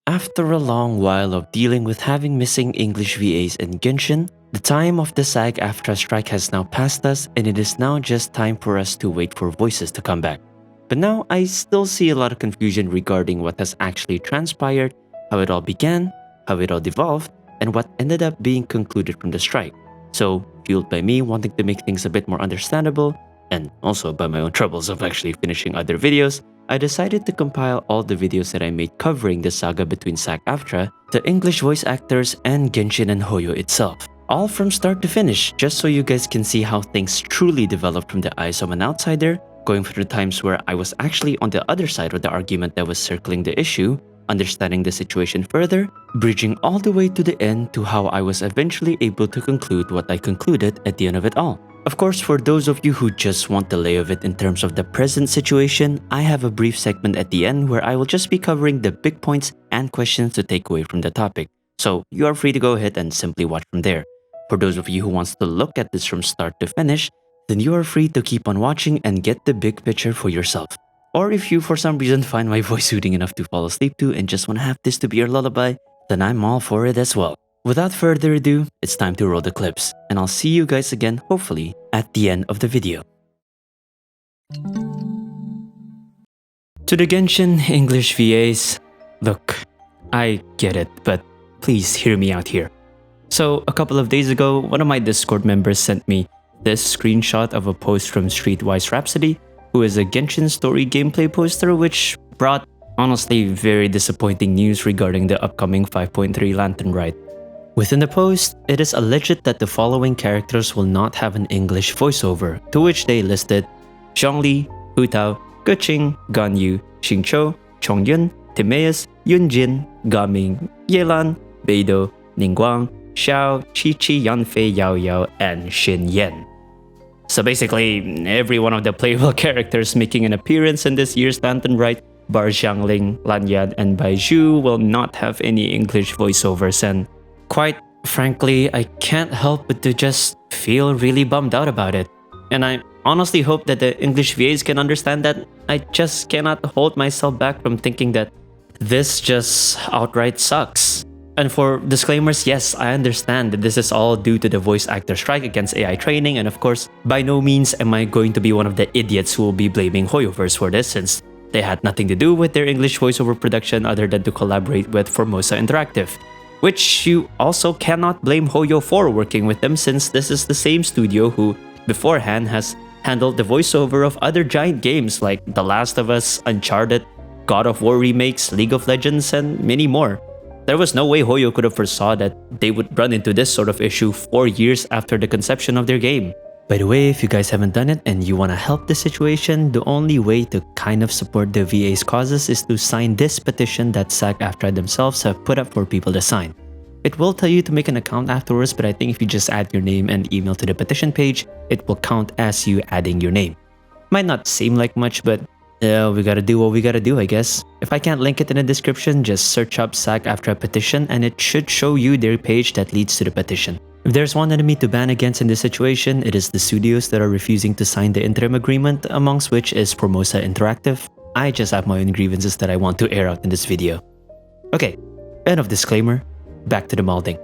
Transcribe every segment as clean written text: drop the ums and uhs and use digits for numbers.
After a long while of dealing with having missing English VAs in Genshin, the time of the SAG AFTRA strike has now passed us and it is now just time for us to wait for voices to come back. But now I still see a lot of confusion regarding what has actually transpired, how it all began, how it all devolved, and what ended up being concluded from the strike. So, fueled by me wanting to make things a bit more understandable, and also by my own troubles of actually finishing other videos, I decided to compile all the videos that I made covering the saga between SAG AFTRA, the English voice actors, and Genshin and Hoyo itself. All from start to finish, just so you guys can see how things truly developed from the eyes of an outsider, going through the times where I was actually on the other side of the argument that was circling the issue, understanding the situation further, bridging all the way to the end to how I was eventually able to conclude what I concluded at the end of it all. Of course, for those of you who just want the lay of it in terms of the present situation, I have a brief segment at the end where I will just be covering the big points and questions to take away from the topic. So you are free to go ahead and simply watch from there. For those of you who wants to look at this from start to finish, then you are free to keep on watching and get the big picture for yourself. Or if you for some reason find my voice soothing enough to fall asleep to and just want to have this to be your lullaby, then I'm all for it as well. Without further ado, it's time to roll the clips, and I'll see you guys again, hopefully, at the end of the video. To the Genshin English VAs, look, I get it, but please hear me out here. So, a couple of days ago, one of my Discord members sent me this screenshot of a post from Streetwise Rhapsody, who is a Genshin story gameplay poster which brought, honestly, very disappointing news regarding the upcoming 5.3 Lantern Rite. Within the post, it is alleged that the following characters will not have an English voiceover, to which they listed Zhongli, Hu Tao, Keqing, Ganyu, Xingqiu, Chongyun, Timaeus, Yunjin, Gaming, Yelan, Beidou, Ningguang, Xiao, Qiqi, Yanfei, Yao Yao, and Xin Yan. So basically, every one of the playable characters making an appearance in this year's Lantern Rite, bar Xiangling, Lanyard, and Baizhu, will not have any English voiceovers, and quite frankly, I can't help but to just feel really bummed out about it. And I honestly hope that the English VAs can understand that I just cannot hold myself back from thinking that this just outright sucks. And for disclaimers, yes, I understand that this is all due to the voice actor strike against AI training, and of course, by no means am I going to be one of the idiots who will be blaming Hoyoverse for this, since they had nothing to do with their English voiceover production other than to collaborate with Formosa Interactive. Which you also cannot blame Hoyo for working with them, since this is the same studio who, beforehand, has handled the voiceover of other giant games like The Last of Us, Uncharted, God of War remakes, League of Legends, and many more. There was no way Hoyo could have foresaw that they would run into this sort of issue 4 years after the conception of their game. By the way, if you guys haven't done it and you want to help the situation, the only way to kind of support the VA's causes is to sign this petition that SAG AFTRA themselves have put up for people to sign. It will tell you to make an account afterwards, but I think if you just add your name and email to the petition page, it will count as you adding your name. Might not seem like much, but we gotta do what we gotta do, I guess. If I can't link it in the description, just search up SAG AFTRA petition and it should show you their page that leads to the petition. If there's one enemy to ban against in this situation, it is the studios that are refusing to sign the interim agreement, amongst which is Formosa Interactive. I just have my own grievances that I want to air out in this video. Okay, end of disclaimer, back to the molding.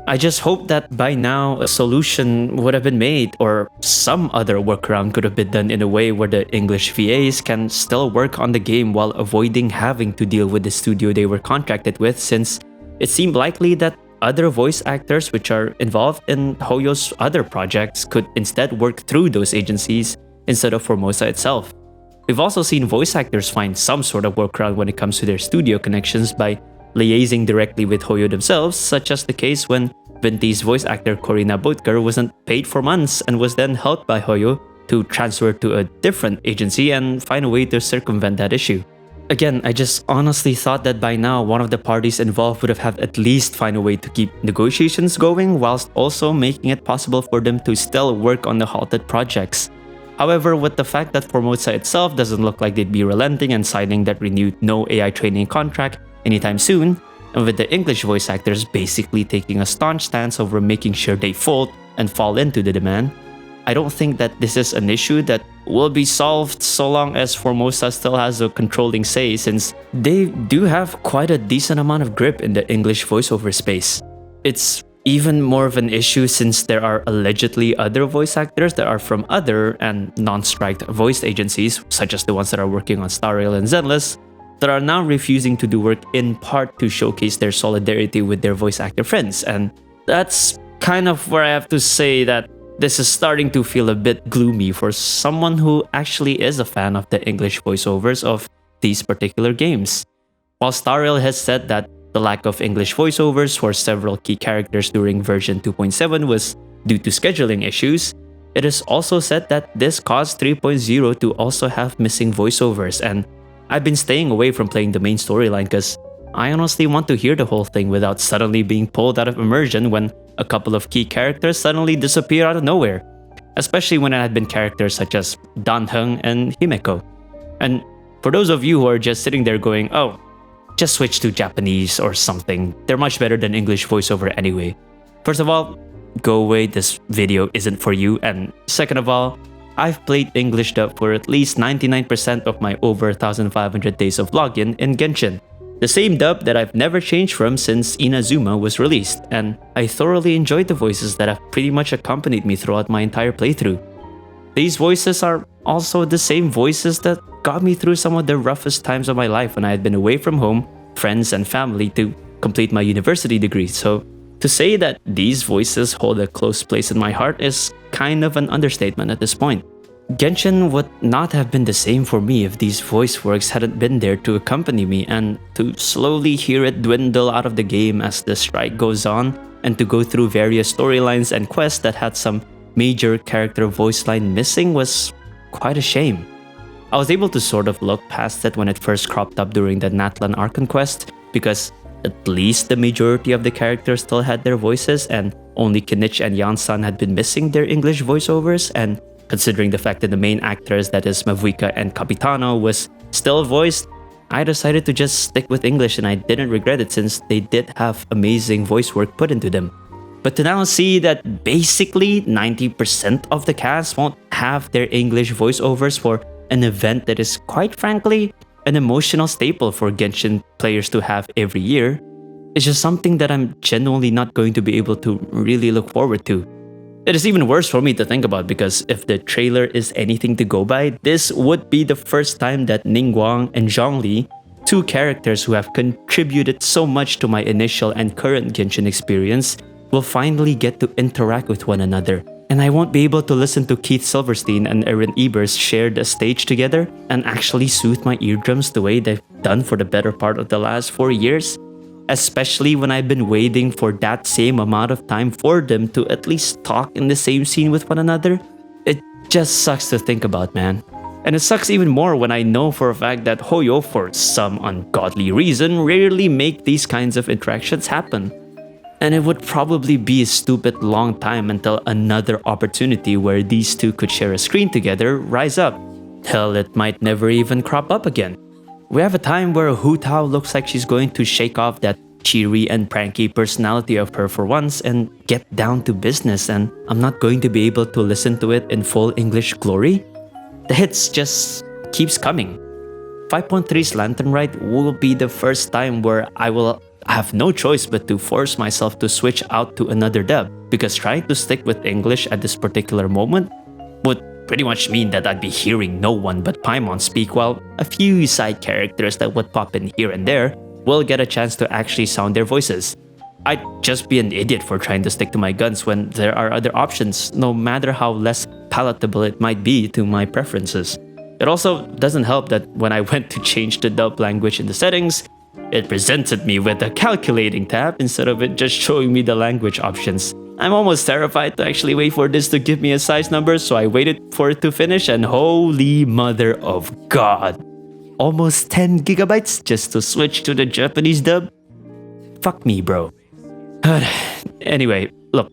I just hope that by now a solution would have been made, or some other workaround could have been done in a way where the English VAs can still work on the game while avoiding having to deal with the studio they were contracted with, since it seemed likely that other voice actors which are involved in Hoyo's other projects could instead work through those agencies instead of Formosa itself. We've also seen voice actors find some sort of workaround when it comes to their studio connections by liaising directly with Hoyo themselves, such as the case when Venti's voice actor Corina Botker wasn't paid for months and was then helped by Hoyo to transfer to a different agency and find a way to circumvent that issue. Again, I just honestly thought that by now one of the parties involved would have had at least find a way to keep negotiations going whilst also making it possible for them to still work on the halted projects. However, with the fact that Formosa itself doesn't look like they'd be relenting and signing that renewed no AI training contract anytime soon, and with the English voice actors basically taking a staunch stance over making sure they fold and fall into the demand, I don't think that this is an issue that will be solved so long as Formosa still has a controlling say, since they do have quite a decent amount of grip in the English voiceover space. It's even more of an issue since there are allegedly other voice actors that are from other and non-striked voice agencies, such as the ones that are working on Star Rail and Zenless, that are now refusing to do work in part to showcase their solidarity with their voice actor friends. And that's kind of where I have to say that this is starting to feel a bit gloomy for someone who actually is a fan of the English voiceovers of these particular games. While Star Rail has said that the lack of English voiceovers for several key characters during version 2.7 was due to scheduling issues, it is also said that this caused 3.0 to also have missing voiceovers, and I've been staying away from playing the main storyline because I honestly want to hear the whole thing without suddenly being pulled out of immersion when a couple of key characters suddenly disappear out of nowhere, especially when it had been characters such as Dan-heng and Himeko. And for those of you who are just sitting there going, oh, just switch to Japanese or something, they're much better than English voiceover anyway. First of all, go away, this video isn't for you, and second of all, I've played English dub for at least 99% of my over 1,500 days of login in Genshin. The same dub that I've never changed from since Inazuma was released, and I thoroughly enjoyed the voices that have pretty much accompanied me throughout my entire playthrough. These voices are also the same voices that got me through some of the roughest times of my life when I had been away from home, friends, and family to complete my university degree. So to say that these voices hold a close place in my heart is kind of an understatement at this point. Genshin would not have been the same for me if these voice works hadn't been there to accompany me, and to slowly hear it dwindle out of the game as the strike goes on, and to go through various storylines and quests that had some major character voice line missing was quite a shame. I was able to sort of look past it when it first cropped up during the Natlan Archon quest, because at least the majority of the characters still had their voices, and only Kinich and Yansan had been missing their English voiceovers, and considering the fact that the main actors, that is Mavuika and Capitano, was still voiced, I decided to just stick with English, and I didn't regret it since they did have amazing voice work put into them. But to now see that basically 90% of the cast won't have their English voiceovers for an event that is quite frankly an emotional staple for Genshin players to have every year, is just something that I'm genuinely not going to be able to really look forward to. It is even worse for me to think about, because if the trailer is anything to go by, this would be the first time that Ningguang and Zhongli, two characters who have contributed so much to my initial and current Genshin experience, will finally get to interact with one another. And I won't be able to listen to Keith Silverstein and Eren Ebers share the stage together and actually soothe my eardrums the way they've done for the better part of the last 4 years. Especially when I've been waiting for that same amount of time for them to at least talk in the same scene with one another. It just sucks to think about, man. And it sucks even more when I know for a fact that Hoyo, for some ungodly reason, rarely make these kinds of interactions happen. And it would probably be a stupid long time until another opportunity where these two could share a screen together rise up. Hell, it might never even crop up again. We have a time where Hu Tao looks like she's going to shake off that cheery and pranky personality of her for once and get down to business, and I'm not going to be able to listen to it in full English glory. The hits just keeps coming. 5.3's Lantern Rite will be the first time where I will have no choice but to force myself to switch out to another dub, because trying to stick with English at this particular moment would pretty much mean that I'd be hearing no one but Paimon speak, while a few side characters that would pop in here and there will get a chance to actually sound their voices. I'd just be an idiot for trying to stick to my guns when there are other options, no matter how less palatable it might be to my preferences. It also doesn't help that when I went to change the dub language in the settings, it presented me with a calculating tab instead of it just showing me the language options. I'm almost terrified to actually wait for this to give me a size number, so I waited for it to finish, and holy mother of God, almost 10 gigabytes just to switch to the Japanese dub? Fuck me, bro. Anyway, look,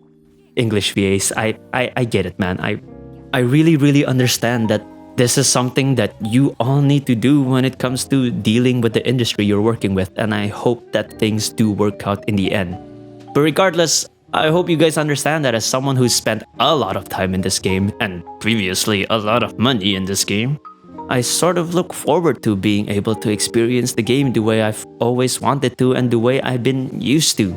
English VAs, I get it, man. I really understand that this is something that you all need to do when it comes to dealing with the industry you're working with, and I hope that things do work out in the end. But regardless, I hope you guys understand that as someone who's spent a lot of time in this game, and previously a lot of money in this game, I sort of look forward to being able to experience the game the way I've always wanted to and the way I've been used to.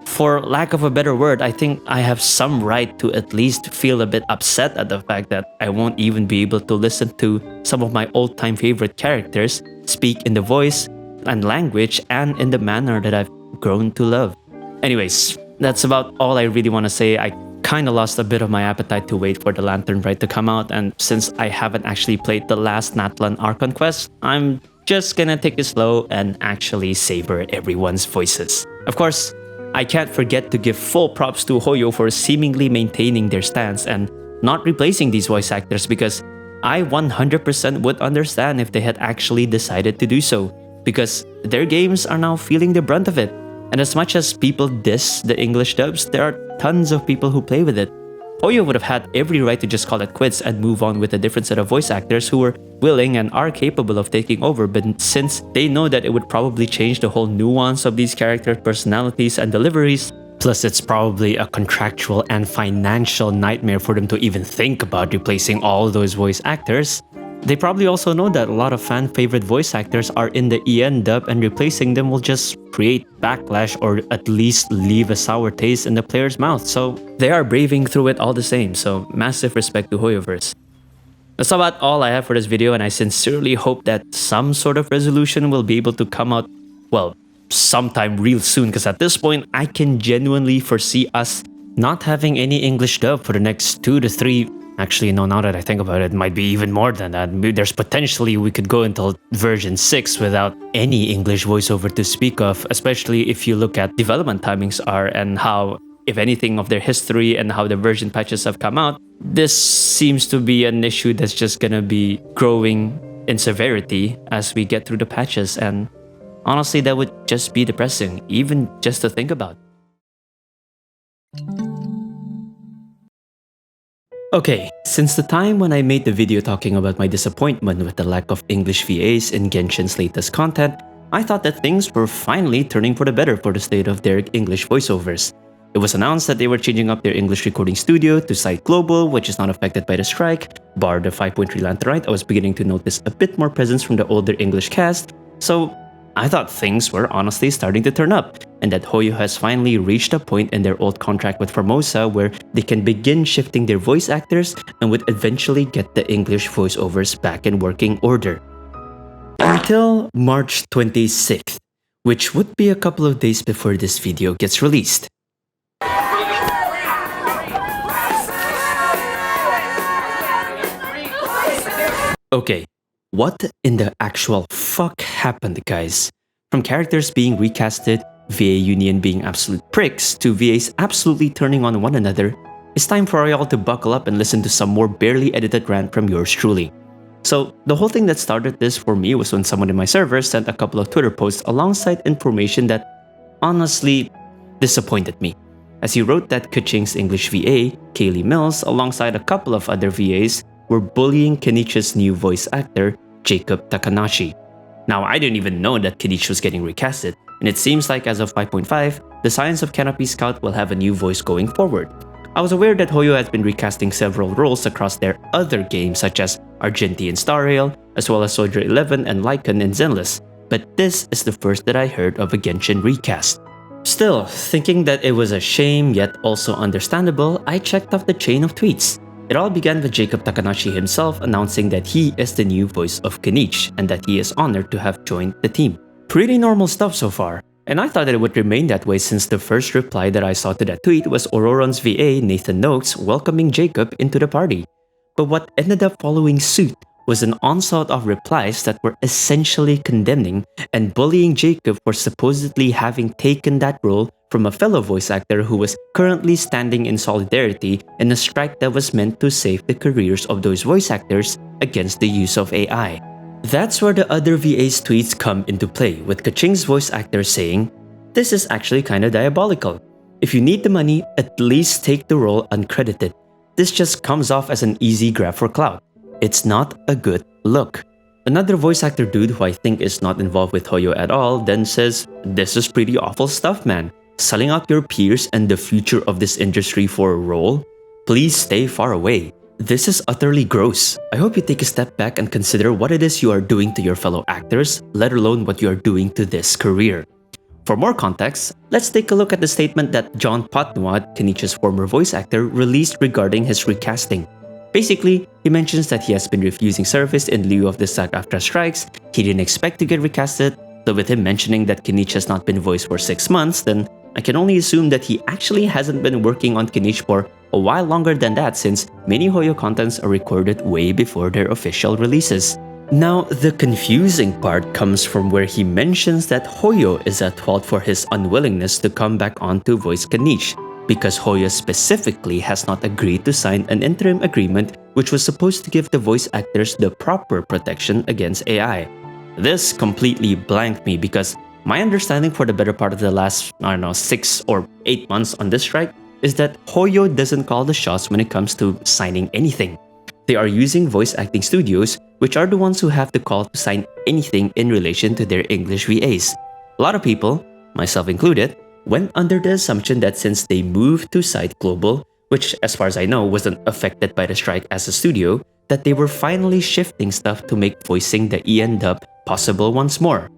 For lack of a better word, I think I have some right to at least feel a bit upset at the fact that I won't even be able to listen to some of my old-time favorite characters speak in the voice and language and in the manner that I've grown to love. Anyways, that's about all I really want to say. I kinda lost a bit of my appetite to wait for the Lantern Rite to come out, and since I haven't actually played the last Natlan Archon quest, I'm just gonna take it slow and actually savor everyone's voices. Of course, I can't forget to give full props to Hoyo for seemingly maintaining their stance and not replacing these voice actors, because I 100% would understand if they had actually decided to do so, because their games are now feeling the brunt of it. And as much as people diss the English dubs, there are tons of people who play with it. Hoyo would have had every right to just call it quits and move on with a different set of voice actors who were willing and are capable of taking over, but since they know that it would probably change the whole nuance of these characters' personalities and deliveries, plus it's probably a contractual and financial nightmare for them to even think about replacing all those voice actors, they probably also know that a lot of fan-favorite voice actors are in the EN dub, and replacing them will just create backlash or at least leave a sour taste in the player's mouth. So they are braving through it all the same, so massive respect to Hoyoverse. That's about all I have for this video, and I sincerely hope that some sort of resolution will be able to come out, well, sometime real soon, because at this point, I can genuinely foresee us not having any English dub for the next 2 to 3. Actually, no, now that I think about it, it might be even more than that. There's potentially we could go until version 6 without any English voiceover to speak of, especially if you look at development timings are and how, if anything, of their history and how the version patches have come out. This seems to be an issue that's just gonna be growing in severity as we get through the patches, and honestly, that would just be depressing, even just to think about. Okay, since the time when I made the video talking about my disappointment with the lack of English VAs in Genshin's latest content, I thought that things were finally turning for the better for the state of their English voiceovers. It was announced that they were changing up their English recording studio to Site Global, which is not affected by the strike. Bar the 5.3 Lantern Rite, I was beginning to notice a bit more presence from the older English cast, so I thought things were honestly starting to turn up, and that Hoyo has finally reached a point in their old contract with Formosa where they can begin shifting their voice actors and would eventually get the English voiceovers back in working order. Until March 26th, which would be a couple of days before this video gets released. Okay. What in the actual fuck happened, guys? From characters being recasted, VA Union being absolute pricks, to VAs absolutely turning on one another, it's time for y'all to buckle up and listen to some more barely edited rant from yours truly. So, the whole thing that started this for me was when someone in my server sent a couple of Twitter posts alongside information that honestly disappointed me. As he wrote that Kaching's English VA, Kaylee Mills, alongside a couple of other VAs, were bullying Kenichi's new voice actor, Jacob Takanashi. Now, I didn't even know that Kenichi was getting recasted, and it seems like as of 5.5, the Science of Canopy Scout will have a new voice going forward. I was aware that Hoyo has been recasting several roles across their other games such as Argenti in Star Rail, as well as Soldier 11 and Lycan in Zenless, but this is the first that I heard of a Genshin recast. Still, thinking that it was a shame yet also understandable, I checked off the chain of tweets. It all began with Jacob Takanashi himself announcing that he is the new voice of Kenichi and that he is honored to have joined the team. Pretty normal stuff so far, and I thought that it would remain that way since the first reply that I saw to that tweet was Auroron's VA Nathan Noakes welcoming Jacob into the party. But what ended up following suit was an onslaught of replies that were essentially condemning and bullying Jacob for supposedly having taken that role from a fellow voice actor who was currently standing in solidarity in a strike that was meant to save the careers of those voice actors against the use of AI. That's where the other VA's tweets come into play, with Kaching's voice actor saying, "This is actually kinda diabolical. If you need the money, at least take the role uncredited. This just comes off as an easy grab for clout. It's not a good look." Another voice actor dude who I think is not involved with Hoyo at all then says, "This is pretty awful stuff, man. selling out your peers and the future of this industry for a role? Please stay far away. This is utterly gross. I hope you take a step back and consider what it is you are doing to your fellow actors, let alone what you are doing to this career. For more context, let's take a look at the statement that John Patnuat, Kenichi's former voice actor, released regarding his recasting. Basically, he mentions that he has been refusing service in lieu of the SAG AFTRA strikes, he didn't expect to get recasted, so with him mentioning that Kenichi has not been voiced for 6 months, then I can only assume that he actually hasn't been working on Kenichi for a while longer than that, since many Hoyo contents are recorded way before their official releases. Now, the confusing part comes from where he mentions that Hoyo is at fault for his unwillingness to come back on to voice Kenichi, because Hoyo specifically has not agreed to sign an interim agreement which was supposed to give the voice actors the proper protection against AI. This completely blanked me because my understanding for the better part of the last, 6 or 8 months on this strike is that Hoyo doesn't call the shots when it comes to signing anything. They are using voice acting studios, which are the ones who have the call to sign anything in relation to their English VAs. A lot of people, myself included, went under the assumption that since they moved to Site Global, which as far as I know wasn't affected by the strike as a studio, that they were finally shifting stuff to make voicing the EN dub possible once more.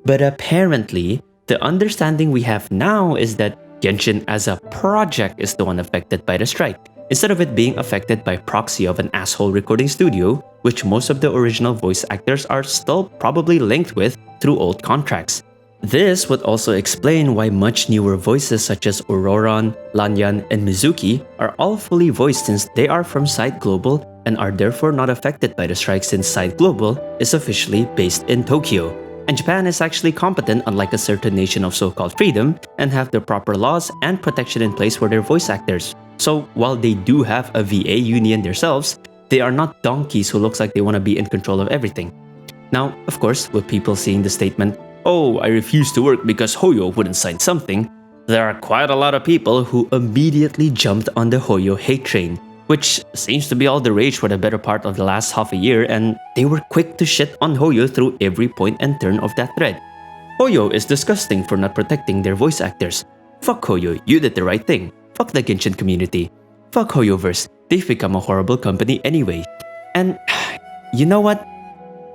But apparently, the understanding we have now is that Genshin as a project is the one affected by the strike, instead of it being affected by proxy of an asshole recording studio, which most of the original voice actors are still probably linked with through old contracts. This would also explain why much newer voices such as Auroran, Lanyan, and Mizuki are all fully voiced since they are from Site Global and are therefore not affected by the strike since Site Global is officially based in Tokyo. And Japan is actually competent, unlike a certain nation of so-called freedom, and have the proper laws and protection in place for their voice actors. So while they do have a VA union themselves, they are not donkeys who looks like they want to be in control of everything. Now, of course, with people seeing the statement, "Oh, I refuse to work because Hoyo wouldn't sign something," there are quite a lot of people who immediately jumped on the Hoyo hate train, which seems to be all the rage for the better part of the last half a year, and they were quick to shit on Hoyo through every point and turn of that thread. Hoyo is disgusting for not protecting their voice actors. Fuck Hoyo, you did the right thing. Fuck the Genshin community. Fuck Hoyoverse, they've become a horrible company anyway. And you know what?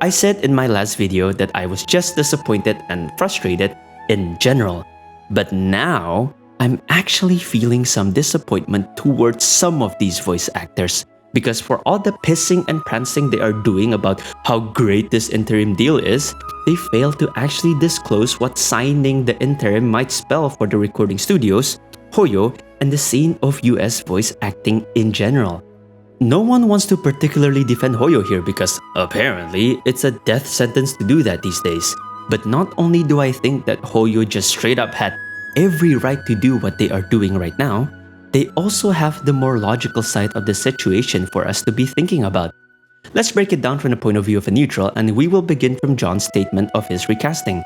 I said in my last video that I was just disappointed and frustrated in general. But now, I'm actually feeling some disappointment towards some of these voice actors. Because for all the pissing and prancing they are doing about how great this interim deal is, they fail to actually disclose what signing the interim might spell for the recording studios, Hoyo, and the scene of US voice acting in general. No one wants to particularly defend Hoyo here because apparently it's a death sentence to do that these days. But not only do I think that Hoyo just straight up had every right to do what they are doing right now, they also have the more logical side of the situation for us to be thinking about. Let's break it down from the point of view of a neutral, and we will begin from John's statement of his recasting.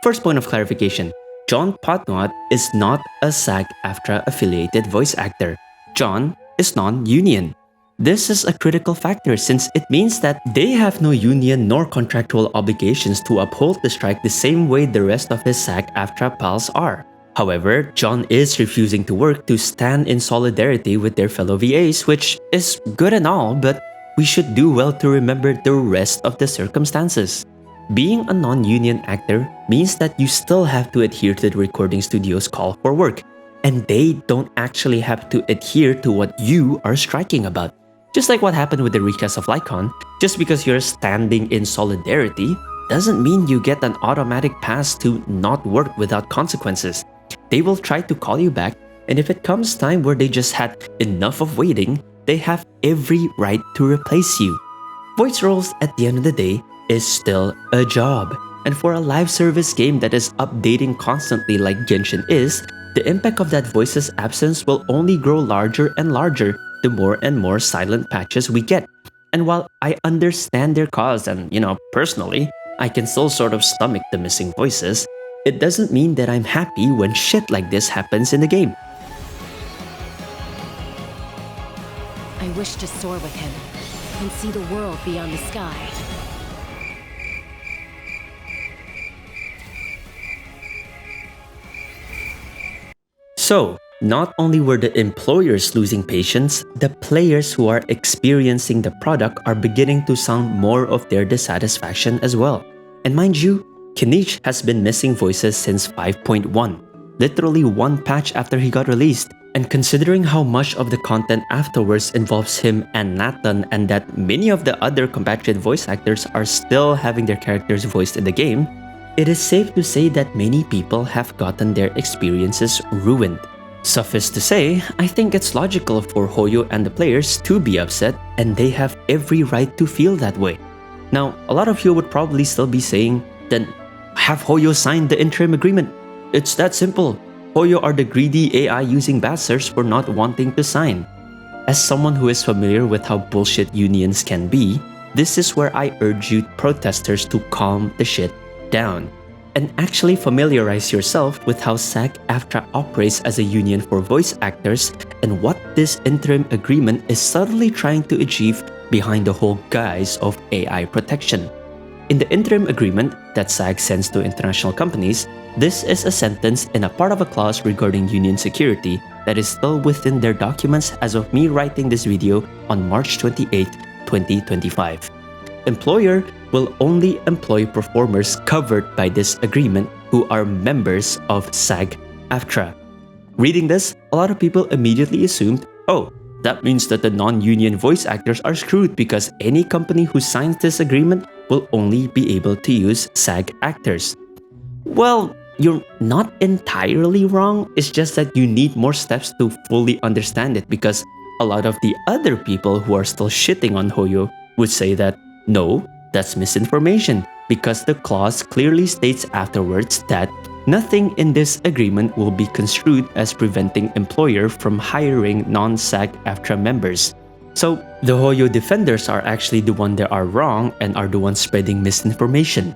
First point of clarification, John Patnuat is not a SAG AFTRA affiliated voice actor. John is non-union. This is a critical factor since it means that they have no union nor contractual obligations to uphold the strike the same way the rest of his SAG AFTRA pals are. However, John is refusing to work to stand in solidarity with their fellow VAs, which is good and all, but we should do well to remember the rest of the circumstances. Being a non-union actor means that you still have to adhere to the recording studio's call for work, and they don't actually have to adhere to what you are striking about. Just like what happened with the recast of Lycon, just because you're standing in solidarity doesn't mean you get an automatic pass to not work without consequences. They will try to call you back, and if it comes time where they just had enough of waiting, they have every right to replace you. Voice roles at the end of the day is still a job, and for a live service game that is updating constantly like Genshin is, the impact of that voice's absence will only grow larger and larger the more and more silent patches we get. And while I understand their cause and, personally, I can still sort of stomach the missing voices, it doesn't mean that I'm happy when shit like this happens in the game. I wish to soar with him and see the world beyond the sky. So, not only were the employers losing patience, the players who are experiencing the product are beginning to sound more of their dissatisfaction as well. And mind you, Kenichi has been missing voices since 5.1, literally one patch after he got released. And considering how much of the content afterwards involves him and Nathan, and that many of the other compatriot voice actors are still having their characters voiced in the game, it is safe to say that many people have gotten their experiences ruined. Suffice to say, I think it's logical for Hoyo and the players to be upset, and they have every right to feel that way. Now, a lot of you would probably still be saying, then have Hoyo sign the interim agreement. It's that simple. Hoyo are the greedy AI using bastards for not wanting to sign. As someone who is familiar with how bullshit unions can be, this is where I urge you protesters to calm the shit down and actually familiarize yourself with how SAG AFTRA operates as a union for voice actors and what this interim agreement is subtly trying to achieve behind the whole guise of AI protection. In the interim agreement that SAG sends to international companies, this is a sentence in a part of a clause regarding union security that is still within their documents as of me writing this video on March 28, 2025. Employer will only employ performers covered by this agreement who are members of SAG AFTRA. Reading this, a lot of people immediately assumed, oh, that means that the non-union voice actors are screwed because any company who signs this agreement will only be able to use SAG actors. Well, you're not entirely wrong, it's just that you need more steps to fully understand it, because a lot of the other people who are still shitting on Hoyo would say that, no, that's misinformation, because the clause clearly states afterwards that nothing in this agreement will be construed as preventing employer from hiring non-SAG AFTRA members. So, the Hoyo defenders are actually the ones that are wrong and are the ones spreading misinformation.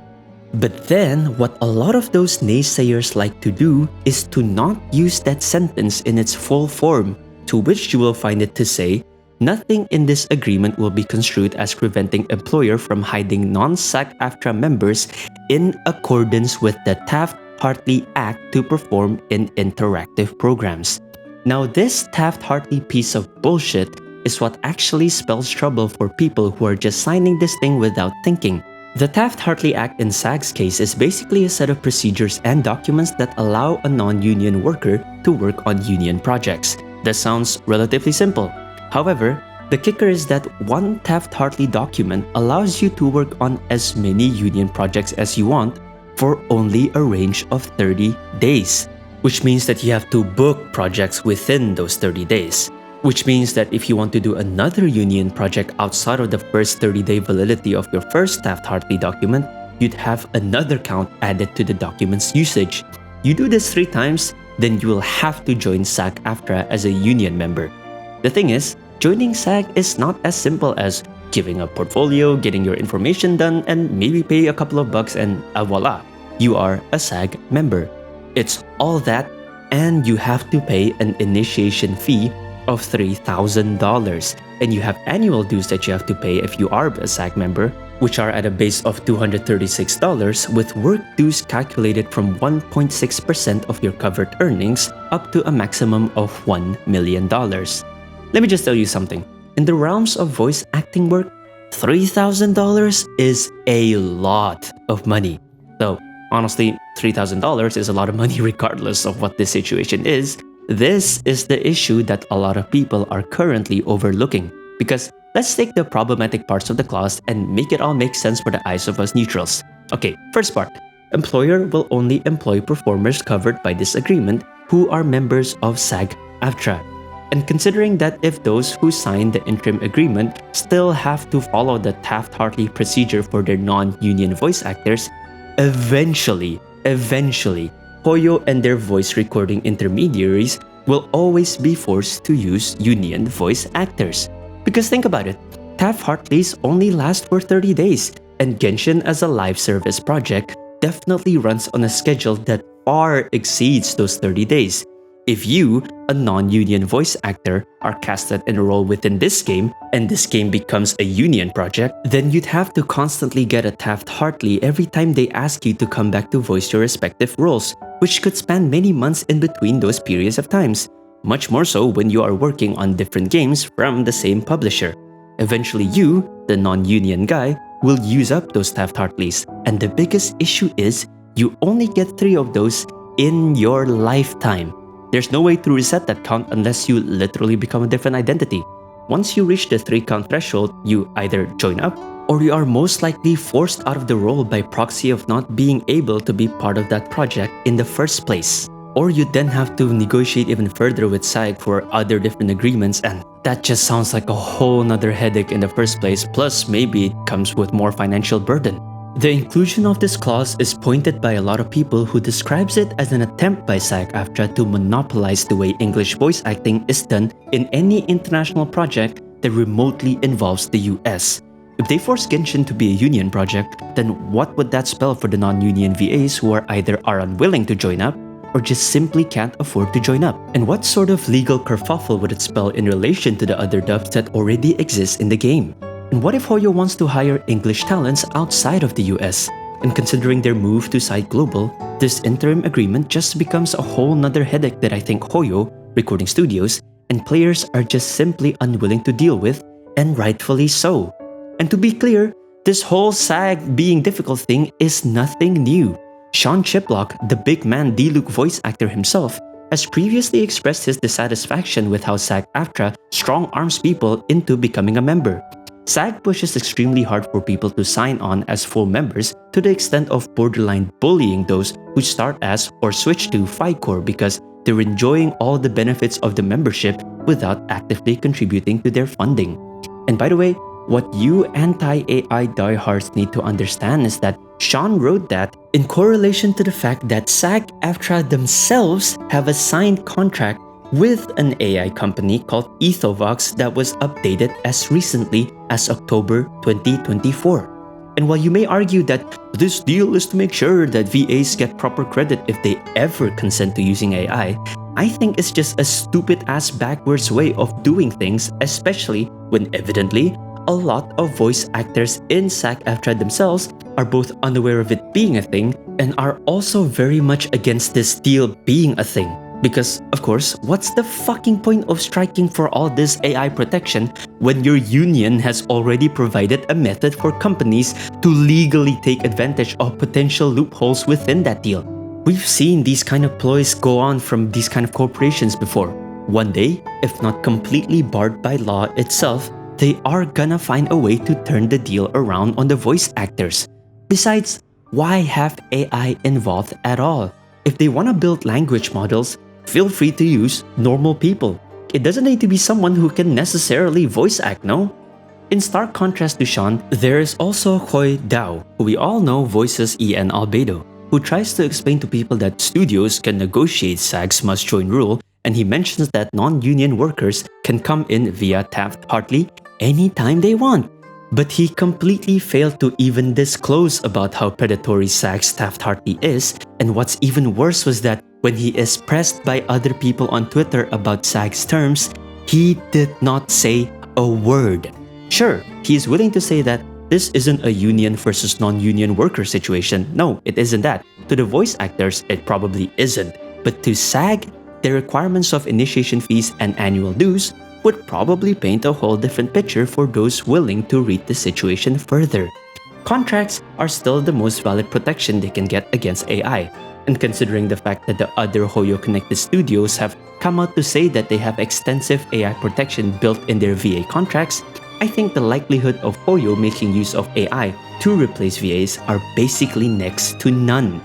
But then, what a lot of those naysayers like to do is to not use that sentence in its full form, to which you will find it to say, nothing in this agreement will be construed as preventing employer from hiring non-SAG AFTRA members in accordance with the Taft-Hartley Act to perform in interactive programs. Now, this Taft-Hartley piece of bullshit is what actually spells trouble for people who are just signing this thing without thinking. The Taft-Hartley Act in SAG's case is basically a set of procedures and documents that allow a non-union worker to work on union projects. That sounds relatively simple. However, the kicker is that one Taft-Hartley document allows you to work on as many union projects as you want for only a range of 30 days, which means that you have to book projects within those 30 days. Which means that if you want to do another union project outside of the first 30-day validity of your first Taft-Hartley document, you'd have another count added to the document's usage. You do this 3 times, then you will have to join SAG AFTRA as a union member. The thing is, joining SAG is not as simple as giving a portfolio, getting your information done, and maybe pay a couple of bucks and voila, you are a SAG member. It's all that, and you have to pay an initiation fee of $3,000, and you have annual dues that you have to pay if you are a SAG member, which are at a base of $236, with work dues calculated from 1.6% of your covered earnings up to a maximum of $1 million. Let me just tell you something. In the realms of voice acting work, $3,000 is a lot of money. So honestly, $3,000 is a lot of money regardless of what the situation is. This is the issue that a lot of people are currently overlooking, because let's take the problematic parts of the clause and make it all make sense for the eyes of us neutrals. Okay, first part. Employer will only employ performers covered by this agreement who are members of SAG AFTRA. And considering that if those who sign the interim agreement still have to follow the Taft-Hartley procedure for their non-union voice actors, eventually, Hoyo and their voice recording intermediaries will always be forced to use union voice actors. Because think about it, Taft-Hartley's only last for 30 days, and Genshin as a live service project definitely runs on a schedule that far exceeds those 30 days. if you, a non-union voice actor, are casted in a role within this game, and this game becomes a union project, then you'd have to constantly get a Taft-Hartley every time they ask you to come back to voice your respective roles, which could span many months in between those periods of times. Much more so when you are working on different games from the same publisher. Eventually you, the non-union guy, will use up those Taft-Hartleys, and the biggest issue is you only get 3 of those in your lifetime. There's no way to reset that count unless you literally become a different identity. Once you reach the 3 count threshold, you either join up, or you are most likely forced out of the role by proxy of not being able to be part of that project in the first place. Or you then have to negotiate even further with SAG for other different agreements, and that just sounds like a whole nother headache in the first place, plus maybe it comes with more financial burden. The inclusion of this clause is pointed by a lot of people who describes it as an attempt by SAG AFTRA to monopolize the way English voice acting is done in any international project that remotely involves the US. If they force Genshin to be a union project, then what would that spell for the non-union VAs who are either unwilling to join up or just simply can't afford to join up? And what sort of legal kerfuffle would it spell in relation to the other dubs that already exist in the game? And what if Hoyo wants to hire English talents outside of the US? And considering their move to side global, this interim agreement just becomes a whole nother headache that I think Hoyo, recording studios, and players are just simply unwilling to deal with, and rightfully so. And to be clear, this whole SAG being difficult thing is nothing new. Sean Chiplock, the big man D-Luke voice actor himself, has previously expressed his dissatisfaction with how SAG AFTRA strong-arms people into becoming a member. SAG pushes extremely hard for people to sign on as full members to the extent of borderline bullying those who start as or switch to FICOR because they're enjoying all the benefits of the membership without actively contributing to their funding. And by the way, what you anti-AI diehards need to understand is that Sean wrote that in correlation to the fact that SAG AFTRA themselves have a signed contract with an AI company called Ethovox that was updated as recently as October 2024. And while you may argue that this deal is to make sure that VAs get proper credit if they ever consent to using AI, I think it's just a stupid-ass backwards way of doing things, especially when evidently a lot of voice actors in SAG AFTRA themselves are both unaware of it being a thing and are also very much against this deal being a thing. Because, of course, what's the fucking point of striking for all this AI protection when your union has already provided a method for companies to legally take advantage of potential loopholes within that deal? We've seen these kind of ploys go on from these kind of corporations before. One day, if not completely barred by law itself, they are gonna find a way to turn the deal around on the voice actors. Besides, why have AI involved at all? If they wanna build language models, feel free to use normal people. It doesn't need to be someone who can necessarily voice act, no? In stark contrast to Sean, there is also Hoi Dao, who we all know voices EN Albedo, who tries to explain to people that studios can negotiate SAG's must-join rule, and he mentions that non-union workers can come in via Taft-Hartley anytime they want. But he completely failed to even disclose about how predatory SAG's Taft-Hartley is, and what's even worse was that when he is pressed by other people on Twitter about SAG's terms, he did not say a word. Sure, he is willing to say that this isn't a union versus non-union worker situation. No, it isn't that. To the voice actors, it probably isn't. But to SAG, the requirements of initiation fees and annual dues would probably paint a whole different picture for those willing to read the situation further. Contracts are still the most valid protection they can get against AI. And considering the fact that the other Hoyo connected studios have come out to say that they have extensive AI protection built in their VA contracts, I think the likelihood of Hoyo making use of AI to replace VAs are basically next to none.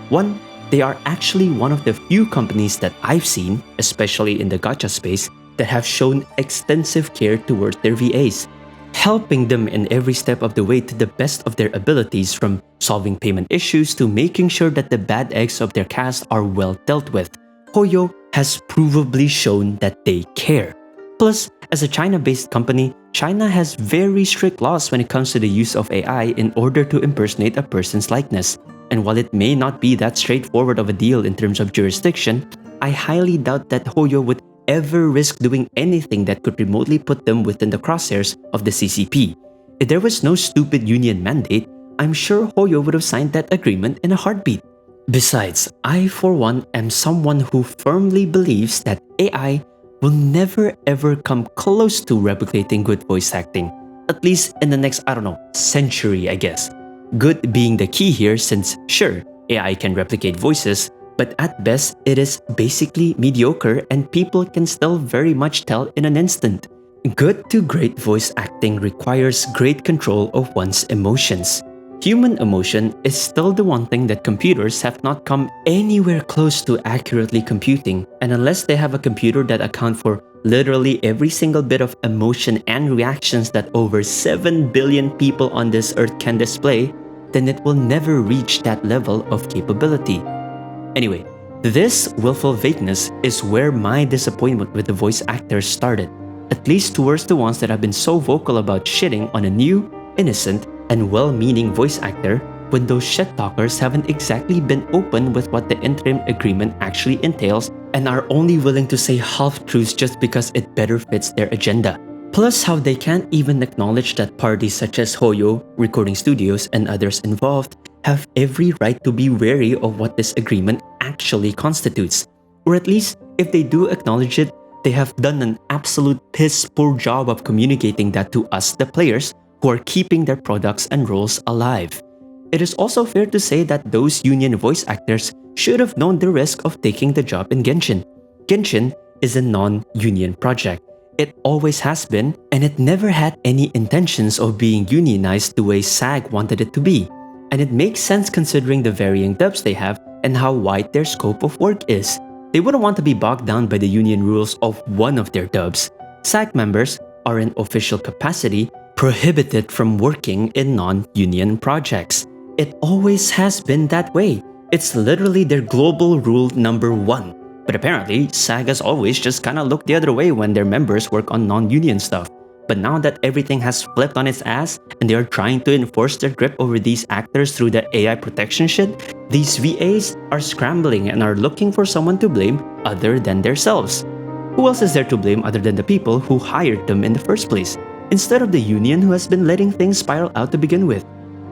One, they are actually one of the few companies that I've seen, especially in the gacha space, that have shown extensive care towards their VAs, helping them in every step of the way to the best of their abilities, from solving payment issues to making sure that the bad eggs of their cast are well dealt with. Hoyo has provably shown that they care. Plus, as a China-based company, China has very strict laws when it comes to the use of AI in order to impersonate a person's likeness. And while it may not be that straightforward of a deal in terms of jurisdiction, I highly doubt that Hoyo would ever risk doing anything that could remotely put them within the crosshairs of the CCP. If there was no stupid union mandate, I'm sure Hoyo would have signed that agreement in a heartbeat. Besides, I for one am someone who firmly believes that AI will never ever come close to replicating good voice acting, at least in the next, century, I guess. Good being the key here, since sure, AI can replicate voices, but at best it is basically mediocre and people can still very much tell in an instant. Good to great voice acting requires great control of one's emotions. Human emotion is still the one thing that computers have not come anywhere close to accurately computing, and unless they have a computer that accounts for literally every single bit of emotion and reactions that over 7 billion people on this earth can display, then it will never reach that level of capability. Anyway, this willful vagueness is where my disappointment with the voice actors started, at least towards the ones that have been so vocal about shitting on a new, innocent, and well-meaning voice actor when those shit-talkers haven't exactly been open with what the interim agreement actually entails and are only willing to say half-truths just because it better fits their agenda. Plus how they can't even acknowledge that parties such as Hoyo, recording studios, and others involved have every right to be wary of what this agreement actually constitutes. Or at least, if they do acknowledge it, they have done an absolute piss-poor job of communicating that to us, the players, who are keeping their products and roles alive. It is also fair to say that those union voice actors should have known the risk of taking the job in Genshin. Genshin is a non-union project. It always has been, and it never had any intentions of being unionized the way SAG wanted it to be. And it makes sense considering the varying dubs they have and how wide their scope of work is. They wouldn't want to be bogged down by the union rules of one of their dubs. SAG members are in official capacity prohibited from working in non-union projects. It always has been that way. It's literally their global rule number 1. But apparently, SAG has always just kinda looked the other way when their members work on non-union stuff. But now that everything has flipped on its ass and they are trying to enforce their grip over these actors through the AI protection shit, these VAs are scrambling and are looking for someone to blame other than themselves. Who else is there to blame other than the people who hired them in the first place, instead of the union who has been letting things spiral out to begin with?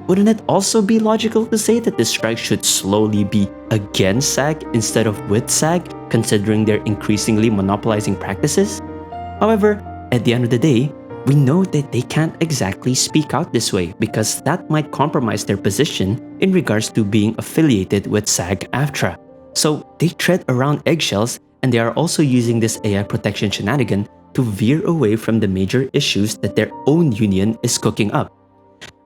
Wouldn't it also be logical to say that the strike should slowly be against SAG instead of with SAG, considering their increasingly monopolizing practices? However, at the end of the day, we know that they can't exactly speak out this way because that might compromise their position in regards to being affiliated with SAG AFTRA. So they tread around eggshells, and they are also using this AI protection shenanigan to veer away from the major issues that their own union is cooking up.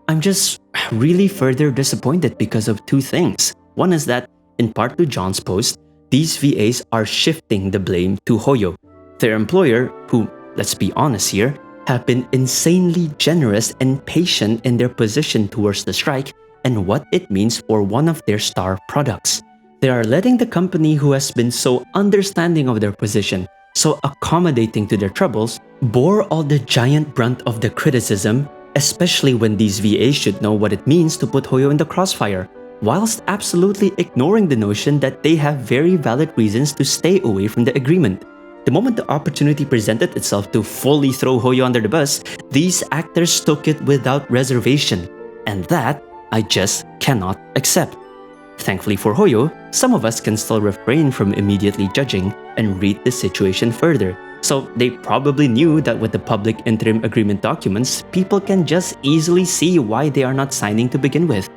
I'm just really further disappointed because of two things. One is that, in part to John's post, these VAs are shifting the blame to Hoyo, their employer, who, let's be honest here, have been insanely generous and patient in their position towards the strike and what it means for one of their star products. They are letting the company who has been so understanding of their position, so accommodating to their troubles, bore all the giant brunt of the criticism, especially when these VAs should know what it means to put Hoyo in the crossfire, whilst absolutely ignoring the notion that they have very valid reasons to stay away from the agreement. The moment the opportunity presented itself to fully throw Hoyo under the bus, these actors took it without reservation, and that I just cannot accept. Thankfully for Hoyo, some of us can still refrain from immediately judging and read the situation further. So they probably knew that with the public interim agreement documents, people can just easily see why they are not signing to begin with.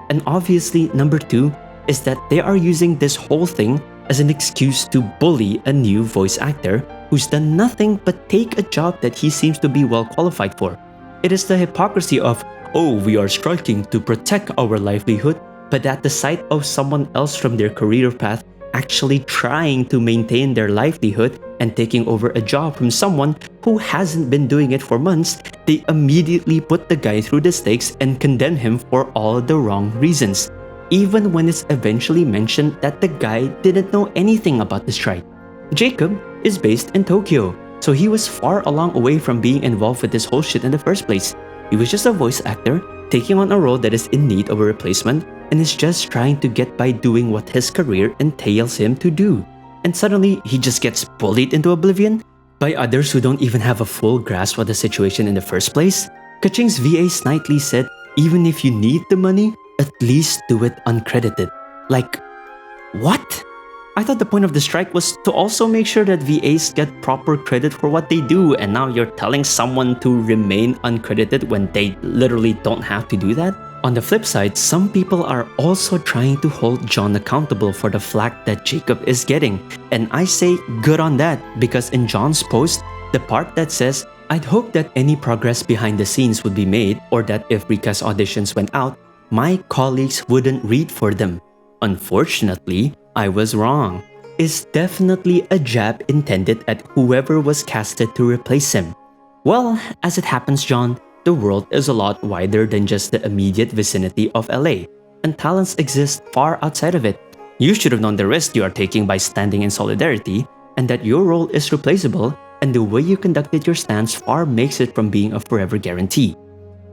And obviously, number 2 is that they are using this whole thing as an excuse to bully a new voice actor who's done nothing but take a job that he seems to be well qualified for. It is the hypocrisy of, oh, we are striking to protect our livelihood, but at the sight of someone else from their career path actually trying to maintain their livelihood and taking over a job from someone who hasn't been doing it for months, they immediately put the guy through the stakes and condemn him for all the wrong reasons, even when it's eventually mentioned that the guy didn't know anything about the strike. Jacob is based in Tokyo, so he was far along away from being involved with this whole shit in the first place. He was just a voice actor taking on a role that is in need of a replacement and is just trying to get by doing what his career entails him to do. and suddenly he just gets bullied into oblivion by others who don't even have a full grasp of the situation in the first place? Kaching's VA snidely said, even if you need the money, at least do it uncredited. Like, what? I thought the point of the strike was to also make sure that VAs get proper credit for what they do, and now you're telling someone to remain uncredited when they literally don't have to do that? On the flip side, some people are also trying to hold John accountable for the flack that Jacob is getting, and I say good on that, because in John's post, the part that says, I'd hope that any progress behind the scenes would be made, or that if Rika's auditions went out, my colleagues wouldn't read for them. Unfortunately, I was wrong. Is definitely a jab intended at whoever was casted to replace him. Well, as it happens, John, the world is a lot wider than just the immediate vicinity of LA, and talents exist far outside of it. You should have known the risk you are taking by standing in solidarity, and that your role is replaceable, and the way you conducted your stance far makes it from being a forever guarantee.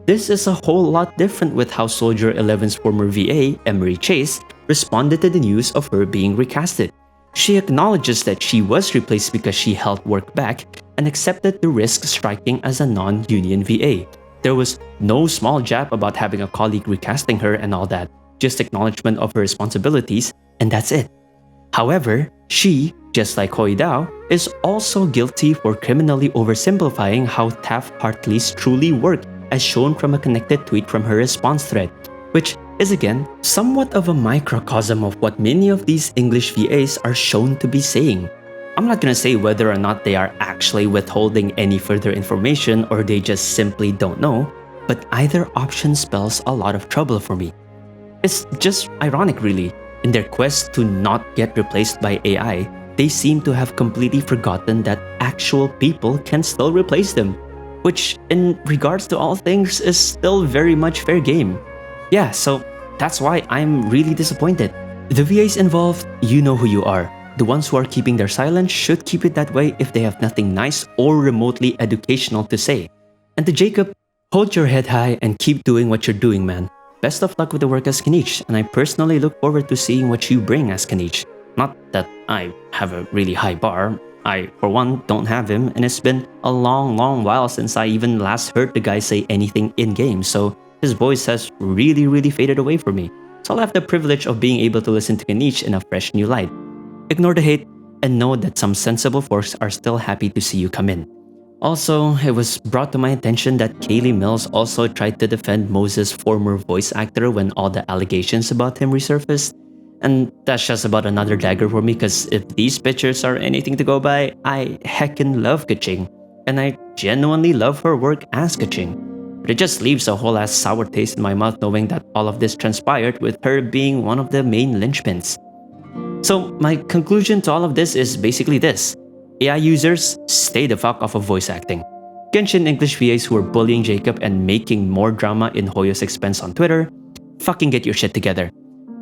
This is a whole lot different with how Soldier 11's former VA, Emery Chase, responded to the news of her being recasted. She acknowledges that she was replaced because she held work back and accepted the risk striking as a non-union VA. There was no small jab about having a colleague recasting her and all that, just acknowledgement of her responsibilities, and that's it. However, she, just like Hoi Dao, is also guilty for criminally oversimplifying how Taft-Hartley's truly work, as shown from a connected tweet from her response thread, which is again somewhat of a microcosm of what many of these English VAs are shown to be saying. I'm not gonna say whether or not they are actually withholding any further information or they just simply don't know, but either option spells a lot of trouble for me. It's just ironic really. In their quest to not get replaced by AI, they seem to have completely forgotten that actual people can still replace them, which in regards to all things is still very much fair game. Yeah, so that's why I'm really disappointed. The VAs involved, you know who you are. The ones who are keeping their silence should keep it that way if they have nothing nice or remotely educational to say. And to Jacob, hold your head high and keep doing what you're doing, man. Best of luck with the work as Kanish, and I personally look forward to seeing what you bring as Kanish. Not that I have a really high bar. I, for one, don't have him, and it's been a long while since I even last heard the guy say anything in-game, so his voice has really faded away from me. So I'll have the privilege of being able to listen to Kanish in a fresh new light. Ignore the hate, and know that some sensible folks are still happy to see you come in. Also, it was brought to my attention that Kaylee Mills also tried to defend Moses' former voice actor when all the allegations about him resurfaced. And that's just about another dagger for me, because if these pictures are anything to go by, I heckin' love Kaching. And I genuinely love her work as Kaching. But it just leaves a whole ass sour taste in my mouth knowing that all of this transpired with her being one of the main linchpins. So my conclusion to all of this is basically this. AI users, stay the fuck off of voice acting. Genshin English VAs who are bullying Jacob and making more drama in Hoyo's expense on Twitter, fucking get your shit together.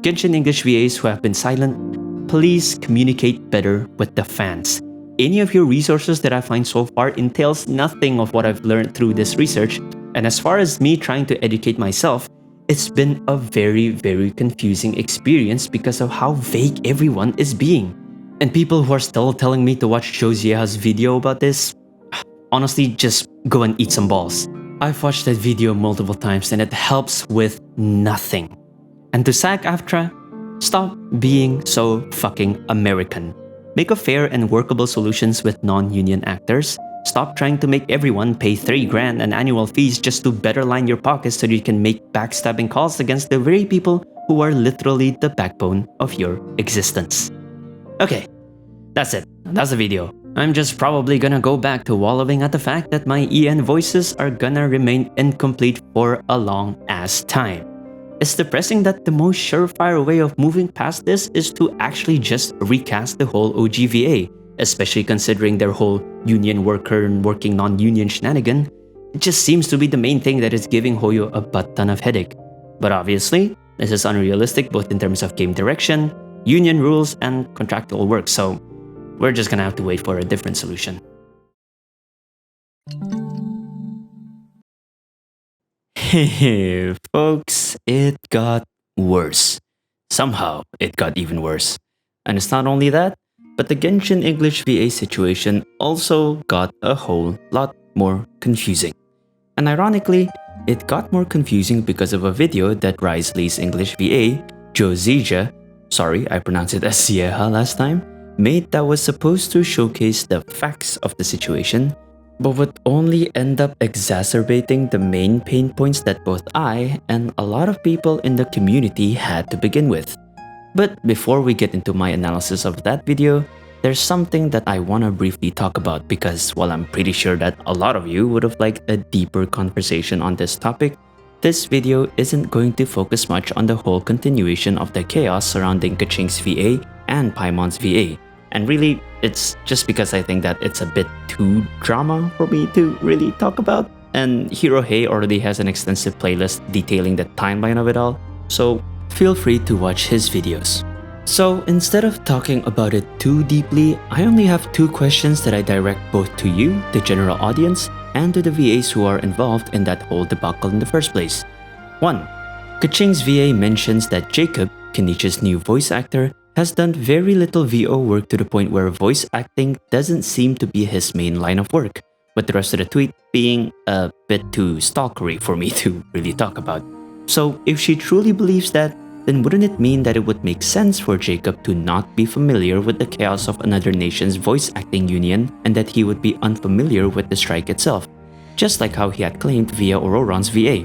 Genshin English VAs who have been silent, please communicate better with the fans. Any of your resources that I find so far entails nothing of what I've learned through this research, and as far as me trying to educate myself, it's been a very confusing experience because of how vague everyone is being. And people who are still telling me to watch Josie's video about this, honestly, just go and eat some balls. I've watched that video multiple times and it helps with nothing. And to SAG AFTRA, stop being so fucking American. Make a fair and workable solutions with non-union actors. Stop trying to make everyone pay $3,000 in annual fees just to better line your pockets so you can make backstabbing calls against the very people who are literally the backbone of your existence. Okay, that's it. That's the video. I'm just probably gonna go back to wallowing at the fact that my EN voices are gonna remain incomplete for a long ass time. It's depressing that the most surefire way of moving past this is to actually just recast the whole OGVA, especially considering their whole union worker and working non-union shenanigan. It just seems to be the main thing that is giving Hoyo a butt ton of headache. But obviously, this is unrealistic both in terms of game direction, union rules, and contractual work, so we're just gonna have to wait for a different solution. Hey, folks, it got worse. Somehow, it got even worse. And it's not only that, But the Genshin English VA situation also got a whole lot more confusing. And ironically, it got more confusing because of a video that Risley's English VA, Josija, sorry I pronounced it as Sieha last time, made that was supposed to showcase the facts of the situation, but would only end up exacerbating the main pain points that both I and a lot of people in the community had to begin with. But before we get into my analysis of that video, there's something that I want to briefly talk about because while I'm pretty sure that a lot of you would have liked a deeper conversation on this topic, this video isn't going to focus much on the whole continuation of the chaos surrounding Kaching's VA and Paimon's VA. And really, it's just because I think that it's a bit too drama for me to really talk about. And Hirohei already has an extensive playlist detailing the timeline of it all, so feel free to watch his videos. So instead of talking about it too deeply, I only have two questions that I direct both to you, the general audience, and to the VAs who are involved in that whole debacle in the first place. 1. Kaching's VA mentions that Jacob, Kenichi's new voice actor, has done very little VO work to the point where voice acting doesn't seem to be his main line of work, with the rest of the tweet being a bit too stalkery for me to really talk about. So if she truly believes that, then wouldn't it mean that it would make sense for Jacob to not be familiar with the chaos of another nation's voice acting union and that he would be unfamiliar with the strike itself, just like how he had claimed via Auroron's VA?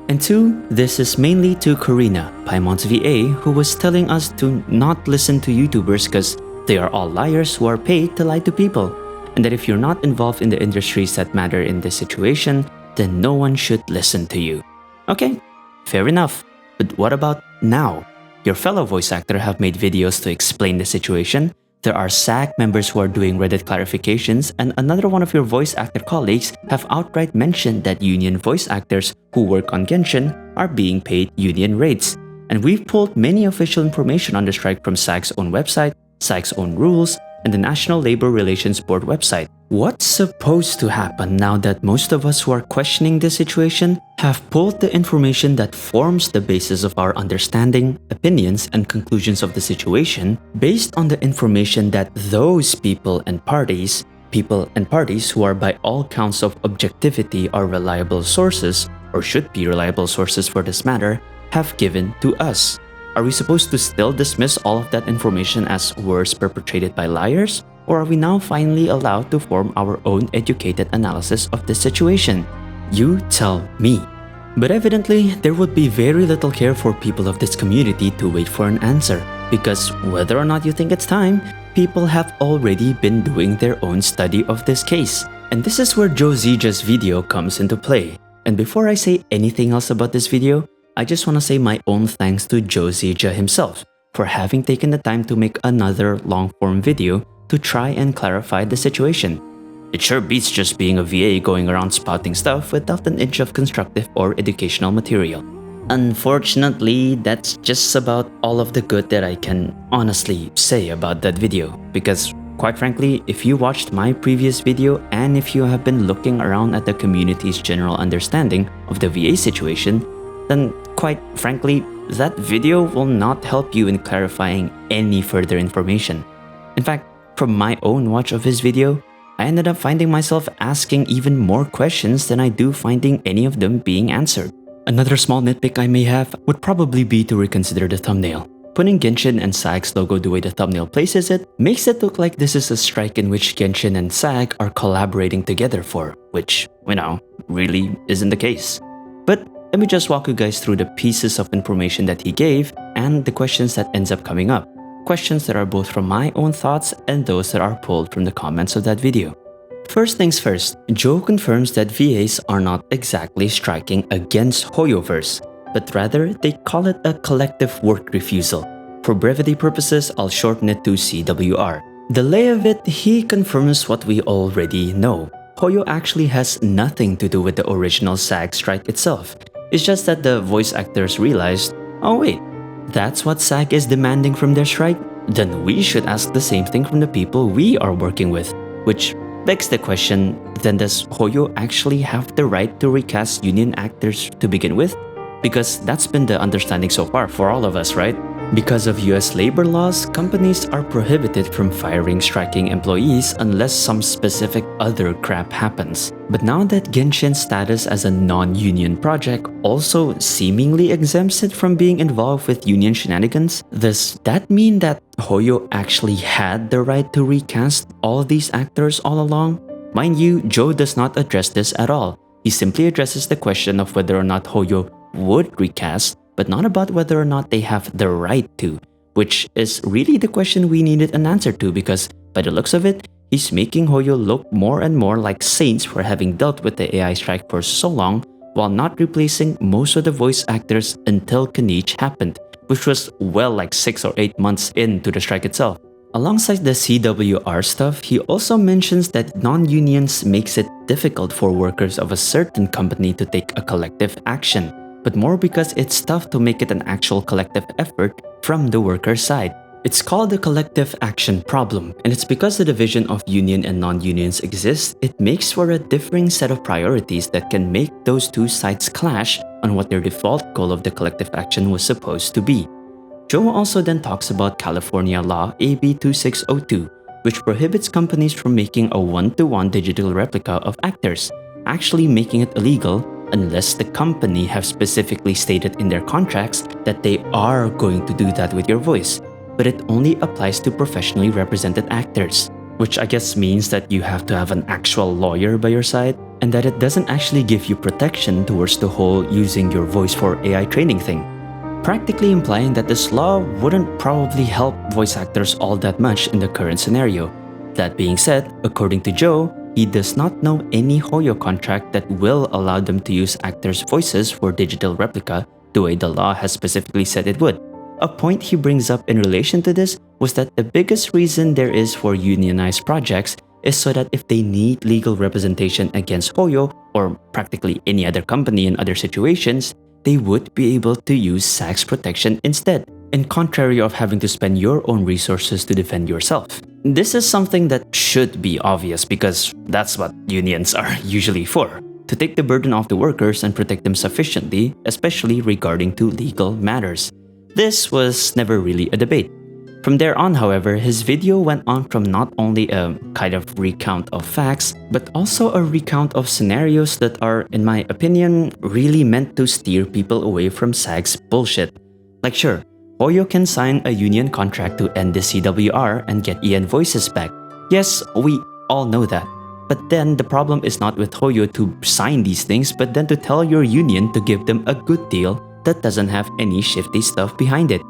And 2, this is mainly to Karina, Paimon's VA, who was telling us to not listen to YouTubers because they are all liars who are paid to lie to people, and that if you're not involved in the industries that matter in this situation, then no one should listen to you. Okay, fair enough. But what about now? Your fellow voice actor have made videos to explain the situation. There are SAG members who are doing Reddit clarifications, and another one of your voice actor colleagues have outright mentioned that union voice actors who work on Genshin are being paid union rates. And we've pulled many official information on the strike from SAG's own website, SAG's own rules, and the National Labor Relations Board website. What's supposed to happen now that most of us who are questioning the situation have pulled the information that forms the basis of our understanding, opinions, and conclusions of the situation based on the information that those people and parties who are by all counts of objectivity are reliable sources, or should be reliable sources for this matter, have given to us? Are we supposed to still dismiss all of that information as words perpetrated by liars? Or are we now finally allowed to form our own educated analysis of this situation? You tell me. But evidently, there would be very little care for people of this community to wait for an answer, because whether or not you think it's time, people have already been doing their own study of this case. And this is where Josija's video comes into play. And before I say anything else about this video, I just want to say my own thanks to Josija himself for having taken the time to make another long-form video to try and clarify the situation. It sure beats just being a VA going around spouting stuff without an inch of constructive or educational material. Unfortunately, that's just about all of the good that I can honestly say about that video, because quite frankly, if you watched my previous video and if you have been looking around at the community's general understanding of the VA situation, then quite frankly, that video will not help you in clarifying any further information. In fact, from my own watch of his video, I ended up finding myself asking even more questions than I do finding any of them being answered. Another small nitpick I may have would probably be to reconsider the thumbnail. Putting Genshin and SAG's logo the way the thumbnail places it makes it look like this is a strike in which Genshin and SAG are collaborating together for, which, really isn't the case. But let me just walk you guys through the pieces of information that he gave and the questions that ends up coming up. Questions that are both from my own thoughts and those that are pulled from the comments of that video. First things first, Joe confirms that VAs are not exactly striking against Hoyoverse, but rather they call it a collective work refusal. For brevity purposes, I'll shorten it to CWR. The lay of it, he confirms what we already know. Hoyo actually has nothing to do with the original SAG strike itself. It's just that the voice actors realized, oh wait, that's what SAG is demanding from their strike? Then we should ask the same thing from the people we are working with. Which begs the question, then does Hoyo actually have the right to recast union actors to begin with? Because that's been the understanding so far for all of us, right? Because of US labor laws, companies are prohibited from firing striking employees unless some specific other crap happens. But now that Genshin's status as a non-union project also seemingly exempts it from being involved with union shenanigans, does that mean that Hoyo actually had the right to recast all these actors all along? Mind you, Joe does not address this at all. He simply addresses the question of whether or not Hoyo would recast, but not about whether or not they have the right to, which is really the question we needed an answer to, because by the looks of it, he's making Hoyo look more and more like Saints for having dealt with the AI strike for so long, while not replacing most of the voice actors until Kanichi happened, which was well like 6 or 8 months into the strike itself. Alongside the CWR stuff, he also mentions that non-unions makes it difficult for workers of a certain company to take a collective action, but more because it's tough to make it an actual collective effort from the worker's side. It's called the collective action problem, and it's because the division of union and non-unions exists, it makes for a differing set of priorities that can make those two sides clash on what their default goal of the collective action was supposed to be. Joe also then talks about California Law AB 2602, which prohibits companies from making a one-to-one digital replica of actors, actually making it illegal unless the company have specifically stated in their contracts that they are going to do that with your voice, but it only applies to professionally represented actors, which I guess means that you have to have an actual lawyer by your side, and that it doesn't actually give you protection towards the whole using your voice for AI training thing, practically implying that this law wouldn't probably help voice actors all that much in the current scenario. That being said, according to Joe, he does not know any Hoyo contract that will allow them to use actors' voices for digital replica the way the law has specifically said it would. A point he brings up in relation to this was that the biggest reason there is for unionized projects is so that if they need legal representation against Hoyo or practically any other company in other situations, they would be able to use SAG's protection instead, in contrary of having to spend your own resources to defend yourself. This is something that should be obvious because that's what unions are usually for, to take the burden off the workers and protect them sufficiently, especially regarding to legal matters. This was never really a debate. From there on, however, his video went on from not only a kind of recount of facts, but also a recount of scenarios that are, in my opinion, really meant to steer people away from SAG's bullshit. Like sure, Hoyo can sign a union contract to end the CWR and get EN voices back. Yes, we all know that. But then the problem is not with Hoyo to sign these things, but then to tell your union to give them a good deal that doesn't have any shifty stuff behind it.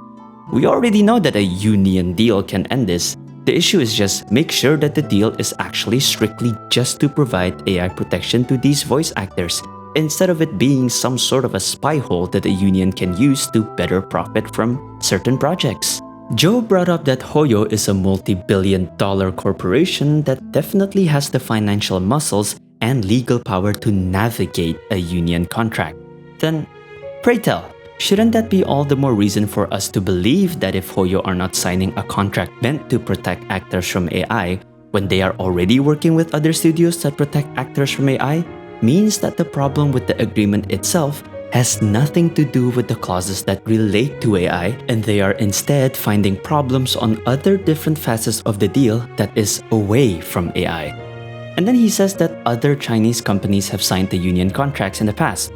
We already know that a union deal can end this. The issue is just make sure that the deal is actually strictly just to provide AI protection to these voice actors, instead of it being some sort of a spy hole that a union can use to better profit from certain projects. Joe brought up that Hoyo is a multi-billion-dollar corporation that definitely has the financial muscles and legal power to navigate a union contract. Then, pray tell, shouldn't that be all the more reason for us to believe that if Hoyo are not signing a contract meant to protect actors from AI, when they are already working with other studios that protect actors from AI, means that the problem with the agreement itself has nothing to do with the clauses that relate to AI, and they are instead finding problems on other different facets of the deal that is away from AI. And then he says that other Chinese companies have signed the union contracts in the past.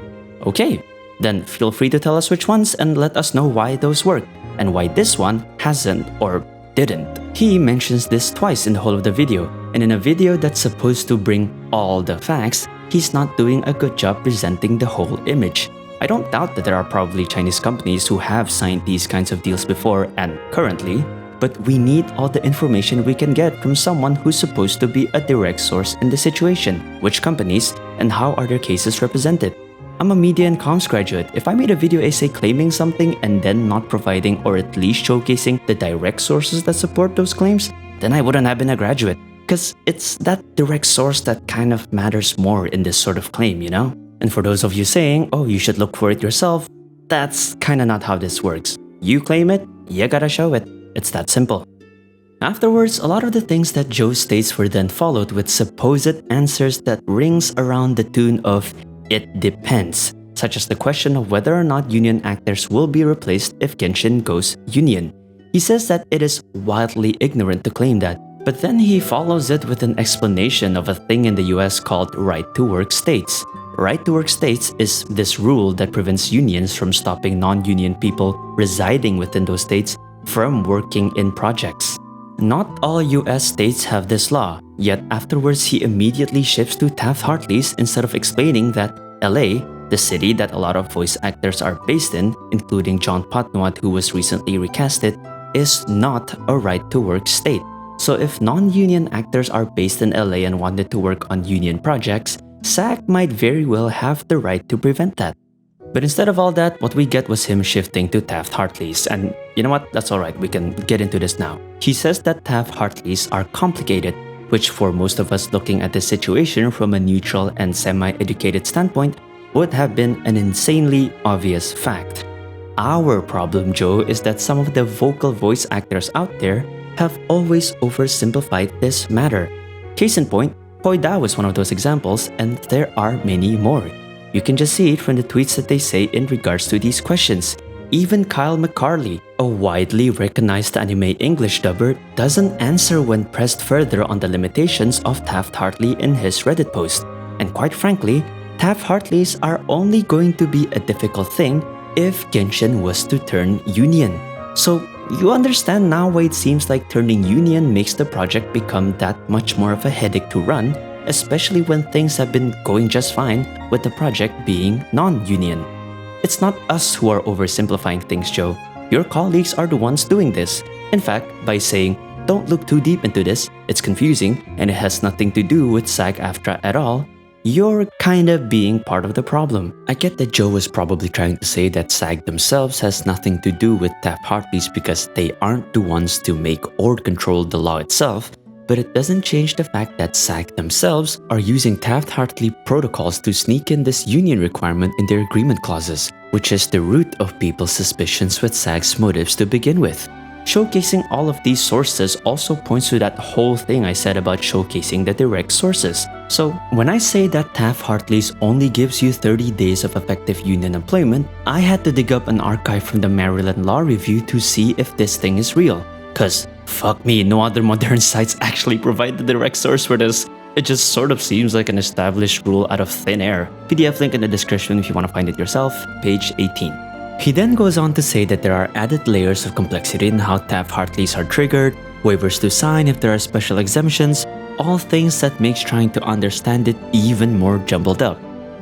Okay, then feel free to tell us which ones and let us know why those worked, and why this one hasn't or didn't. He mentions this twice in the whole of the video, and in a video that's supposed to bring all the facts, he's not doing a good job presenting the whole image. I don't doubt that there are probably Chinese companies who have signed these kinds of deals before and currently, but we need all the information we can get from someone who's supposed to be a direct source in the situation, which companies, and how are their cases represented. I'm a media and comms graduate. If I made a video essay claiming something and then not providing or at least showcasing the direct sources that support those claims, then I wouldn't have been a graduate. Because it's that direct source that kind of matters more in this sort of claim, you know? And for those of you saying, oh, you should look for it yourself, that's kinda not how this works. You claim it, you gotta show it. It's that simple. Afterwards, a lot of the things that Joe states were then followed with supposed answers that rings around the tune of "it depends," such as the question of whether or not union actors will be replaced if Genshin goes union. He says that it is wildly ignorant to claim that, but then he follows it with an explanation of a thing in the US called right-to-work states. Right-to-work states is this rule that prevents unions from stopping non-union people residing within those states from working in projects. Not all US states have this law, yet afterwards he immediately shifts to Taft-Hartley's instead of explaining that LA, the city that a lot of voice actors are based in, including John Patnowat who was recently recasted, is not a right-to-work state. So if non-union actors are based in LA and wanted to work on union projects, SAG might very well have the right to prevent that. But instead of all that, what we get was him shifting to Taft-Hartley's, and you know what, that's alright, we can get into this now. He says that Taft-Hartley's are complicated, which for most of us looking at the situation from a neutral and semi-educated standpoint would have been an insanely obvious fact. Our problem, Joe, is that some of the vocal voice actors out there have always oversimplified this matter. Case in point, Hoy Dao is one of those examples, and there are many more. You can just see it from the tweets that they say in regards to these questions. Even Kyle McCarley, a widely recognized anime English dubber, doesn't answer when pressed further on the limitations of Taft-Hartley in his Reddit post. And quite frankly, Taft-Hartley's are only going to be a difficult thing if Genshin was to turn union. So you understand now why it seems like turning union makes the project become that much more of a headache to run, especially when things have been going just fine with the project being non-union. It's not us who are oversimplifying things, Joe. Your colleagues are the ones doing this. In fact, by saying, "Don't look too deep into this, it's confusing and it has nothing to do with SAG AFTRA at all," you're kinda being part of the problem. I get that Joe was probably trying to say that SAG themselves has nothing to do with Taft-Hartley's because they aren't the ones to make or control the law itself, but it doesn't change the fact that SAG themselves are using Taft-Hartley protocols to sneak in this union requirement in their agreement clauses, which is the root of people's suspicions with SAG's motives to begin with. Showcasing all of these sources also points to that whole thing I said about showcasing the direct sources. So when I say that Taft-Hartley's only gives you 30 days of effective union employment, I had to dig up an archive from the Maryland Law Review to see if this thing is real. Cause fuck me, no other modern sites actually provide the direct source for this. It just sort of seems like an established rule out of thin air. PDF link in the description if you want to find it yourself, page 18. He then goes on to say that there are added layers of complexity in how Taft-Hartley's are triggered, waivers to sign if there are special exemptions, all things that makes trying to understand it even more jumbled up.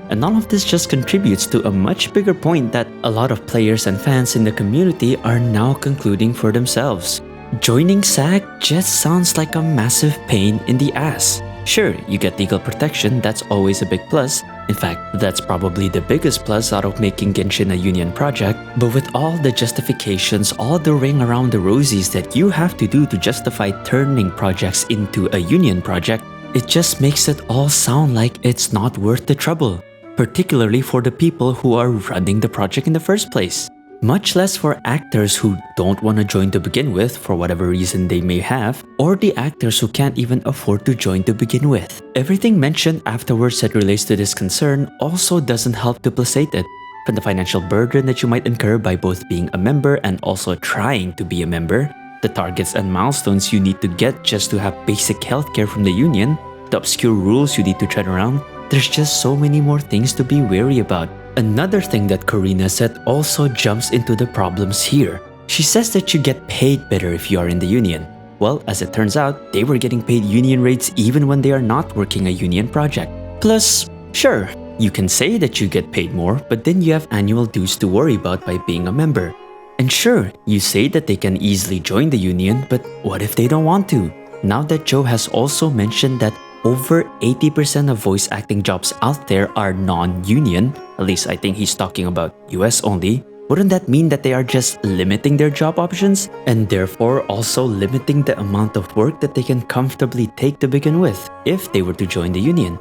And all of this just contributes to a much bigger point that a lot of players and fans in the community are now concluding for themselves. Joining SAG just sounds like a massive pain in the ass. Sure, you get legal protection, that's always a big plus. In fact, that's probably the biggest plus out of making Genshin a union project. But with all the justifications, all the ring around the rosies that you have to do to justify turning projects into a union project, it just makes it all sound like it's not worth the trouble, particularly for the people who are running the project in the first place. Much less for actors who don't want to join to begin with for whatever reason they may have, or the actors who can't even afford to join to begin with. Everything mentioned afterwards that relates to this concern also doesn't help to placate it, from the financial burden that you might incur by both being a member and also trying to be a member, the targets and milestones you need to get just to have basic healthcare from the union, the obscure rules you need to tread around. There's just so many more things to be wary about. Another thing that Karina said also jumps into the problems here. She says that you get paid better if you are in the union. Well, as it turns out, they were getting paid union rates even when they are not working a union project. Plus, sure, you can say that you get paid more, but then you have annual dues to worry about by being a member. And sure, you say that they can easily join the union, but what if they don't want to? Now that Joe has also mentioned that over 80% of voice acting jobs out there are non-union, at least I think he's talking about US only, wouldn't that mean that they are just limiting their job options and therefore also limiting the amount of work that they can comfortably take to begin with if they were to join the union?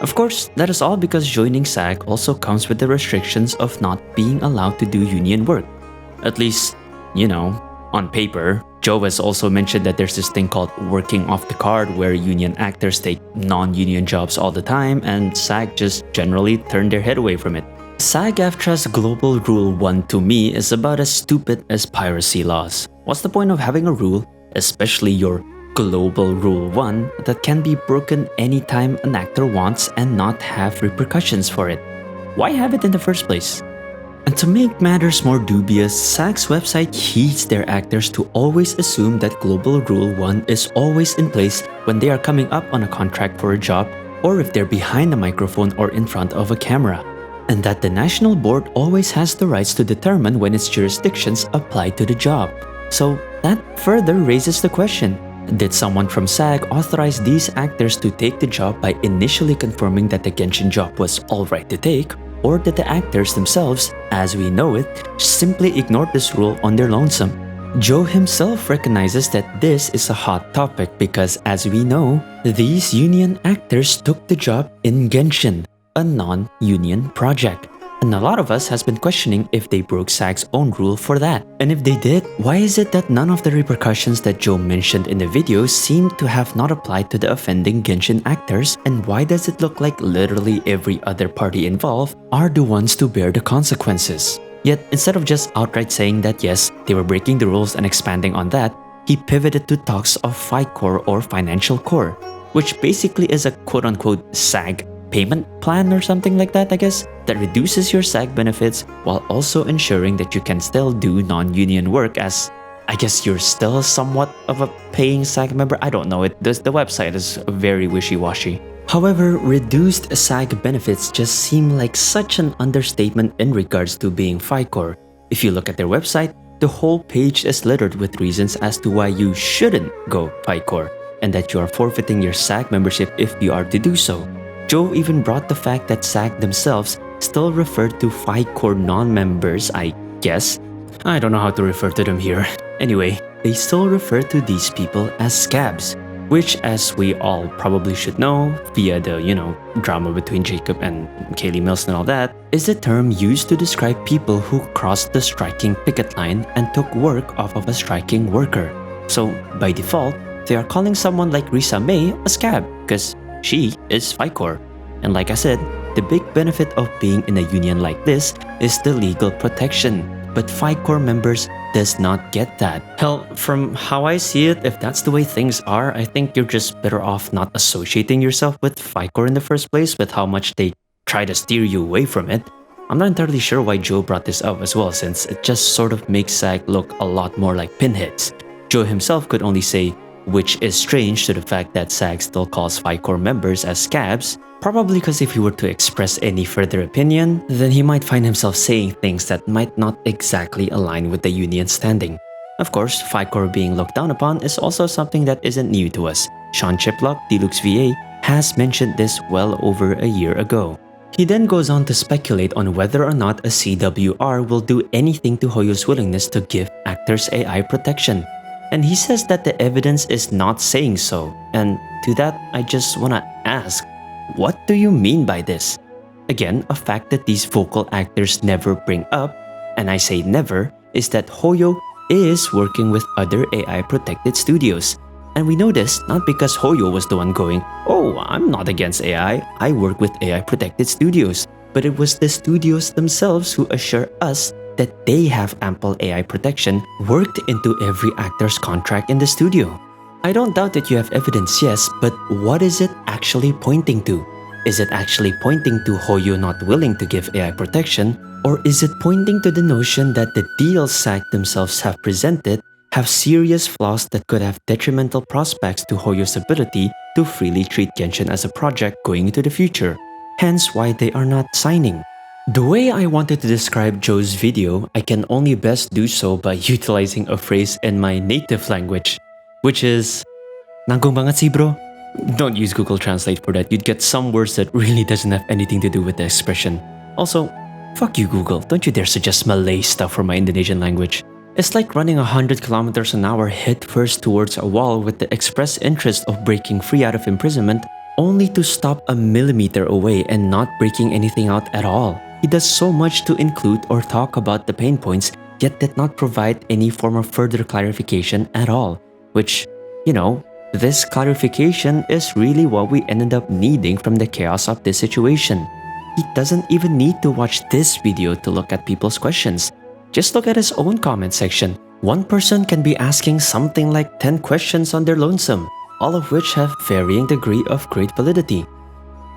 Of course, that is all because joining SAG also comes with the restrictions of not being allowed to do union work. At least, you know, on paper. Joe has also mentioned that there's this thing called working off the card where union actors take non-union jobs all the time and SAG just generally turn their head away from it. SAG AFTRA's Global Rule 1 to me is about as stupid as piracy laws. What's the point of having a rule, especially your Global Rule 1, that can be broken anytime an actor wants and not have repercussions for it? Why have it in the first place? And to make matters more dubious, SAG's website heeds their actors to always assume that Global Rule 1 is always in place when they are coming up on a contract for a job or if they're behind a microphone or in front of a camera, and that the national board always has the rights to determine when its jurisdictions apply to the job. So that further raises the question, did someone from SAG authorize these actors to take the job by initially confirming that the Genshin job was alright to take? Or did the actors themselves, as we know it, simply ignore this rule on their lonesome? Joe himself recognizes that this is a hot topic because, as we know, these union actors took the job in Genshin, a non-union project. And a lot of us has been questioning if they broke SAG's own rule for that. And if they did, why is it that none of the repercussions that Joe mentioned in the video seem to have not applied to the offending Genshin actors? And why does it look like literally every other party involved are the ones to bear the consequences? Yet, instead of just outright saying that yes, they were breaking the rules and expanding on that, he pivoted to talks of FICOR or Financial Core, which basically is a quote-unquote SAG payment plan or something like that, I guess, that reduces your SAG benefits while also ensuring that you can still do non-union work, as I guess you're still somewhat of a paying SAG member. I don't know, the website is very wishy-washy. However, reduced SAG benefits just seem like such an understatement in regards to being FICOR. If you look at their website, the whole page is littered with reasons as to why you shouldn't go FICOR, and that you are forfeiting your SAG membership if you are to do so. Joe even brought the fact that SAG themselves still referred to FICOR non-members, I guess. I don't know how to refer to them here. Anyway, they still refer to these people as scabs, which, as we all probably should know via the, drama between Jacob and Kaylee Mills and all that, is a term used to describe people who crossed the striking picket line and took work off of a striking worker. So, by default, they are calling someone like Risa May a scab, because she is FICOR. And like I said, the big benefit of being in a union like this is the legal protection, but FICOR members does not get that. Hell, from how I see it, if that's the way things are, I think you're just better off not associating yourself with FICOR in the first place with how much they try to steer you away from it. I'm not entirely sure why Joe brought this up as well, since it just sort of makes SAG look a lot more like pinheads. Joe himself could only say, which is strange to the fact that SAG still calls FICOR members as scabs, probably because if he were to express any further opinion, then he might find himself saying things that might not exactly align with the union standing. Of course, FICOR being looked down upon is also something that isn't new to us. Sean Chiplock, Deluxe VA, has mentioned this well over a year ago. He then goes on to speculate on whether or not a CWR will do anything to Hoyo's willingness to give actors AI protection. And he says that the evidence is not saying so. And to that, I just wanna ask, what do you mean by this? Again, a fact that these vocal actors never bring up, and I say never, is that Hoyo is working with other AI-protected studios. And we know this not because Hoyo was the one going, oh, I'm not against AI, I work with AI-protected studios. But it was the studios themselves who assure us that they have ample AI protection worked into every actor's contract in the studio. I don't doubt that you have evidence, yes, but what is it actually pointing to? Is it actually pointing to Hoyo not willing to give AI protection, or is it pointing to the notion that the deals SAG themselves have presented have serious flaws that could have detrimental prospects to Hoyo's ability to freely treat Genshin as a project going into the future, hence why they are not signing? The way I wanted to describe Joe's video, I can only best do so by utilizing a phrase in my native language, which is "Nangkong banget sih bro." Don't use Google Translate for that, you'd get some words that really doesn't have anything to do with the expression. Also, fuck you Google, don't you dare suggest Malay stuff for my Indonesian language. It's like running 100 kilometers an hour head first towards a wall with the express interest of breaking free out of imprisonment, only to stop a millimeter away and not breaking anything out at all. He does so much to include or talk about the pain points, yet did not provide any form of further clarification at all. Which, this clarification is really what we ended up needing from the chaos of this situation. he doesn't even need to watch this video to look at people's questions. Just look at his own comment section. One person can be asking something like 10 questions on their lonesome, all of which have varying degree of great validity.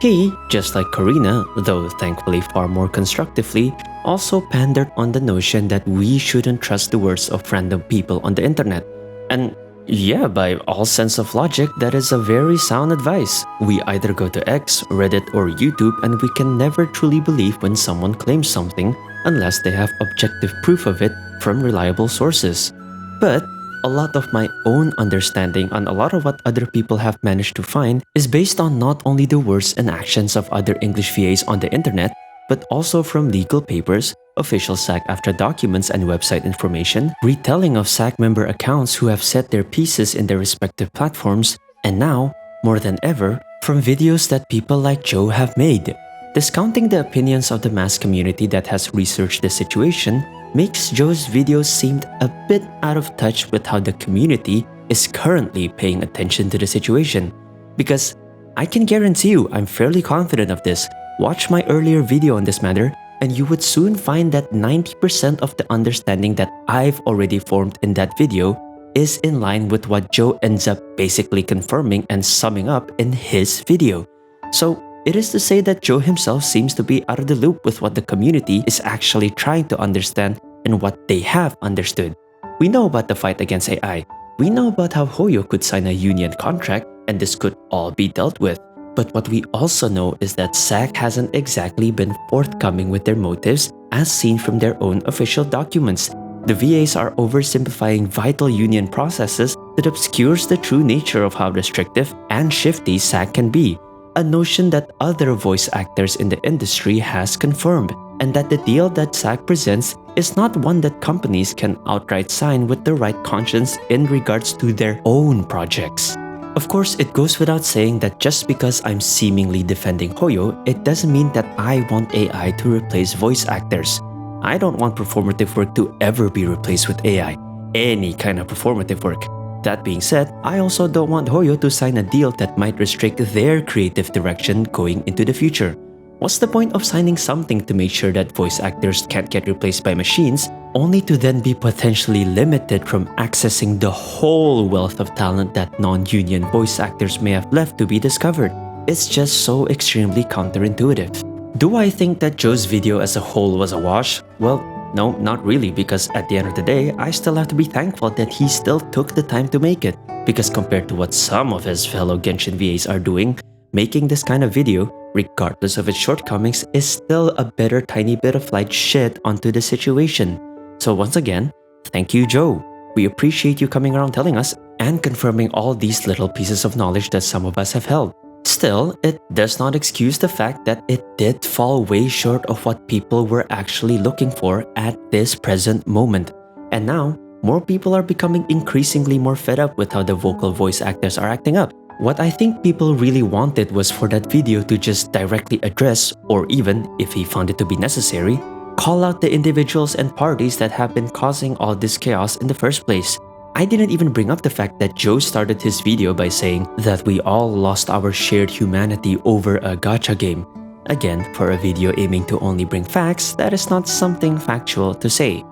He, just like Karina, though thankfully far more constructively, also pandered on the notion that we shouldn't trust the words of random people on the internet. And yeah, by all sense of logic, that is a very sound advice. We either go to X, Reddit, or YouTube, and we can never truly believe when someone claims something unless they have objective proof of it from reliable sources. But a lot of my own understanding on a lot of what other people have managed to find is based on not only the words and actions of other English VAs on the internet, but also from legal papers, official SAG AFTRA documents and website information, retelling of SAG member accounts who have said their pieces in their respective platforms, and now, more than ever, from videos that people like Joe have made. Discounting the opinions of the mass community that has researched the situation makes Joe's videos seem a bit out of touch with how the community is currently paying attention to the situation. Because I can guarantee you, I'm fairly confident of this, watch my earlier video on this matter, and you would soon find that 90% of the understanding that I've already formed in that video is in line with what Joe ends up basically confirming and summing up in his video. So it is to say that Joe himself seems to be out of the loop with what the community is actually trying to understand and what they have understood. We know about the fight against AI. We know about how Hoyo could sign a union contract and this could all be dealt with. But what we also know is that SAG hasn't exactly been forthcoming with their motives as seen from their own official documents. The VAs are oversimplifying vital union processes that obscures the true nature of how restrictive and shifty SAG can be. A notion that other voice actors in the industry has confirmed, and that the deal that SAG presents is not one that companies can outright sign with the right conscience in regards to their own projects. Of course, it goes without saying that just because I'm seemingly defending Hoyo, it doesn't mean that I want AI to replace voice actors. I don't want performative work to ever be replaced with AI, any kind of performative work. That being said, I also don't want Hoyo to sign a deal that might restrict their creative direction going into the future. What's the point of signing something to make sure that voice actors can't get replaced by machines, only to then be potentially limited from accessing the whole wealth of talent that non-union voice actors may have left to be discovered? It's just so extremely counterintuitive. Do I think that Joe's video as a whole was a wash? Well, no, not really, because at the end of the day, I still have to be thankful that he still took the time to make it. Because compared to what some of his fellow Genshin VAs are doing, making this kind of video, regardless of its shortcomings, is still a better tiny bit of light shed onto the situation. So once again, thank you, Joe. We appreciate you coming around telling us and confirming all these little pieces of knowledge that some of us have held. Still, it does not excuse the fact that it did fall way short of what people were actually looking for at this present moment. And now, more people are becoming increasingly more fed up with how the vocal voice actors are acting up. What I think people really wanted was for that video to just directly address, or even, if he found it to be necessary, call out the individuals and parties that have been causing all this chaos in the first place. I didn't even bring up the fact that Joe started his video by saying that we all lost our shared humanity over a gacha game. Again, for a video aiming to only bring facts, that is not something factual to say.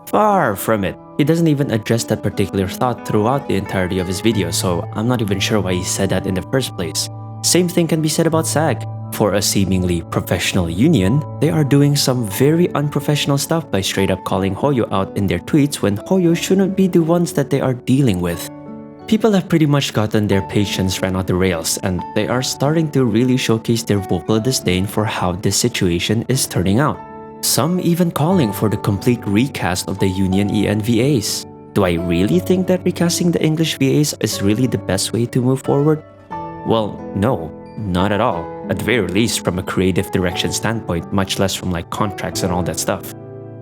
Far from it. He doesn't even address that particular thought throughout the entirety of his video, so I'm not even sure why he said that in the first place. Same thing can be said about SAG. For a seemingly professional union, they are doing some very unprofessional stuff by straight up calling Hoyo out in their tweets when Hoyo shouldn't be the ones that they are dealing with. People have pretty much gotten their patience ran off the rails, and they are starting to really showcase their vocal disdain for how this situation is turning out. Some even calling for the complete recast of the Union EN VAs. Do I really think that recasting the English VAs is really the best way to move forward? Well, no, not at all. At the very least from a creative direction standpoint, much less from like contracts and all that stuff.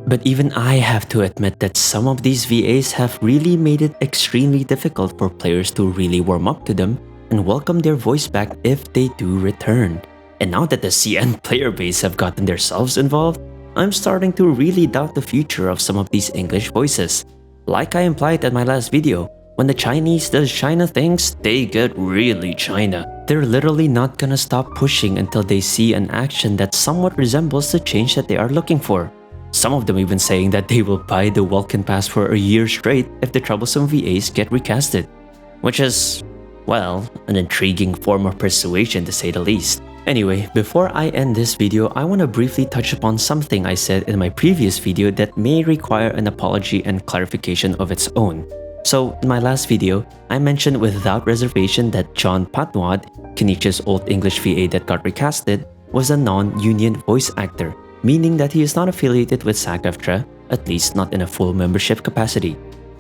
But even I have to admit that some of these VAs have really made it extremely difficult for players to really warm up to them and welcome their voice back if they do return. And now that the CN player base have gotten themselves involved, I'm starting to really doubt the future of some of these English voices. Like I implied in my last video, when the Chinese does China things, they get really China. they're literally not gonna stop pushing until they see an action that somewhat resembles the change that they are looking for. Some of them even saying that they will buy the Welkin Pass for a year straight if the troublesome VAs get recasted. Which is, well, an intriguing form of persuasion to say the least. Anyway, before I end this video, I want to briefly touch upon something I said in my previous video that may require an apology and clarification of its own. So, in my last video, I mentioned without reservation that John Patnwad, Kenichi's Old English VA that got recasted, was a non-union voice actor, meaning that he is not affiliated with SAG AFTRA, at least not in a full membership capacity.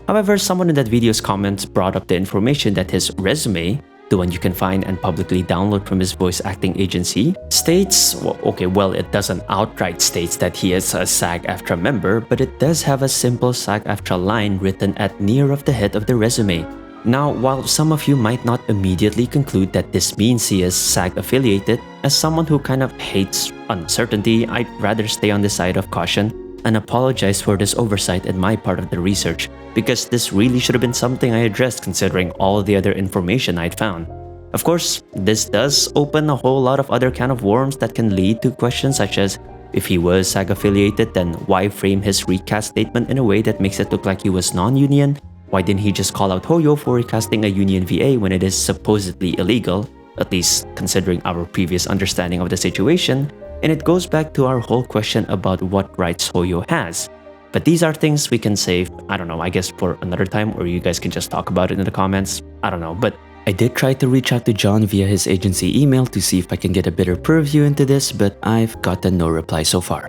However, someone in that video's comments brought up the information that his resume, the one you can find and publicly download from his voice acting agency, states, well, it doesn't outright states that he is a SAG AFTRA member, but it does have a simple SAG AFTRA line written at near of the head of the resume. Now, while some of you might not immediately conclude that this means he is SAG affiliated, as someone who kind of hates uncertainty, I'd rather stay on the side of caution and apologize for this oversight in my part of the research, because this really should have been something I addressed considering all the other information I'd found. Of course, this does open a whole lot of other can of worms that can lead to questions such as, if he was SAG affiliated, then why frame his recast statement in a way that makes it look like he was non-union? Why didn't he just call out Hoyo for recasting a union VA when it is supposedly illegal, at least considering our previous understanding of the situation? And it goes back to our whole question about what rights Hoyo has. But these are things we can save, I don't know, I guess for another time, or you guys can just talk about it in the comments. I don't know, but I did try to reach out to John via his agency email to see if I can get a better purview into this, but I've gotten no reply so far.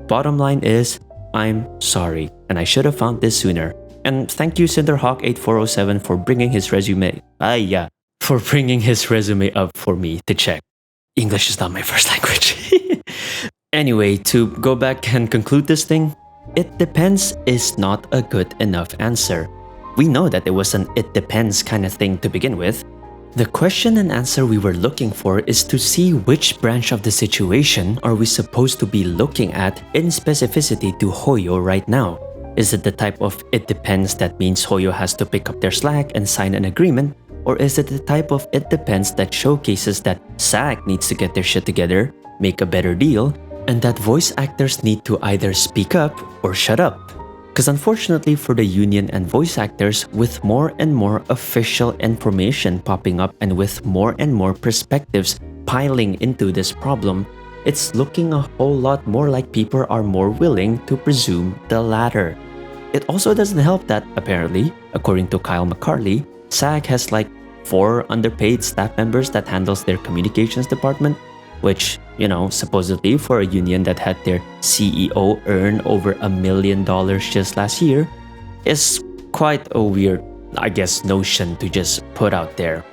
Bottom line is, I'm sorry, and I should have found this sooner. And thank you Cinderhawk8407 for bringing his resume, for bringing his resume up for me to check. English is not my first language. Anyway, to go back and conclude this thing, it depends is not a good enough answer. We know that it was an it depends kind of thing to begin with. The question and answer we were looking for is to see which branch of the situation are we supposed to be looking at in specificity to Hoyo right now. Is it the type of it depends that means Hoyo has to pick up their slack and sign an agreement? Or is it the type of it depends that showcases that SAG needs to get their shit together, make a better deal, and that voice actors need to either speak up or shut up? Because unfortunately for the union and voice actors, with more and more official information popping up and with more and more perspectives piling into this problem, it's looking a whole lot more like people are more willing to presume the latter. It also doesn't help that, apparently, according to Kyle McCarley, SAG has like 4 underpaid staff members that handles their communications department, which, you know, supposedly for a union that had their CEO earn over $1 million just last year, is quite a weird, I guess, notion to just put out there.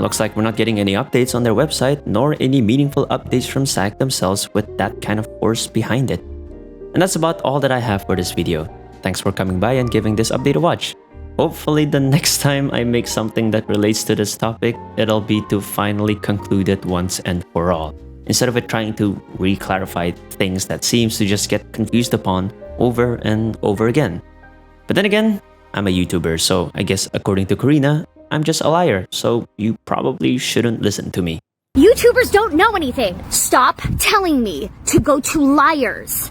Looks like we're not getting any updates on their website, nor any meaningful updates from SAG themselves with that kind of force behind it. And that's about all that I have for this video. Thanks for coming by and giving this update a watch. Hopefully the next time I make something that relates to this topic, it'll be to finally conclude it once and for all, instead of it trying to re-clarify things that seems to just get confused upon over and over again. But then again, I'm a YouTuber, so I guess according to Karina, I'm just a liar, so you probably shouldn't listen to me. YouTubers don't know anything. Stop telling me to go to liars.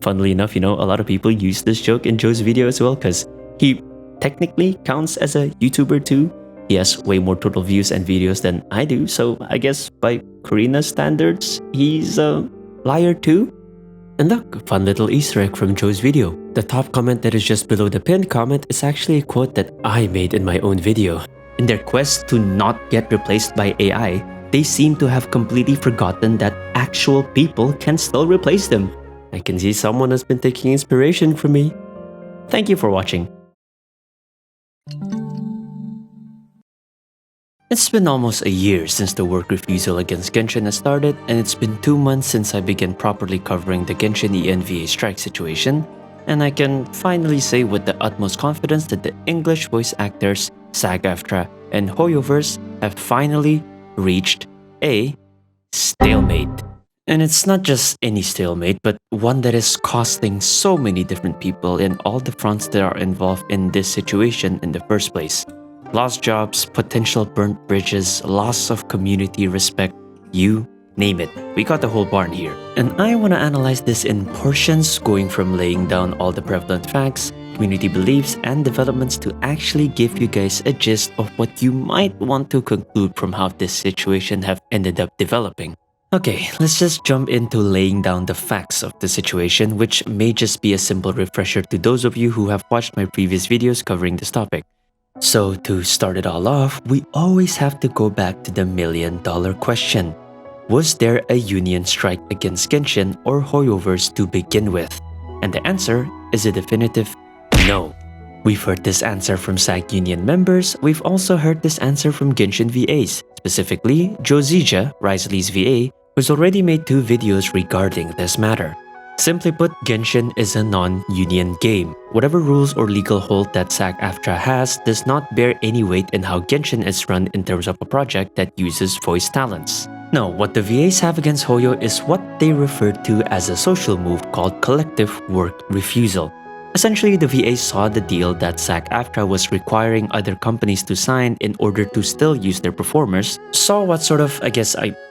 Funnily enough, you know, a lot of people use this joke in Joe's video as well, because he technically counts as a YouTuber too. He has way more total views and videos than I do, so I guess by Karina's standards, he's a liar too. And look, fun little Easter egg from Joe's video. The top comment that is just below the pinned comment is actually a quote that I made in my own video. In their quest to not get replaced by AI, they seem to have completely forgotten that actual people can still replace them. I can see someone has been taking inspiration from me. Thank you for watching. It's been almost a year since the work refusal against Genshin has started, and it's been 2 months since I began properly covering the Genshin EN VA strike situation, and I can finally say with the utmost confidence that the English voice actors, SAG AFTRA, and Hoyoverse have finally reached a stalemate. And it's not just any stalemate, but one that is costing so many different people in all the fronts that are involved in this situation in the first place. lost jobs, potential burnt bridges, loss of community respect, you name it. We got the whole barn here. And I want to analyze this in portions, going from laying down all the prevalent facts, community beliefs, and developments to actually give you guys a gist of what you might want to conclude from how this situation have ended up developing. Okay, let's just jump into laying down the facts of the situation, which may just be a simple refresher to those of you who have watched my previous videos covering this topic. So to start it all off, we always have to go back to the million-dollar question. Was there a union strike against Genshin or Hoyoverse to begin with? And the answer is a definitive no. We've heard this answer from SAG union members. We've also heard this answer from Genshin VAs, specifically Josija, Risley's VA, who's already made 2 videos regarding this matter. Simply put, Genshin is a non-union game. Whatever rules or legal hold that SAG AFTRA has does not bear any weight in how Genshin is run in terms of a project that uses voice talents. No, what the VAs have against Hoyo is what they refer to as a social move called collective work refusal. Essentially, the VAs saw the deal that SAG AFTRA was requiring other companies to sign in order to still use their performers, saw what sort of,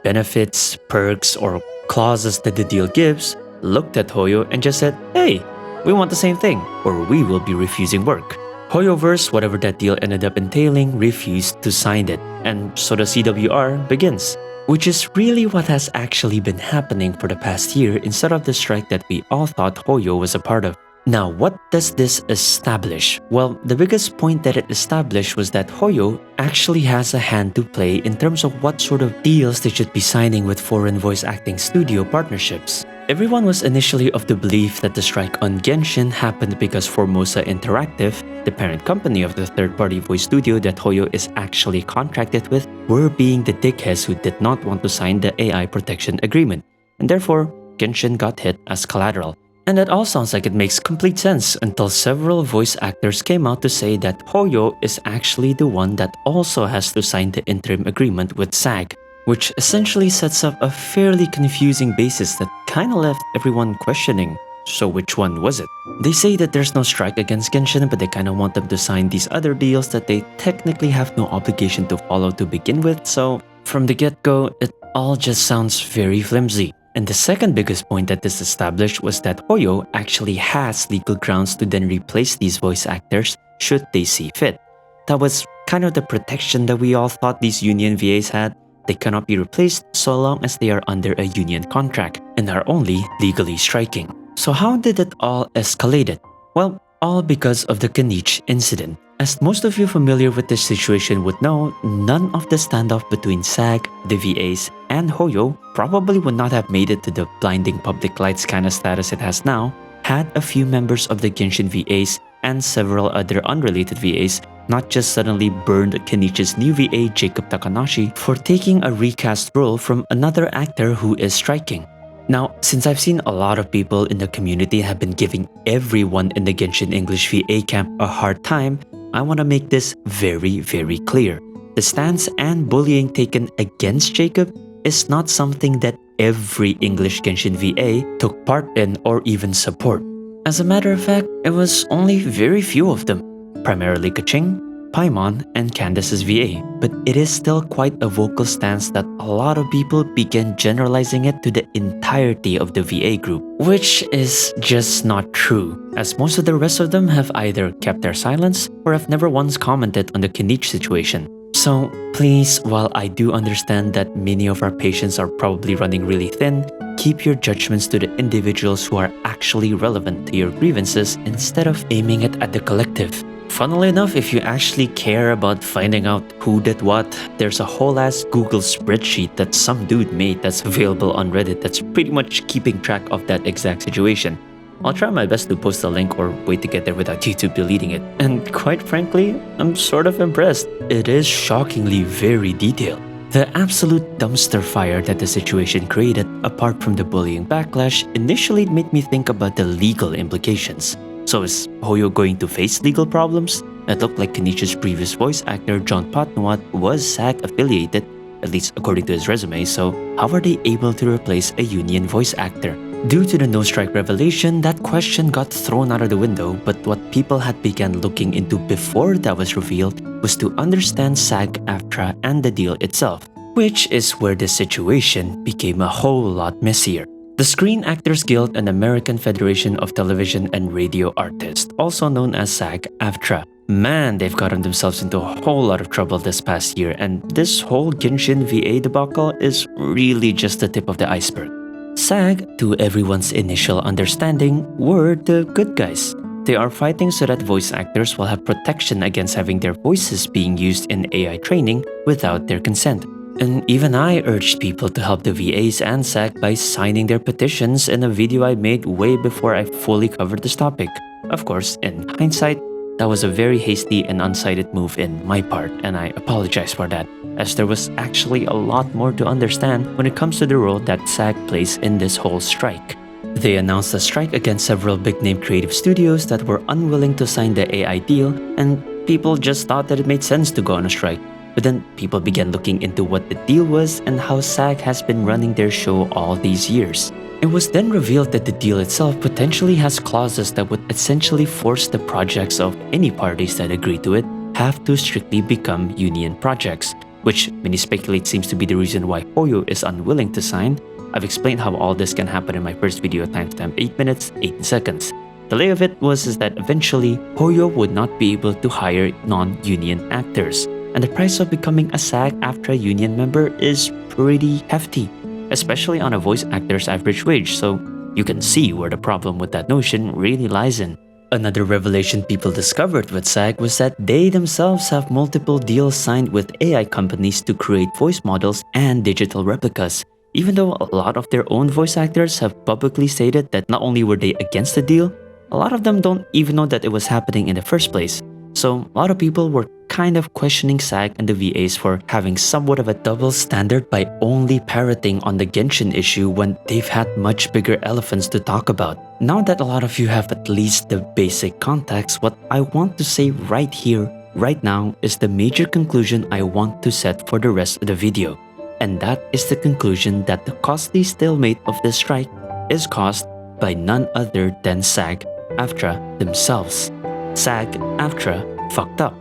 benefits, perks, or clauses that the deal gives, looked at Hoyo and just said, hey, we want the same thing, or we will be refusing work. Hoyoverse, whatever that deal ended up entailing, refused to sign it, and so the CWR begins. Which is really what has actually been happening for the past year instead of the strike that we all thought Hoyo was a part of. Now, what does this establish? Well, the biggest point that it established was that Hoyo actually has a hand to play in terms of what sort of deals they should be signing with foreign voice acting studio partnerships. Everyone was initially of the belief that the strike on Genshin happened because Formosa Interactive, the parent company of the third-party voice studio that Hoyo is actually contracted with, were being the dickheads who did not want to sign the AI protection agreement, and therefore Genshin got hit as collateral. And that all sounds like it makes complete sense until several voice actors came out to say that Hoyo is actually the one that also has to sign the interim agreement with SAG, which essentially sets up a fairly confusing basis that kinda left everyone questioning. So which one was it? They say that there's no strike against Genshin, but they kinda want them to sign these other deals that they technically have no obligation to follow to begin with, so from the get-go, it all just sounds very flimsy. And the second biggest point that this established was that Hoyo actually has legal grounds to then replace these voice actors should they see fit. That was kind of the protection that we all thought these union VAs had. They cannot be replaced so long as they are under a union contract and are only legally striking. So how did it all escalate? Well, all because of the Kanich incident. As most of you familiar with this situation would know, none of the standoff between SAG, the VAs, and Hoyo probably would not have made it to the blinding public lights kind of status it has now, had a few members of the Genshin VAs and several other unrelated VAs not just suddenly burned Kenichi's new VA Jacob Takanashi for taking a recast role from another actor who is striking. Now, since I've seen a lot of people in the community have been giving everyone in the Genshin English VA camp a hard time, I want to make this very, very clear. The stance and bullying taken against Jacob is not something that every English Genshin VA took part in or even support. As a matter of fact, it was only very few of them, primarily Kaching, Paimon, and Candace's VA, but it is still quite a vocal stance that a lot of people began generalizing it to the entirety of the VA group, which is just not true, as most of the rest of them have either kept their silence or have never once commented on the Kanich situation. So please, while I do understand that many of our patients are probably running really thin, keep your judgments to the individuals who are actually relevant to your grievances instead of aiming it at the collective. Funnily enough, if you actually care about finding out who did what, there's a whole ass Google spreadsheet that some dude made that's available on Reddit that's pretty much keeping track of that exact situation. I'll try my best to post a link or wait to get there without YouTube deleting it. And quite frankly, I'm sort of impressed. It is shockingly very detailed. The absolute dumpster fire that the situation created, apart from the bullying backlash, initially made me think about the legal implications. So is Hoyo going to face legal problems? It looked like Kenichi's previous voice actor John Patnuat was SAG affiliated, at least according to his resume, so how are they able to replace a union voice actor? Due to the no-strike revelation, that question got thrown out of the window, but what people had begun looking into before that was revealed was to understand SAG AFTRA and the deal itself, which is where the situation became a whole lot messier. The Screen Actors Guild and American Federation of Television and Radio Artists, also known as SAG AFTRA. Man, they've gotten themselves into a whole lot of trouble this past year, and this whole Genshin VA debacle is really just the tip of the iceberg. SAG, to everyone's initial understanding, were the good guys. They are fighting so that voice actors will have protection against having their voices being used in AI training without their consent. And even I urged people to help the VAs and SAG by signing their petitions in a video I made way before I fully covered this topic. Of course, in hindsight, that was a very hasty and unsighted move in my part, and I apologize for that, as there was actually a lot more to understand when it comes to the role that SAG plays in this whole strike. They announced a strike against several big-name creative studios that were unwilling to sign the AI deal, and people just thought that it made sense to go on a strike. But then people began looking into what the deal was and how SAG has been running their show all these years. It was then revealed that the deal itself potentially has clauses that would essentially force the projects of any parties that agree to it have to strictly become union projects, which many speculate seems to be the reason why Hoyo is unwilling to sign. I've explained how all this can happen in my first video, timestamp 8 minutes, 18 seconds. The lay of it was that eventually Hoyo would not be able to hire non-union actors. And the price of becoming a SAG AFTRA union member is pretty hefty, especially on a voice actor's average wage, so you can see where the problem with that notion really lies in. Another revelation people discovered with SAG was that they themselves have multiple deals signed with AI companies to create voice models and digital replicas, even though a lot of their own voice actors have publicly stated that not only were they against the deal, a lot of them don't even know that it was happening in the first place. So a lot of people were kind of questioning SAG and the VAs for having somewhat of a double standard by only parroting on the Genshin issue when they've had much bigger elephants to talk about. Now that a lot of you have at least the basic context, what I want to say right here, right now, is the major conclusion I want to set for the rest of the video. And that is the conclusion that the costly stalemate of this strike is caused by none other than SAG AFTRA themselves. SAG AFTRA fucked up.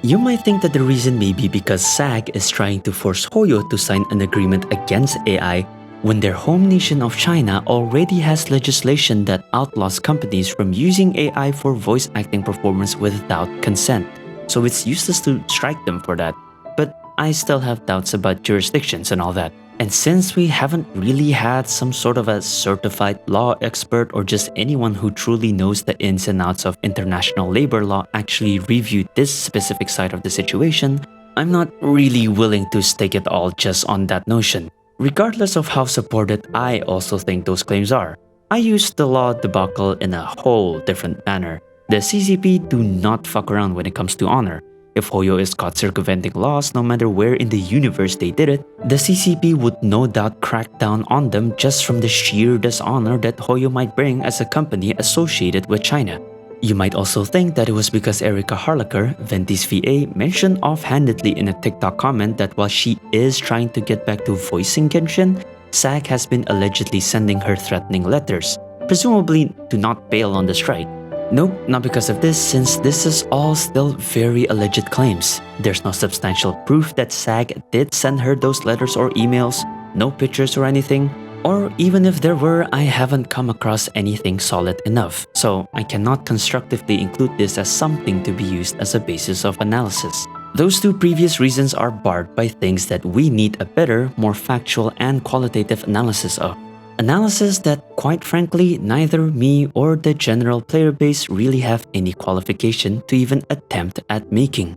You might think that the reason may be because SAG is trying to force Hoyo to sign an agreement against AI when their home nation of China already has legislation that outlaws companies from using AI for voice acting performance without consent. So it's useless to strike them for that. But I still have doubts about jurisdictions and all that. And since we haven't really had some sort of a certified law expert or just anyone who truly knows the ins and outs of international labor law actually review this specific side of the situation, I'm not really willing to stake it all just on that notion. Regardless of how supported I also think those claims are, I use the law debacle in a whole different manner. The CCP do not fuck around when it comes to honor. If Hoyo is caught circumventing laws no matter where in the universe they did it, the CCP would no doubt crack down on them just from the sheer dishonor that Hoyo might bring as a company associated with China. You might also think that it was because Erica Harlacher, Venti's VA, mentioned offhandedly in a TikTok comment that while she is trying to get back to voicing Genshin, SAG has been allegedly sending her threatening letters, presumably to not bail on the strike. Nope, not because of this, since this is all still very alleged claims. There's no substantial proof that SAG did send her those letters or emails, no pictures or anything, or even if there were, I haven't come across anything solid enough, so I cannot constructively include this as something to be used as a basis of analysis. Those two previous reasons are barred by things that we need a better, more factual and qualitative analysis of. Analysis that, quite frankly, neither me or the general player base really have any qualification to even attempt at making.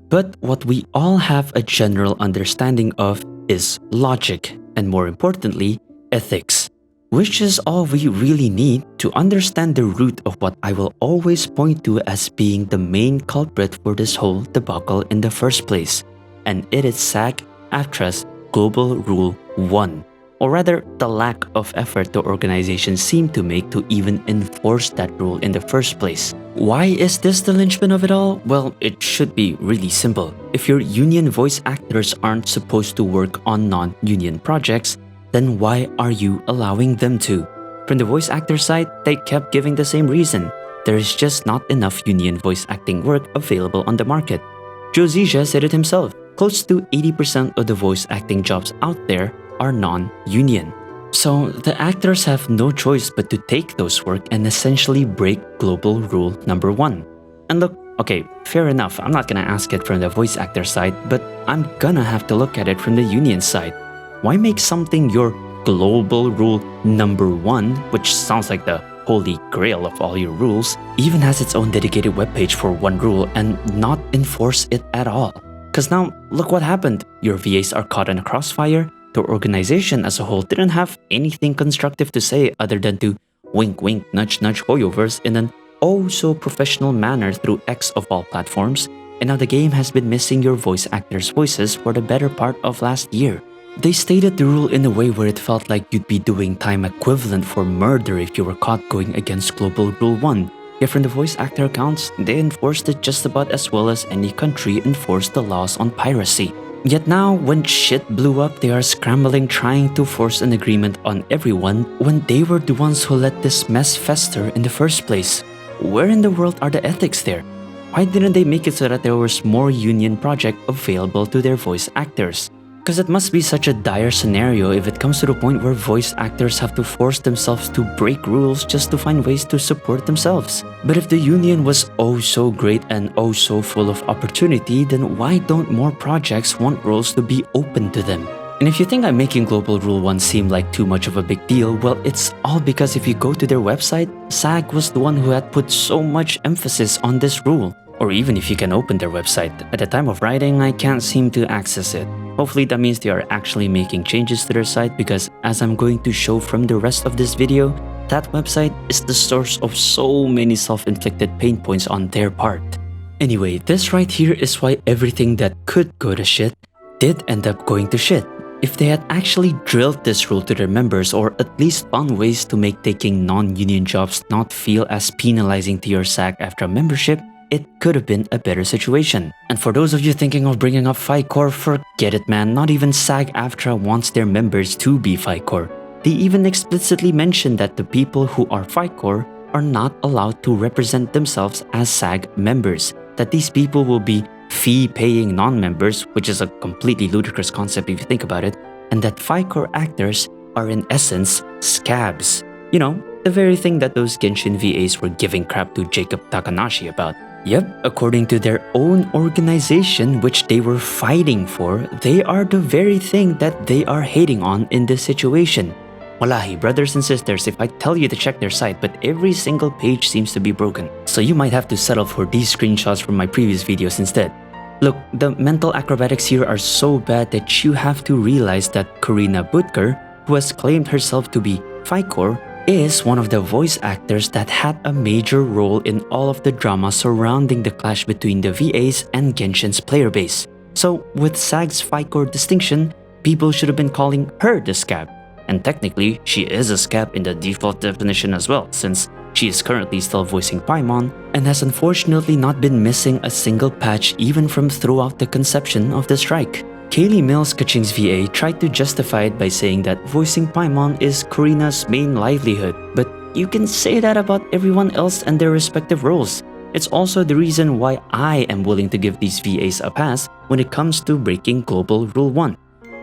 But what we all have a general understanding of is logic, and more importantly, ethics, which is all we really need to understand the root of what I will always point to as being the main culprit for this whole debacle in the first place, and it is SAG AFTRA's Global Rule 1. Or rather, the lack of effort the organization seemed to make to even enforce that rule in the first place. Why is this the linchpin of it all? Well, it should be really simple. If your union voice actors aren't supposed to work on non-union projects, then why are you allowing them to? From the voice actor side, they kept giving the same reason. There is just not enough union voice acting work available on the market. Joe Zisha said it himself, close to 80% of the voice acting jobs out there are non-union. So the actors have no choice but to take those work and essentially break global rule number 1. And look, okay, fair enough, I'm not gonna ask it from the voice actor side, but I'm gonna have to look at it from the union side. Why make something your global rule number 1, which sounds like the holy grail of all your rules, even has its own dedicated webpage for one rule and not enforce it at all? Cause now, look what happened. Your VAs are caught in a crossfire. The organization as a whole didn't have anything constructive to say other than to wink wink nudge nudge Hoyoverse in an oh so professional manner through X of all platforms, and now the game has been missing your voice actors' voices for the better part of last year. They stated the rule in a way where it felt like you'd be doing time equivalent for murder if you were caught going against Global Rule 1. Yet from the voice actor accounts, they enforced it just about as well as any country enforced the laws on piracy. Yet now, when shit blew up, they are scrambling trying to force an agreement on everyone when they were the ones who let this mess fester in the first place. Where in the world are the ethics there? Why didn't they make it so that there was more union project available to their voice actors? Because it must be such a dire scenario if it comes to the point where voice actors have to force themselves to break rules just to find ways to support themselves. But if the union was oh so great and oh so full of opportunity, then why don't more projects want roles to be open to them? And if you think I'm making Global Rule 1 seem like too much of a big deal, well, it's all because if you go to their website, SAG was the one who had put so much emphasis on this rule. Or even if you can open their website, at the time of writing, I can't seem to access it. Hopefully that means they are actually making changes to their site, because as I'm going to show from the rest of this video, that website is the source of so many self-inflicted pain points on their part. Anyway, this right here is why everything that could go to shit did end up going to shit. If they had actually drilled this rule to their members, or at least found ways to make taking non-union jobs not feel as penalizing to your SAG AFTRA membership, it could have been a better situation. And for those of you thinking of bringing up FICOR, forget it man, not even SAG AFTRA wants their members to be FICOR. They even explicitly mentioned that the people who are FICOR are not allowed to represent themselves as SAG members, that these people will be fee-paying non-members, which is a completely ludicrous concept if you think about it, and that FICOR actors are in essence scabs. You know, the very thing that those Genshin VAs were giving crap to Jacob Takanashi about. Yep, according to their own organization which they were fighting for, they are the very thing that they are hating on in this situation. Wallahi, brothers and sisters, if I tell you to check their site, but every single page seems to be broken. So you might have to settle for these screenshots from my previous videos instead. Look, the mental acrobatics here are so bad that you have to realize that Karina Butker, who has claimed herself to be FICOR, is one of the voice actors that had a major role in all of the drama surrounding the clash between the VAs and Genshin's player base. So with SAG's FICOR distinction, people should have been calling her the scab. And technically, she is a scab in the default definition as well, since she is currently still voicing Paimon and has unfortunately not been missing a single patch even from throughout the conception of the strike. Kaylee Mills, Kaching's VA, tried to justify it by saying that voicing Paimon is Karina's main livelihood, but you can say that about everyone else and their respective roles. It's also the reason why I am willing to give these VAs a pass when it comes to breaking Global Rule 1.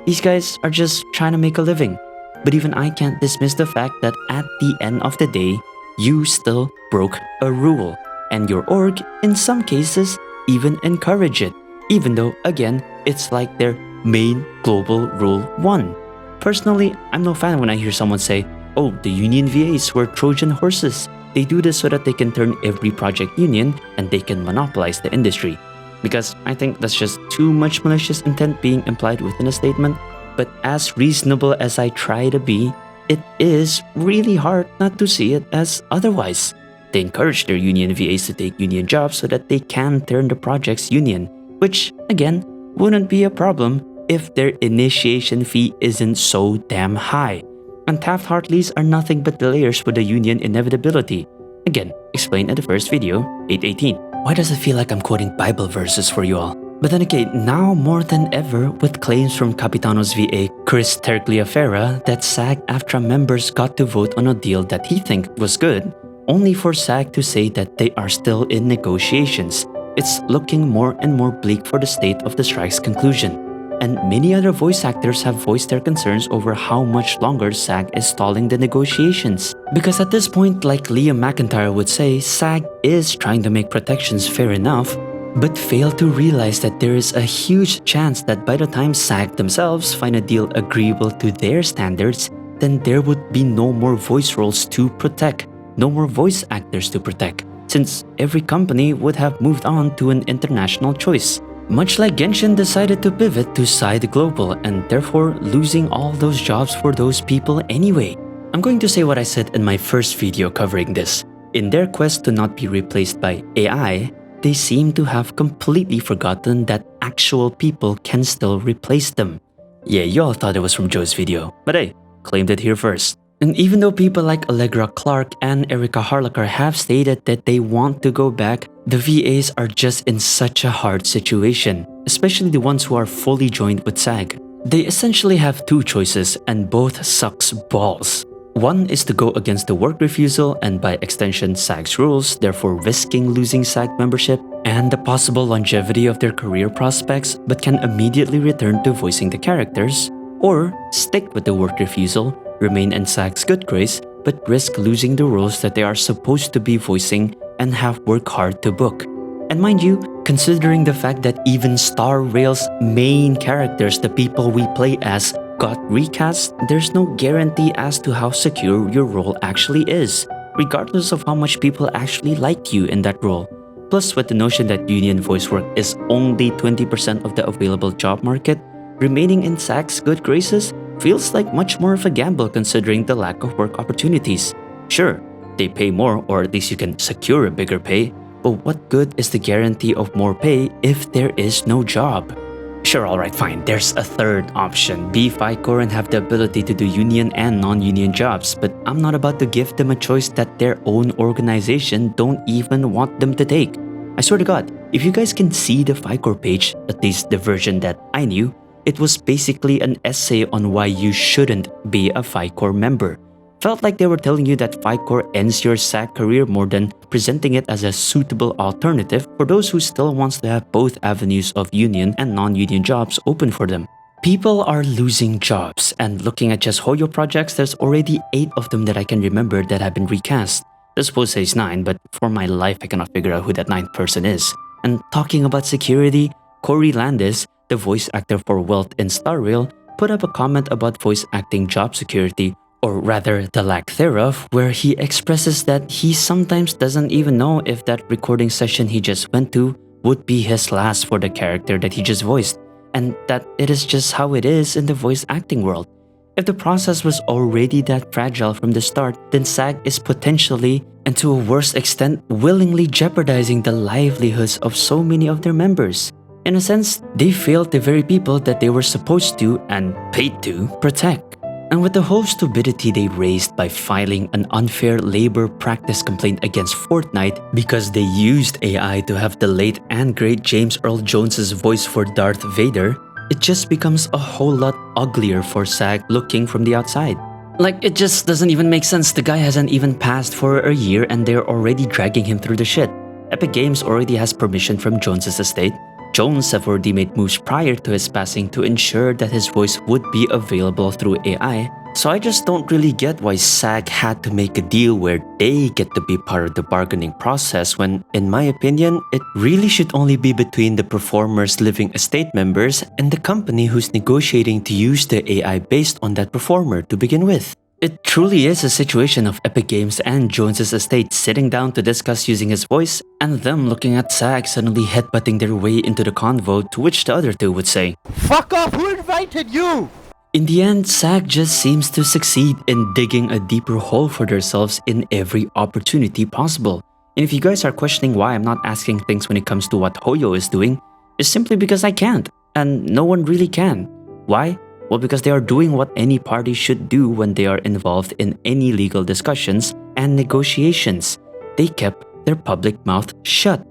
These guys are just trying to make a living. But even I can't dismiss the fact that at the end of the day, you still broke a rule, and your org, in some cases, even encourage it. Even though, again, it's like their main Global Rule 1. Personally, I'm no fan when I hear someone say, oh, the union VAs were Trojan horses. They do this so that they can turn every project union and they can monopolize the industry. Because I think that's just too much malicious intent being implied within a statement. But as reasonable as I try to be, it is really hard not to see it as otherwise. They encourage their union VAs to take union jobs so that they can turn the projects union, which, again, wouldn't be a problem if their initiation fee isn't so damn high. And Taft-Hartleys are nothing but the layers for the union inevitability. Again, explained in the first video, 818. Why does it feel like I'm quoting Bible verses for you all? But then again, now more than ever, with claims from Capitanos VA Chris Tergliafera that SAG AFTRA members got to vote on a deal that he think was good, only for SAG to say that they are still in negotiations. It's looking more and more bleak for the state of the strike's conclusion. And many other voice actors have voiced their concerns over how much longer SAG is stalling the negotiations. Because at this point, like Liam McIntyre would say, SAG is trying to make protections fair enough, but fail to realize that there is a huge chance that by the time SAG themselves find a deal agreeable to their standards, then there would be no more voice roles to protect, no more voice actors to protect, since every company would have moved on to an international choice. Much like Genshin decided to pivot to side global and therefore losing all those jobs for those people anyway. I'm going to say what I said in my first video covering this. In their quest to not be replaced by AI, they seem to have completely forgotten that actual people can still replace them. Yeah, y'all thought it was from Joe's video, but hey, claimed it here first. And even though people like Allegra Clark and Erica Harlacher have stated that they want to go back, the VAs are just in such a hard situation, especially the ones who are fully joined with SAG. They essentially have two choices and both sucks balls. One is to go against the work refusal and by extension SAG's rules, therefore risking losing SAG membership and the possible longevity of their career prospects, but can immediately return to voicing the characters, or stick with the work refusal, remain in SAG's good grace, but risk losing the roles that they are supposed to be voicing and have worked hard to book. And mind you, considering the fact that even Star Rail's main characters, the people we play as, got recast, there's no guarantee as to how secure your role actually is, regardless of how much people actually like you in that role. Plus, with the notion that union voice work is only 20% of the available job market, remaining in SAG's good graces feels like much more of a gamble considering the lack of work opportunities. Sure, they pay more, or at least you can secure a bigger pay, but what good is the guarantee of more pay if there is no job? Sure, alright, fine, there's a third option. Be FICOR and have the ability to do union and non-union jobs, but I'm not about to give them a choice that their own organization don't even want them to take. I swear to God, if you guys can see the FICOR page, at least the version that I knew, it was basically an essay on why you shouldn't be a FICOR member. Felt like they were telling you that FICOR ends your SAG career more than presenting it as a suitable alternative for those who still wants to have both avenues of union and non-union jobs open for them. People are losing jobs, and looking at just Hoyo projects, there's already 8 of them that I can remember that have been recast. The post says 9, but for my life I cannot figure out who that 9th person is. And talking about security, Corey Landis, the voice actor for Wealth in Star Rail, put up a comment about voice acting job security, or rather the lack thereof, where he expresses that he sometimes doesn't even know if that recording session he just went to would be his last for the character that he just voiced, and that it is just how it is in the voice acting world. If the process was already that fragile from the start, then SAG is potentially, and to a worse extent, willingly jeopardizing the livelihoods of so many of their members. In a sense, they failed the very people that they were supposed to, and paid to, protect. And with the whole stupidity they raised by filing an unfair labor practice complaint against Fortnite because they used AI to have the late and great James Earl Jones's voice for Darth Vader, it just becomes a whole lot uglier for SAG looking from the outside. Like, it just doesn't even make sense. The guy hasn't even passed for a year and they're already dragging him through the shit. Epic Games already has permission from Jones's estate. Jones have already made moves prior to his passing to ensure that his voice would be available through AI, so I just don't really get why SAG had to make a deal where they get to be part of the bargaining process when, in my opinion, it really should only be between the performer's living estate members and the company who's negotiating to use the AI based on that performer to begin with. It truly is a situation of Epic Games and Jones's estate sitting down to discuss using his voice, and them looking at SAG suddenly headbutting their way into the convo, to which the other two would say, "Fuck off, who invited you?" In the end, SAG just seems to succeed in digging a deeper hole for themselves in every opportunity possible. And if you guys are questioning why I'm not asking things when it comes to what Hoyo is doing, it's simply because I can't, and no one really can. Why? Well, because they are doing what any party should do when they are involved in any legal discussions and negotiations. They kept their public mouth shut.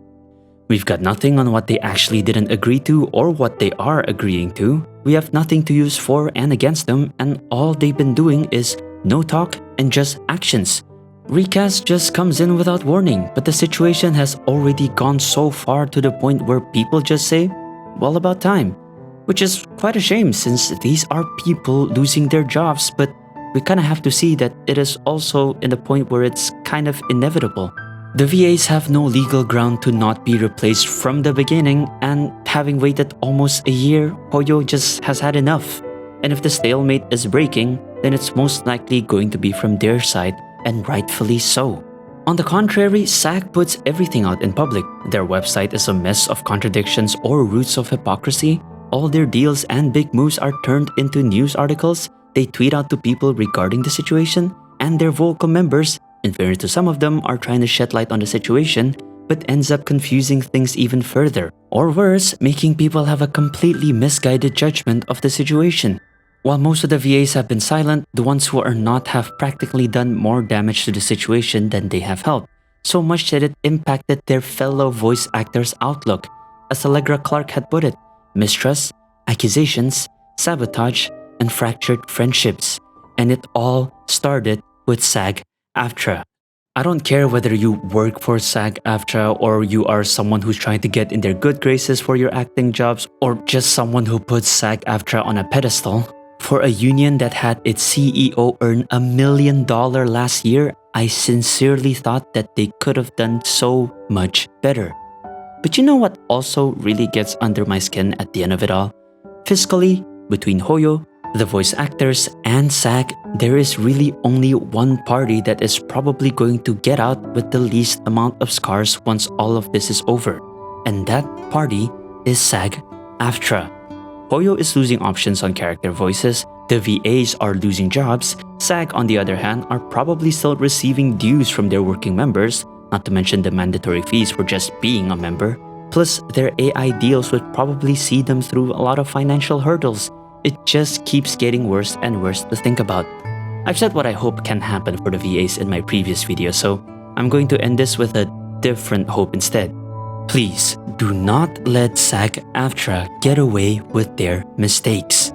We've got nothing on what they actually didn't agree to or what they are agreeing to. We have nothing to use for and against them, and all they've been doing is no talk and just actions. Recast just comes in without warning, but the situation has already gone so far to the point where people just say, well, about time. Which is quite a shame since these are people losing their jobs, but we kind of have to see that it is also in the point where it's kind of inevitable. The VAs have no legal ground to not be replaced from the beginning, and having waited almost a year, Hoyo just has had enough. And if the stalemate is breaking, then it's most likely going to be from their side, and rightfully so. On the contrary, SAG puts everything out in public. Their website is a mess of contradictions or roots of hypocrisy. All their deals and big moves are turned into news articles. They tweet out to people regarding the situation, and their vocal members, in fairness to some of them, are trying to shed light on the situation, but ends up confusing things even further. Or worse, making people have a completely misguided judgment of the situation. While most of the VAs have been silent, the ones who are not have practically done more damage to the situation than they have helped, so much that it impacted their fellow voice actors' outlook. As Allegra Clark had put it, mistrust, accusations, sabotage, and fractured friendships. And it all started with SAG AFTRA. I don't care whether you work for SAG AFTRA or you are someone who's trying to get in their good graces for your acting jobs or just someone who puts SAG AFTRA on a pedestal. For a union that had its CEO earn $1 million last year, I sincerely thought that they could have done so much better. But you know what also really gets under my skin at the end of it all? Fiscally, between Hoyo, the voice actors, and SAG, there is really only one party that is probably going to get out with the least amount of scars once all of this is over. And that party is SAG AFTRA. Hoyo is losing options on character voices, the VAs are losing jobs, SAG on the other hand are probably still receiving dues from their working members, not to mention the mandatory fees for just being a member. Plus, their AI deals would probably see them through a lot of financial hurdles. It just keeps getting worse and worse to think about. I've said what I hope can happen for the VAs in my previous video, so I'm going to end this with a different hope instead. Please do not let SAG AFTRA get away with their mistakes.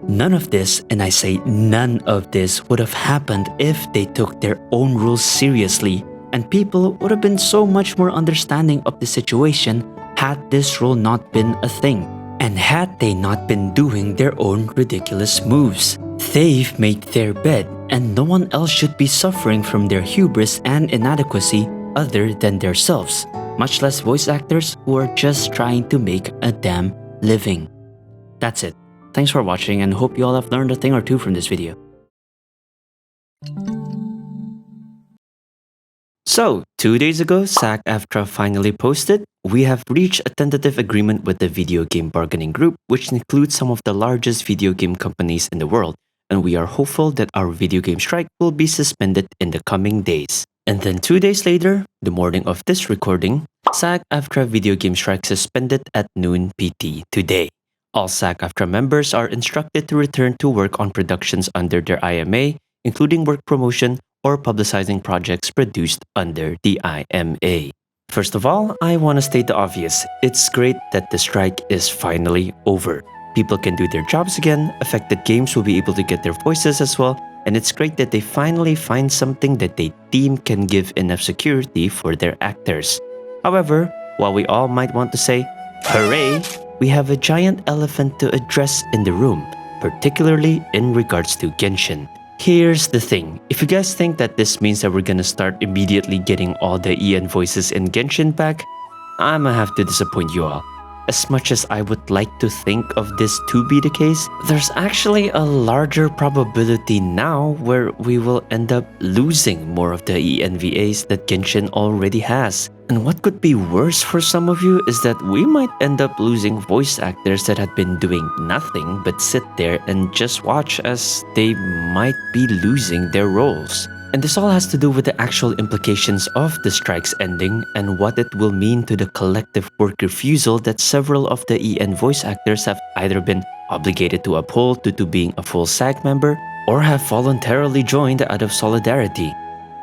None of this, and I say none of this, would have happened if they took their own rules seriously, and people would have been so much more understanding of the situation had this rule not been a thing, and had they not been doing their own ridiculous moves. They've made their bed, and no one else should be suffering from their hubris and inadequacy other than themselves, much less voice actors who are just trying to make a damn living. That's it. Thanks for watching and hope you all have learned a thing or two from this video. So, 2 days ago, SAG AFTRA finally posted, "We have reached a tentative agreement with the video game bargaining group, which includes some of the largest video game companies in the world, and we are hopeful that our video game strike will be suspended in the coming days." And then 2 days later, the morning of this recording, SAG AFTRA video game strike suspended at noon PT today. All SAG AFTRA members are instructed to return to work on productions under their IMA, including work promotion or publicizing projects produced under the IMA. First of all, I want to state the obvious. It's great that the strike is finally over. People can do their jobs again, affected games will be able to get their voices as well, and it's great that they finally find something that they deem can give enough security for their actors. However, while we all might want to say, hooray, we have a giant elephant to address in the room, particularly in regards to Genshin. Here's the thing, if you guys think that this means that we're gonna start immediately getting all the EN voices in Genshin back, I'ma have to disappoint you all. As much as I would like to think of this to be the case, there's actually a larger probability now where we will end up losing more of the ENVAs that Genshin already has. And what could be worse for some of you is that we might end up losing voice actors that had been doing nothing but sit there and just watch as they might be losing their roles. And this all has to do with the actual implications of the strike's ending and what it will mean to the collective work refusal that several of the EN voice actors have either been obligated to uphold due to being a full SAG member or have voluntarily joined out of solidarity.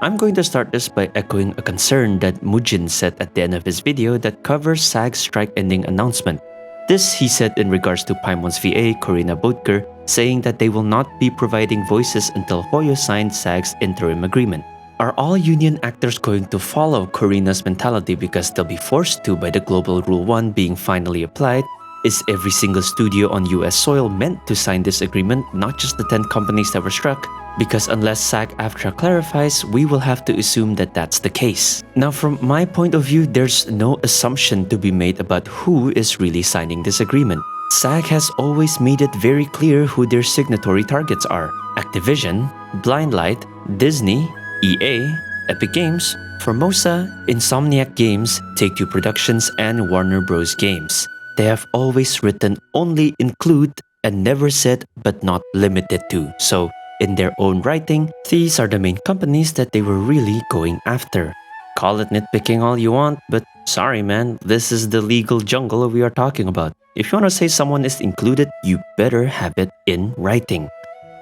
I'm going to start this by echoing a concern that Mujin said at the end of his video that covers SAG's strike ending announcement. This he said in regards to Paimon's VA, Corina Bodker, saying that they will not be providing voices until Hoyo signed SAG's interim agreement. Are all union actors going to follow Corina's mentality because they'll be forced to by the Global Rule 1 being finally applied? Is every single studio on US soil meant to sign this agreement, not just the 10 companies that were struck? Because unless SAG AFTRA clarifies, we will have to assume that that's the case. Now, from my point of view, there's no assumption to be made about who is really signing this agreement. SAG has always made it very clear who their signatory targets are: Activision, Blindlight, Disney, EA, Epic Games, Formosa, Insomniac Games, Take-Two Productions, and Warner Bros. Games. They have always written only include and never said but not limited to. So, in their own writing, these are the main companies that they were really going after. Call it nitpicking all you want, but sorry man, this is the legal jungle we are talking about. If you want to say someone is included, you better have it in writing.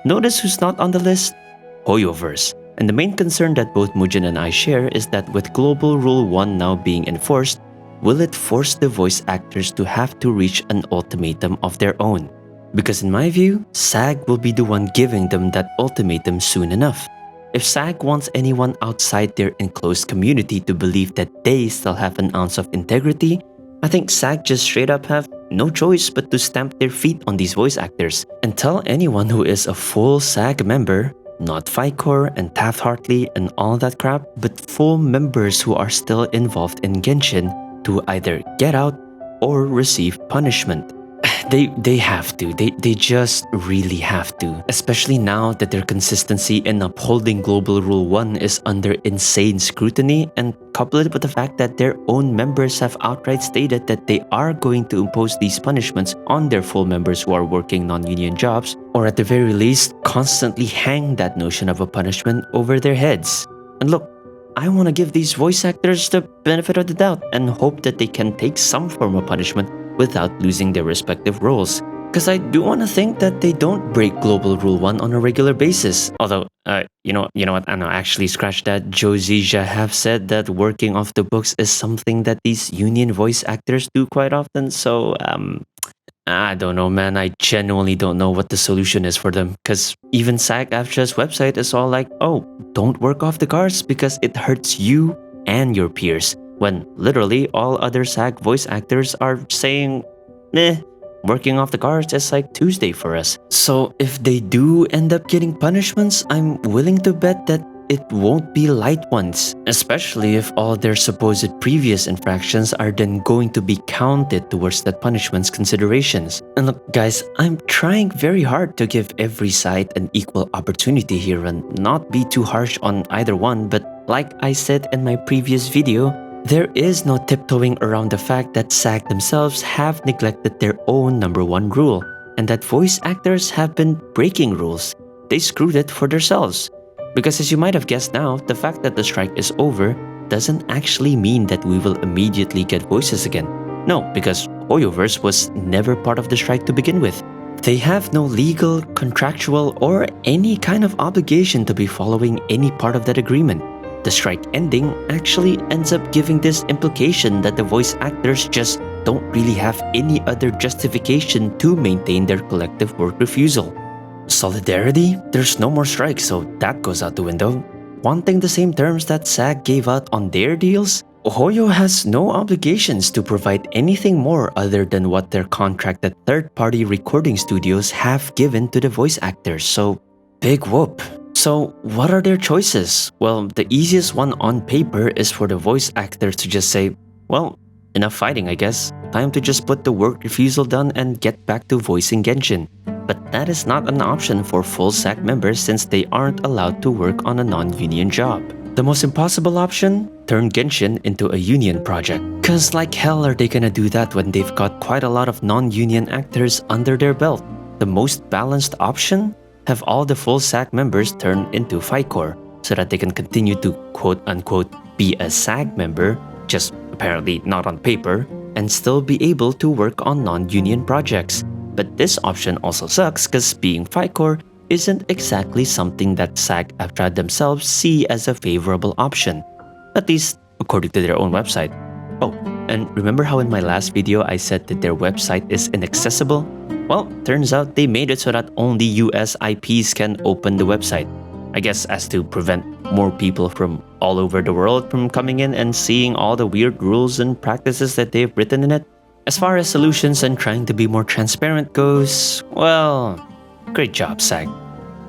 Notice who's not on the list? Hoyoverse. And the main concern that both Mujin and I share is that with Global Rule 1 now being enforced, will it force the voice actors to have to reach an ultimatum of their own? Because in my view, SAG will be the one giving them that ultimatum soon enough. If SAG wants anyone outside their enclosed community to believe that they still have an ounce of integrity, I think SAG just straight up have no choice but to stamp their feet on these voice actors and tell anyone who is a full SAG member, not FICOR and Taft-Hartley and all that crap, but full members who are still involved in Genshin, to either get out or receive punishment. They have to. They just really have to. Especially now that their consistency in upholding Global Rule 1 is under insane scrutiny, and coupled with the fact that their own members have outright stated that they are going to impose these punishments on their full members who are working non-union jobs, or at the very least, constantly hang that notion of a punishment over their heads. And look, I want to give these voice actors the benefit of the doubt and hope that they can take some form of punishment without losing their respective roles. Because I do want to think that they don't break Global Rule 1 on a regular basis. Although, you know what, I know, actually scratch that. Joe Zizia have said that working off the books is something that these union voice actors do quite often. So, I don't know, man. I genuinely don't know what the solution is for them. Because even SAG AFTRA's website is all like, oh, don't work off the cars because it hurts you and your peers. When literally all other SAG voice actors are saying, working off the cars is like Tuesday for us. So if they do end up getting punishments, I'm willing to bet that it won't be light ones, especially if all their supposed previous infractions are then going to be counted towards that punishment's considerations. And look guys, I'm trying very hard to give every side an equal opportunity here and not be too harsh on either one, but like I said in my previous video, there is no tiptoeing around the fact that SAG themselves have neglected their own #1 rule, and that voice actors have been breaking rules. They screwed it for themselves. Because as you might have guessed now, the fact that the strike is over doesn't actually mean that we will immediately get voices again. No, because Hoyoverse was never part of the strike to begin with. They have no legal, contractual, or any kind of obligation to be following any part of that agreement. The strike ending actually ends up giving this implication that the voice actors just don't really have any other justification to maintain their collective work refusal. Solidarity? There's no more strikes, so that goes out the window. Wanting the same terms that SAG gave out on their deals? Hoyo has no obligations to provide anything more other than what their contracted third-party recording studios have given to the voice actors, so big whoop. So what are their choices? Well, the easiest one on paper is for the voice actors to just say, well, enough fighting I guess. Time to just put the work refusal done and get back to voicing Genshin. But that is not an option for full SAG members since they aren't allowed to work on a non-union job. The most impossible option? Turn Genshin into a union project. Cause like hell are they gonna do that when they've got quite a lot of non-union actors under their belt? The most balanced option? Have all the full SAG members turn into FICOR so that they can continue to quote-unquote be a SAG member, just apparently not on paper, and still be able to work on non-union projects. But this option also sucks because being FICOR isn't exactly something that SAG AFTRA themselves see as a favorable option, at least according to their own website. Oh, and remember how in my last video I said that their website is inaccessible? Well, turns out they made it so that only US IPs can open the website. I guess as to prevent more people from all over the world from coming in and seeing all the weird rules and practices that they've written in it. As far as solutions and trying to be more transparent goes, well, great job, SAG.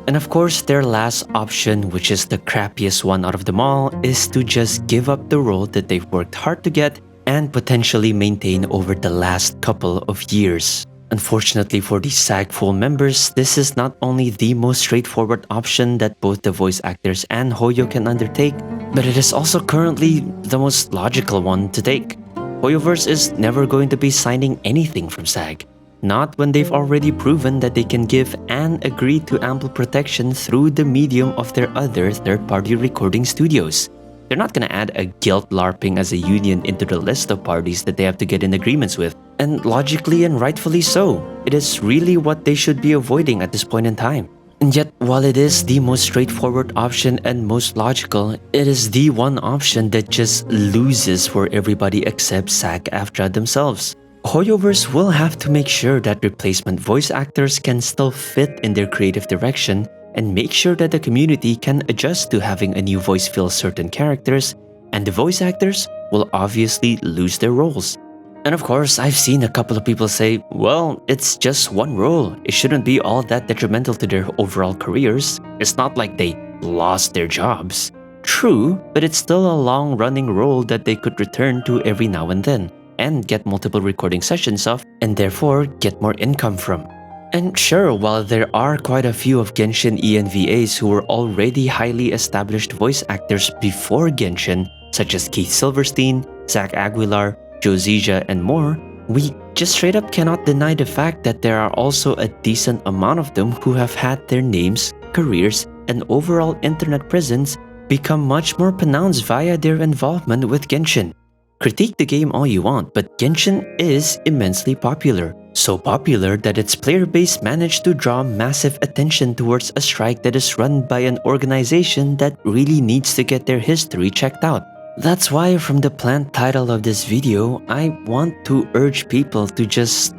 And of course, their last option, which is the crappiest one out of them all, is to just give up the role that they've worked hard to get and potentially maintain over the last couple of years. Unfortunately for the SAG full members, this is not only the most straightforward option that both the voice actors and Hoyo can undertake, but it is also currently the most logical one to take. Hoyoverse is never going to be signing anything from SAG, not when they've already proven that they can give and agree to ample protection through the medium of their other third-party recording studios. They're not gonna add a guilt LARPing as a union into the list of parties that they have to get in agreements with. And logically and rightfully so, it is really what they should be avoiding at this point in time. And yet, while it is the most straightforward option and most logical, it is the one option that just loses for everybody except SAG AFTRA themselves. Hoyoverse will have to make sure that replacement voice actors can still fit in their creative direction and make sure that the community can adjust to having a new voice fill certain characters, and the voice actors will obviously lose their roles. And of course, I've seen a couple of people say, well, it's just one role. It shouldn't be all that detrimental to their overall careers. It's not like they lost their jobs. True, but it's still a long-running role that they could return to every now and then and get multiple recording sessions of, and therefore get more income from. And sure, while there are quite a few of Genshin EN VAs who were already highly established voice actors before Genshin, such as Keith Silverstein, Zach Aguilar, Joe Zizia, and more, we just straight up cannot deny the fact that there are also a decent amount of them who have had their names, careers, and overall internet presence become much more pronounced via their involvement with Genshin. Critique the game all you want, but Genshin is immensely popular. So popular that its player base managed to draw massive attention towards a strike that is run by an organization that really needs to get their history checked out. That's why from the planned title of this video, I want to urge people to just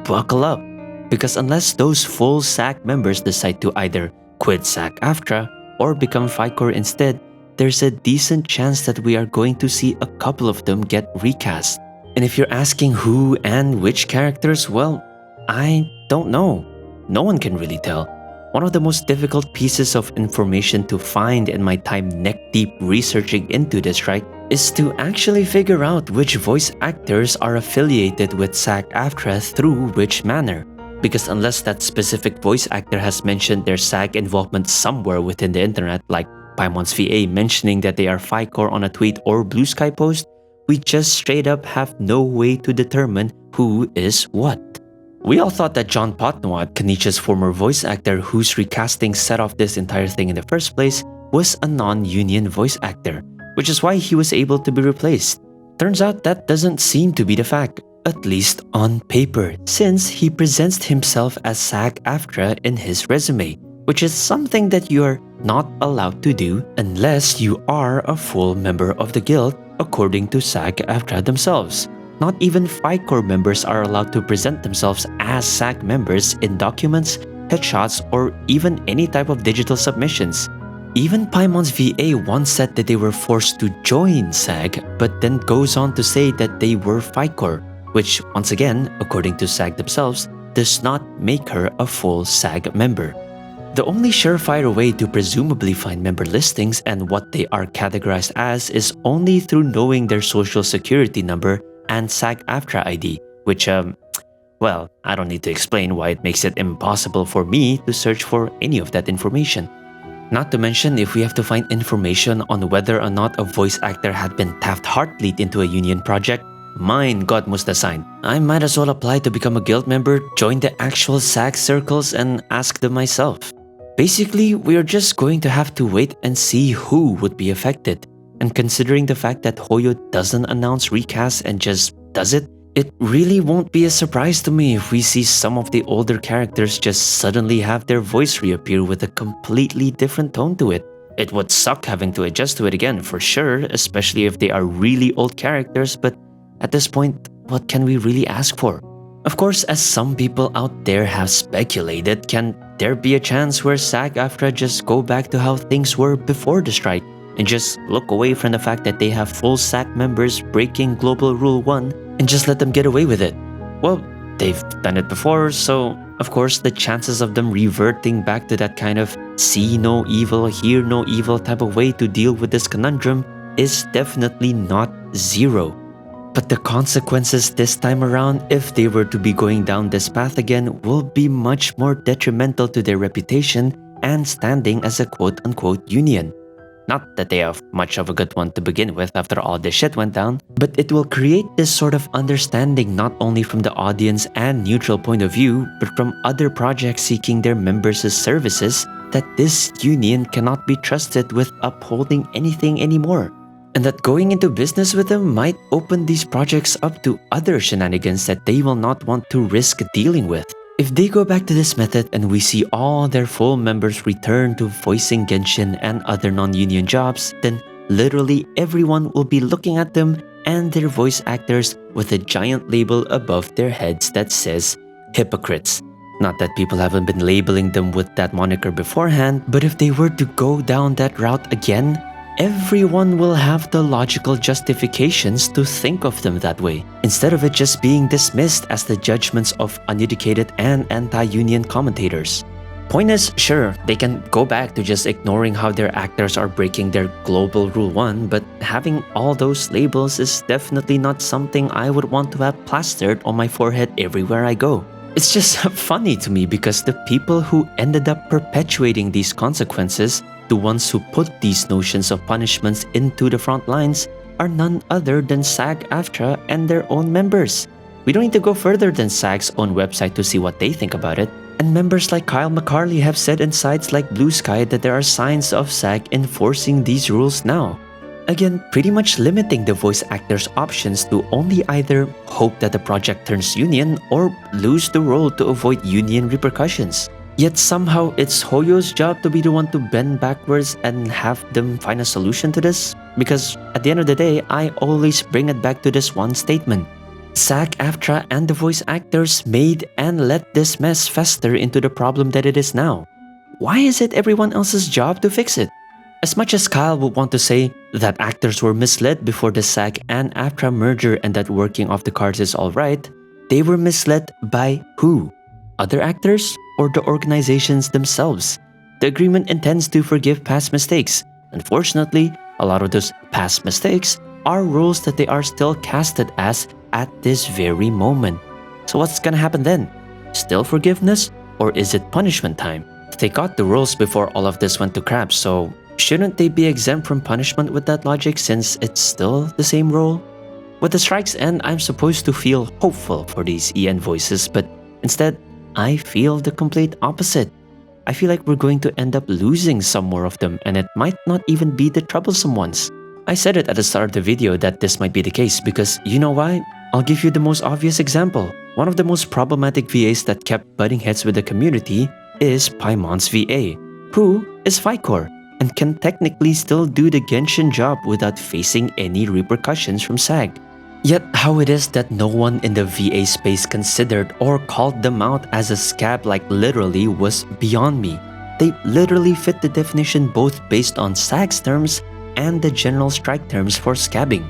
buckle up. Because unless those full SAG members decide to either quit SAG AFTRA or become FICOR instead, there's a decent chance that we are going to see a couple of them get recast. And if you're asking who and which characters, well, I don't know. No one can really tell. One of the most difficult pieces of information to find in my time neck-deep researching into this strike is to actually figure out which voice actors are affiliated with SAG AFTRA through which manner. Because unless that specific voice actor has mentioned their SAG involvement somewhere within the internet, like Paimon's VA mentioning that they are FICOR on a tweet or Blue Sky post, we just straight up have no way to determine who is what. We all thought that John Potnawat, Kanicha's former voice actor whose recasting set off this entire thing in the first place, was a non-union voice actor, which is why he was able to be replaced. Turns out that doesn't seem to be the fact, at least on paper, since he presents himself as SAG AFTRA in his resume, which is something that you are not allowed to do unless you are a full member of the guild, according to SAG AFTRA themselves. Not even FICOR members are allowed to present themselves as SAG members in documents, headshots, or even any type of digital submissions. Even Paimon's VA once said that they were forced to join SAG, but then goes on to say that they were FICOR, which once again, according to SAG themselves, does not make her a full SAG member. The only surefire way to presumably find member listings and what they are categorized as is only through knowing their social security number and SAG AFTRA ID, which, well, I don't need to explain why it makes it impossible for me to search for any of that information. Not to mention, if we have to find information on whether or not a voice actor had been Taft-Hartley into a union project, mein Gott muss das sein. I might as well apply to become a guild member, join the actual SAG circles, and ask them myself. Basically, we are just going to have to wait and see who would be affected. And considering the fact that Hoyo doesn't announce recasts and just does it, It really won't be a surprise to me if we see some of the older characters just suddenly have their voice reappear with a completely different tone to it. It would suck having to adjust to it again for sure, especially if they are really old characters, but at this point, what can we really ask for? Of course, as some people out there have speculated, can there be a chance where SAG AFTRA just go back to how things were before the strike and just look away from the fact that they have full SAG members breaking Global Rule 1 and just let them get away with it? Well, they've done it before, so of course the chances of them reverting back to that kind of see no evil, hear no evil type of way to deal with this conundrum is definitely not zero. But the consequences this time around, if they were to be going down this path again, will be much more detrimental to their reputation and standing as a quote-unquote union. Not that they have much of a good one to begin with after all this shit went down, but it will create this sort of understanding not only from the audience and neutral point of view, but from other projects seeking their members' services, that this union cannot be trusted with upholding anything anymore. And that going into business with them might open these projects up to other shenanigans that they will not want to risk dealing with. If they go back to this method and we see all their full members return to voicing Genshin and other non-union jobs, then literally everyone will be looking at them and their voice actors with a giant label above their heads that says hypocrites. Not that people haven't been labeling them with that moniker beforehand, but if they were to go down that route again, everyone will have the logical justifications to think of them that way, instead of it just being dismissed as the judgments of uneducated and anti-union commentators. Point is, sure, they can go back to just ignoring how their actors are breaking their Global Rule 1, but having all those labels is definitely not something I would want to have plastered on my forehead everywhere I go. It's just funny to me because the people who ended up perpetuating these consequences, the ones who put these notions of punishments into the front lines, are none other than SAG AFTRA and their own members. We don't need to go further than SAG's own website to see what they think about it. And members like Kyle McCarley have said in sites like Blue Sky that there are signs of SAG enforcing these rules now. Again, pretty much limiting the voice actors' options to only either hope that the project turns union or lose the role to avoid union repercussions. Yet somehow it's Hoyo's job to be the one to bend backwards and have them find a solution to this? Because at the end of the day, I always bring it back to this one statement. SAG AFTRA and the voice actors made and let this mess fester into the problem that it is now. Why is it everyone else's job to fix it? As much as Kyle would want to say that actors were misled before the SAG and AFTRA merger and that working off the cards is alright, they were misled by who? Other actors or the organizations themselves? The agreement intends to forgive past mistakes. Unfortunately, a lot of those past mistakes are roles that they are still casted as at this very moment. So what's gonna happen then? Still forgiveness, or is it punishment time? They got the roles before all of this went to crap, so shouldn't they be exempt from punishment with that logic since it's still the same role? With the strike's end, I'm supposed to feel hopeful for these EN voices, but instead, I feel the complete opposite. I feel like we're going to end up losing some more of them, and it might not even be the troublesome ones. I said it at the start of the video that this might be the case because you know why? I'll give you the most obvious example. One of the most problematic VAs that kept butting heads with the community is Paimon's VA, who is FICOR and can technically still do the Genshin job without facing any repercussions from SAG. Yet how it is that no one in the VA space considered or called them out as a scab like literally was beyond me. They literally fit the definition both based on SAG's terms and the general strike terms for scabbing.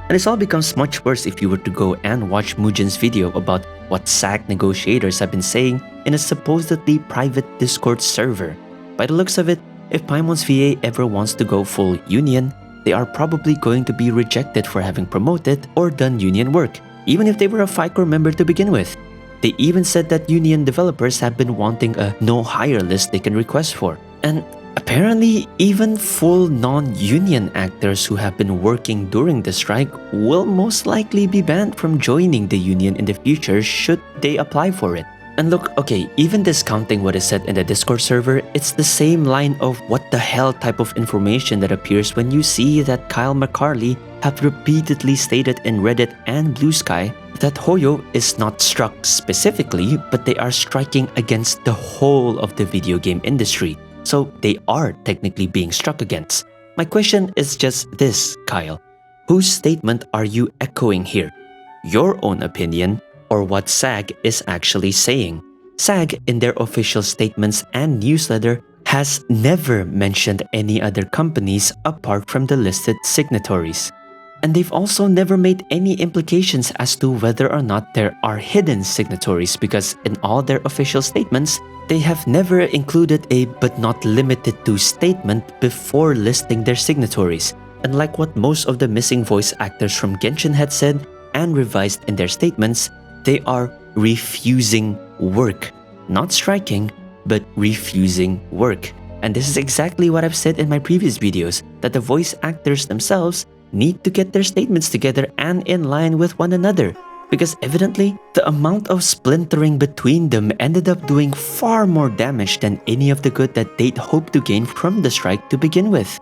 And this all becomes much worse if you were to go and watch Mujin's video about what SAG negotiators have been saying in a supposedly private Discord server. By the looks of it, if Paimon's VA ever wants to go full union, they are probably going to be rejected for having promoted or done union work, even if they were a FICOR member to begin with. They even said that union developers have been wanting a no-hire list they can request for. And apparently, even full non-union actors who have been working during the strike will most likely be banned from joining the union in the future should they apply for it. And look, okay, even discounting what is said in the Discord server, it's the same line of what the hell type of information that appears when you see that Kyle McCarley have repeatedly stated in Reddit and Blue Sky that Hoyo is not struck specifically, but they are striking against the whole of the video game industry. So they are technically being struck against. My question is just this, Kyle. Whose statement are you echoing here? Your own opinion or what SAG is actually saying? SAG, in their official statements and newsletter, has never mentioned any other companies apart from the listed signatories. And they've also never made any implications as to whether or not there are hidden signatories, because in all their official statements, they have never included a "but not limited to" statement before listing their signatories. Unlike what most of the missing voice actors from Genshin had said and revised in their statements, they are refusing work. Not striking, but refusing work. And this is exactly what I've said in my previous videos, that the voice actors themselves need to get their statements together and in line with one another, because evidently the amount of splintering between them ended up doing far more damage than any of the good that they'd hoped to gain from the strike to begin with.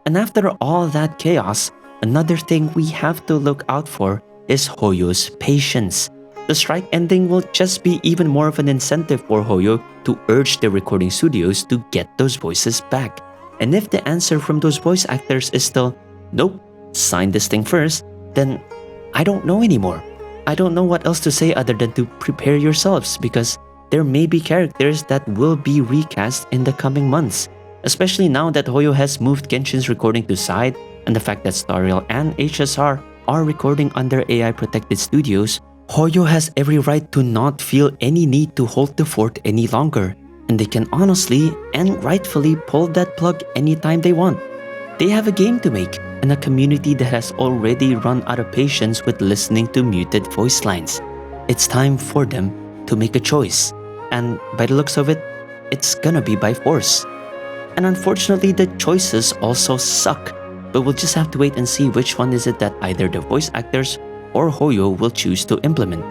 And after all that chaos, another thing we have to look out for is Hoyo's patience. The strike ending will just be even more of an incentive for Hoyo to urge the recording studios to get those voices back. And if the answer from those voice actors is still, "Nope, sign this thing first," then I don't know anymore. I don't know what else to say other than to prepare yourselves, because there may be characters that will be recast in the coming months. Especially now that Hoyo has moved Genshin's recording to side, and the fact that Stariel and HSR are recording under AI protected studios, Hoyo has every right to not feel any need to hold the fort any longer, and they can honestly and rightfully pull that plug anytime they want. They have a game to make, and a community that has already run out of patience with listening to muted voice lines. It's time for them to make a choice, and by the looks of it, it's gonna be by force. And unfortunately, the choices also suck, but we'll just have to wait and see which one is it that either the voice actors or Hoyo will choose to implement.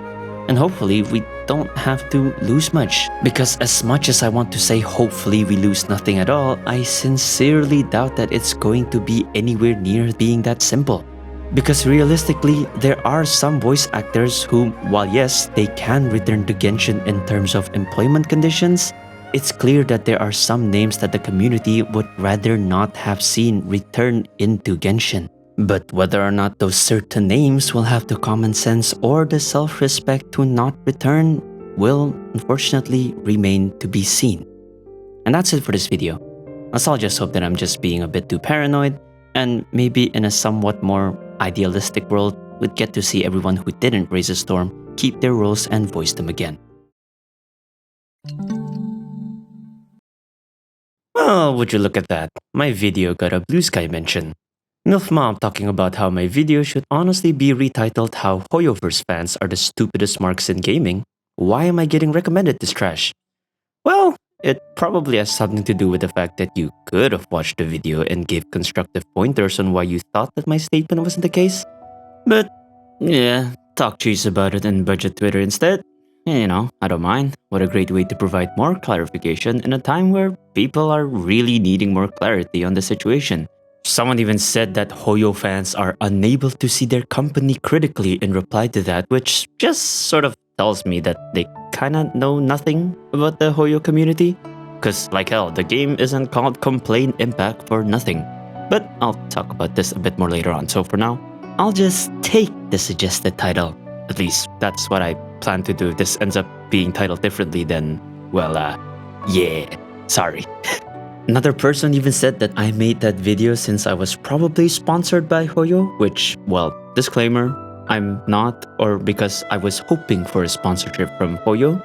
And hopefully we don't have to lose much, because as much as I want to say hopefully we lose nothing at all, I sincerely doubt that it's going to be anywhere near being that simple. Because realistically, there are some voice actors who, while yes, they can return to Genshin in terms of employment conditions, it's clear that there are some names that the community would rather not have seen return into Genshin. But whether or not those certain names will have the common sense or the self-respect to not return will unfortunately remain to be seen. And that's it for this video. I'll just hope that I'm just being a bit too paranoid, and maybe in a somewhat more idealistic world, we'd get to see everyone who didn't raise a storm keep their roles and voice them again. Well, would you look at that? My video got a Blue Sky mention. MILF Mom talking about how my video should honestly be retitled "How Hoyoverse fans are the stupidest marks in gaming. Why am I getting recommended this trash?" Well, it probably has something to do with the fact that you could have watched the video and gave constructive pointers on why you thought that my statement wasn't the case. But yeah, talk cheese about it in budget Twitter instead. You know, I don't mind. What a great way to provide more clarification in a time where people are really needing more clarity on the situation. Someone even said that Hoyo fans are unable to see their company critically in reply to that, which just sort of tells me that they kinda know nothing about the Hoyo community. Cause like hell, the game isn't called Complaint Impact for nothing. But I'll talk about this a bit more later on, so for now, I'll just take the suggested title. At least, that's what I plan to do. If this ends up being titled differently, then, well, yeah, sorry. Another person even said that I made that video since I was probably sponsored by Hoyo, which, well, disclaimer, I'm not, or because I was hoping for a sponsorship from Hoyo.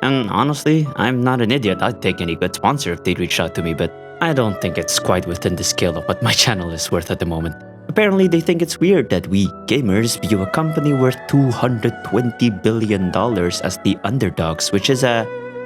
And honestly, I'm not an idiot. I'd take any good sponsor if they'd reach out to me, but I don't think it's quite within the scale of what my channel is worth at the moment. Apparently, they think it's weird that we gamers view a company worth $220 billion as the underdogs, which is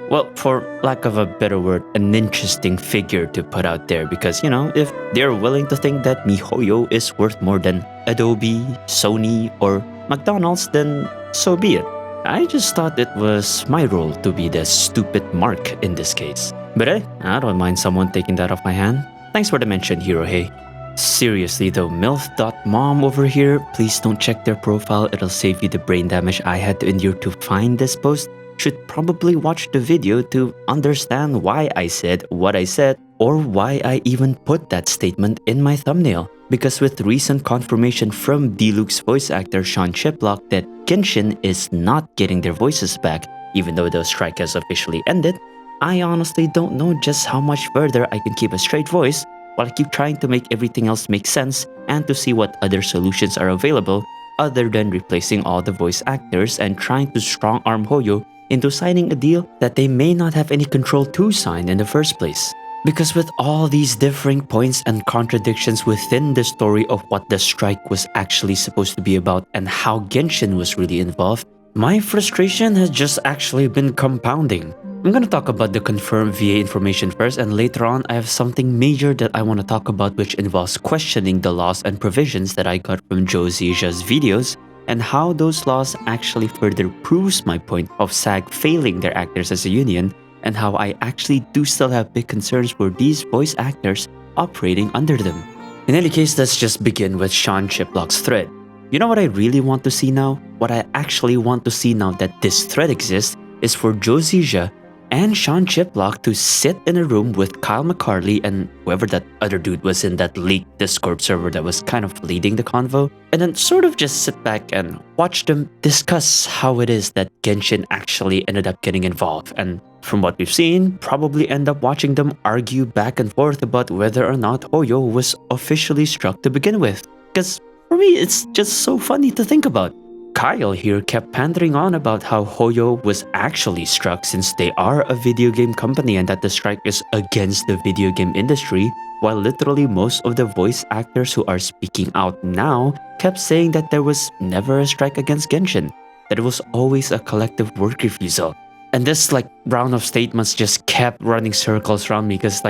well, for lack of a better word, an interesting figure to put out there, because, you know, if they're willing to think that MiHoYo is worth more than Adobe, Sony, or McDonald's, then so be it. I just thought it was my role to be the stupid mark in this case. But hey, I don't mind someone taking that off my hand. Thanks for the mention, Hero Hey. Seriously though, MILF.mom over here, please don't check their profile, it'll save you the brain damage I had to endure to find this post. Should probably watch the video to understand why I said what I said or why I even put that statement in my thumbnail. Because with recent confirmation from D-Luke's voice actor Sean Chiplock that Genshin is not getting their voices back, even though the strike has officially ended, I honestly don't know just how much further I can keep a straight voice while I keep trying to make everything else make sense and to see what other solutions are available other than replacing all the voice actors and trying to strong-arm Hoyo into signing a deal that they may not have any control to sign in the first place. Because with all these differing points and contradictions within the story of what the strike was actually supposed to be about and how Genshin was really involved, my frustration has just actually been compounding. I'm gonna talk about the confirmed VA information first, and later on I have something major that I want to talk about which involves questioning the laws and provisions that I got from Joe Zija's videos and how those laws actually further proves my point of SAG failing their actors as a union and how I actually do still have big concerns for these voice actors operating under them. In any case, let's just begin with Sean Chiplock's thread. You know what I really want to see now? What I actually want to see now that this thread exists is for Joe Zija and Sean Chiplock to sit in a room with Kyle McCarley and whoever that other dude was in that leaked Discord server that was kind of leading the convo, and then sort of just sit back and watch them discuss how it is that Genshin actually ended up getting involved, and from what we've seen, probably end up watching them argue back and forth about whether or not Hoyo was officially struck to begin with. Because for me, it's just so funny to think about. Kyle here kept pandering on about how Hoyo was actually struck since they are a video game company and that the strike is against the video game industry, while literally most of the voice actors who are speaking out now kept saying that there was never a strike against Genshin, that it was always a collective work refusal. And this round of statements just kept running circles around me because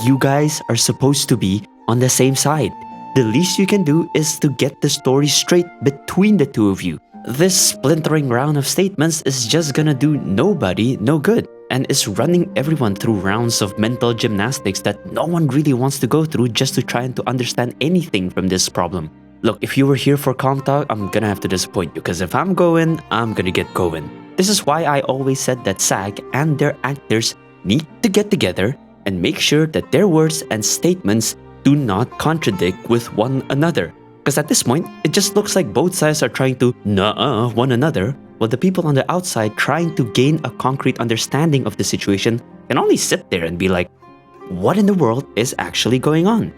you guys are supposed to be on the same side. The least you can do is to get the story straight between the two of you. This splintering round of statements is just gonna do nobody no good and is running everyone through rounds of mental gymnastics that no one really wants to go through just to try and to understand anything from this problem. Look, if you were here for Calm Talk, I'm gonna have to disappoint you because if I'm going, I'm gonna get going. This is why I always said that SAG and their actors need to get together and make sure that their words and statements do not contradict with one another. Because at this point, it just looks like both sides are trying to nuh-uh one another, while the people on the outside trying to gain a concrete understanding of the situation can only sit there and be like, what in the world is actually going on?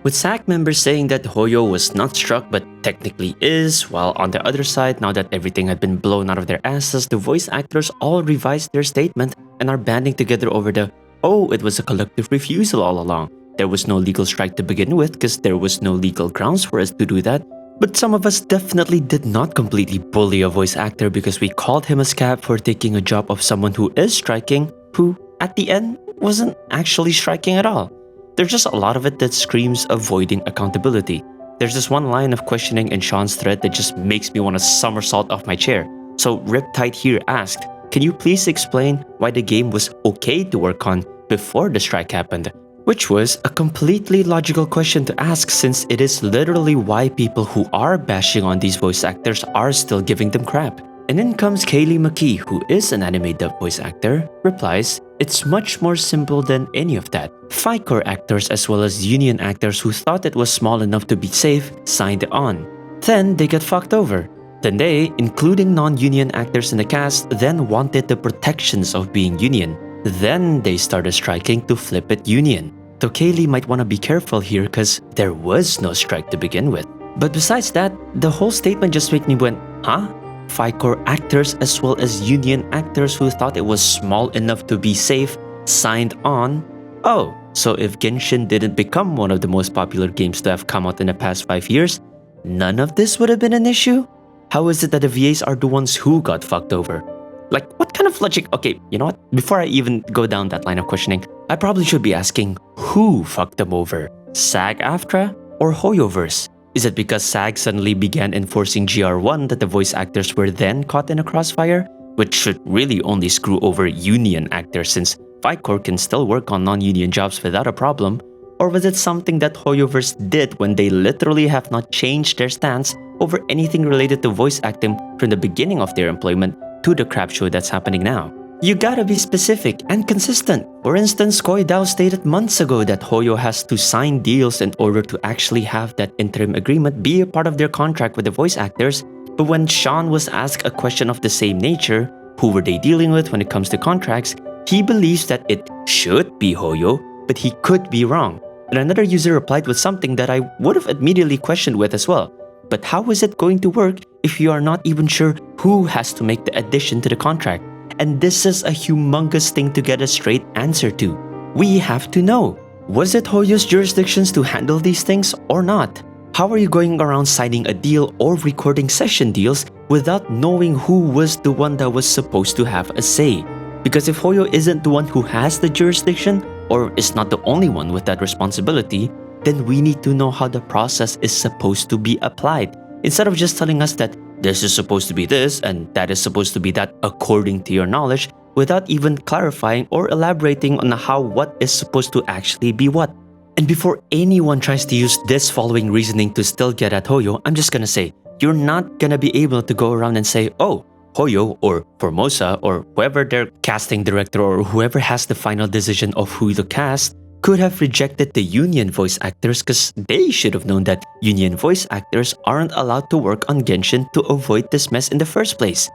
With SAG members saying that Hoyo was not struck but technically is, while on the other side, now that everything had been blown out of their asses, the voice actors all revised their statement and are banding together over the, oh, it was a collective refusal all along. There was no legal strike to begin with because there was no legal grounds for us to do that. But some of us definitely did not completely bully a voice actor because we called him a scab for taking a job of someone who is striking, who at the end wasn't actually striking at all. There's just a lot of it that screams avoiding accountability. There's this one line of questioning in Sean's thread that just makes me want to somersault off my chair. So Riptide here asked, can you please explain why the game was okay to work on before the strike happened? Which was a completely logical question to ask since it is literally why people who are bashing on these voice actors are still giving them crap. And in comes Kaylee McKee, who is an anime dub voice actor, replies, it's much more simple than any of that. FICOR actors as well as union actors who thought it was small enough to be safe signed on. Then they got fucked over. Then they, including non-union actors in the cast, then wanted the protections of being union. Then they started striking to flip it union. Though Kaylee might want to be careful here because there was no strike to begin with. But besides that, the whole statement just made me went, huh? FICOR actors as well as union actors who thought it was small enough to be safe signed on? Oh, so if Genshin didn't become one of the most popular games to have come out in the past 5 years, none of this would have been an issue? How is it that the VAs are the ones who got fucked over? What kind of logic? Okay, you know what? Before I even go down that line of questioning, I probably should be asking who fucked them over? SAG AFTRA or Hoyoverse? Is it because SAG suddenly began enforcing GR1 that the voice actors were then caught in a crossfire? Which should really only screw over union actors since FICOR can still work on non-union jobs without a problem. Or was it something that Hoyoverse did when they literally have not changed their stance over anything related to voice acting from the beginning of their employment to the crap show that's happening now? You gotta be specific and consistent. For instance, Koi Dao stated months ago that Hoyo has to sign deals in order to actually have that interim agreement be a part of their contract with the voice actors. But when Sean was asked a question of the same nature, who were they dealing with when it comes to contracts, he believes that it should be Hoyo, but he could be wrong. And another user replied with something that I would have immediately questioned with as well. But how is it going to work if you are not even sure who has to make the addition to the contract? And this is a humongous thing to get a straight answer to. We have to know. Was it Hoyo's jurisdictions to handle these things or not? How are you going around signing a deal or recording session deals without knowing who was the one that was supposed to have a say? Because if Hoyo isn't the one who has the jurisdiction, or is not the only one with that responsibility, then we need to know how the process is supposed to be applied. Instead of just telling us that this is supposed to be this and that is supposed to be that according to your knowledge, without even clarifying or elaborating on how what is supposed to actually be what. And before anyone tries to use this following reasoning to still get at Hoyo, I'm just gonna say, you're not gonna be able to go around and say, oh, Hoyo or Formosa or whoever their casting director or whoever has the final decision of who to cast could have rejected the union voice actors because they should have known that union voice actors aren't allowed to work on Genshin to avoid this mess in the first place.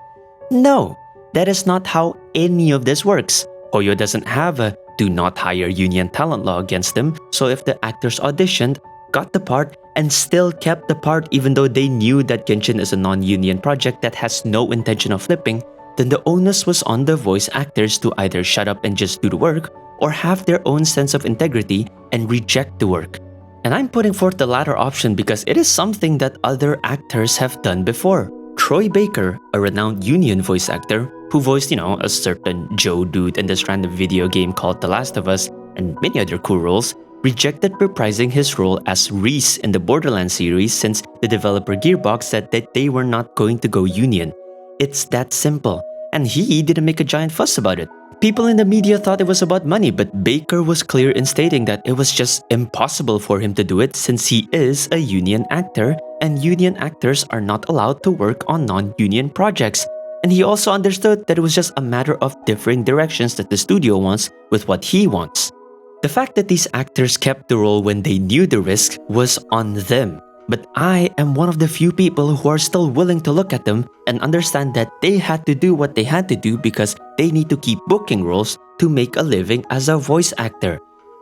No, that is not how any of this works. Hoyo doesn't have a do not hire union talent law against them, so if the actors auditioned, got the part, and still kept the part even though they knew that Genshin is a non-union project that has no intention of flipping, then the onus was on the voice actors to either shut up and just do the work, or have their own sense of integrity and reject the work. And I'm putting forth the latter option because it is something that other actors have done before. Troy Baker, a renowned union voice actor who voiced, a certain Joe dude in this random video game called The Last of Us and many other cool roles, rejected reprising his role as Reese in the Borderlands series since the developer Gearbox said that they were not going to go union. It's that simple, and he didn't make a giant fuss about it. People in the media thought it was about money, but Baker was clear in stating that it was just impossible for him to do it since he is a union actor, and union actors are not allowed to work on non-union projects. And he also understood that it was just a matter of differing directions that the studio wants with what he wants. The fact that these actors kept the role when they knew the risk was on them. But I am one of the few people who are still willing to look at them and understand that they had to do what they had to do because they need to keep booking roles to make a living as a voice actor.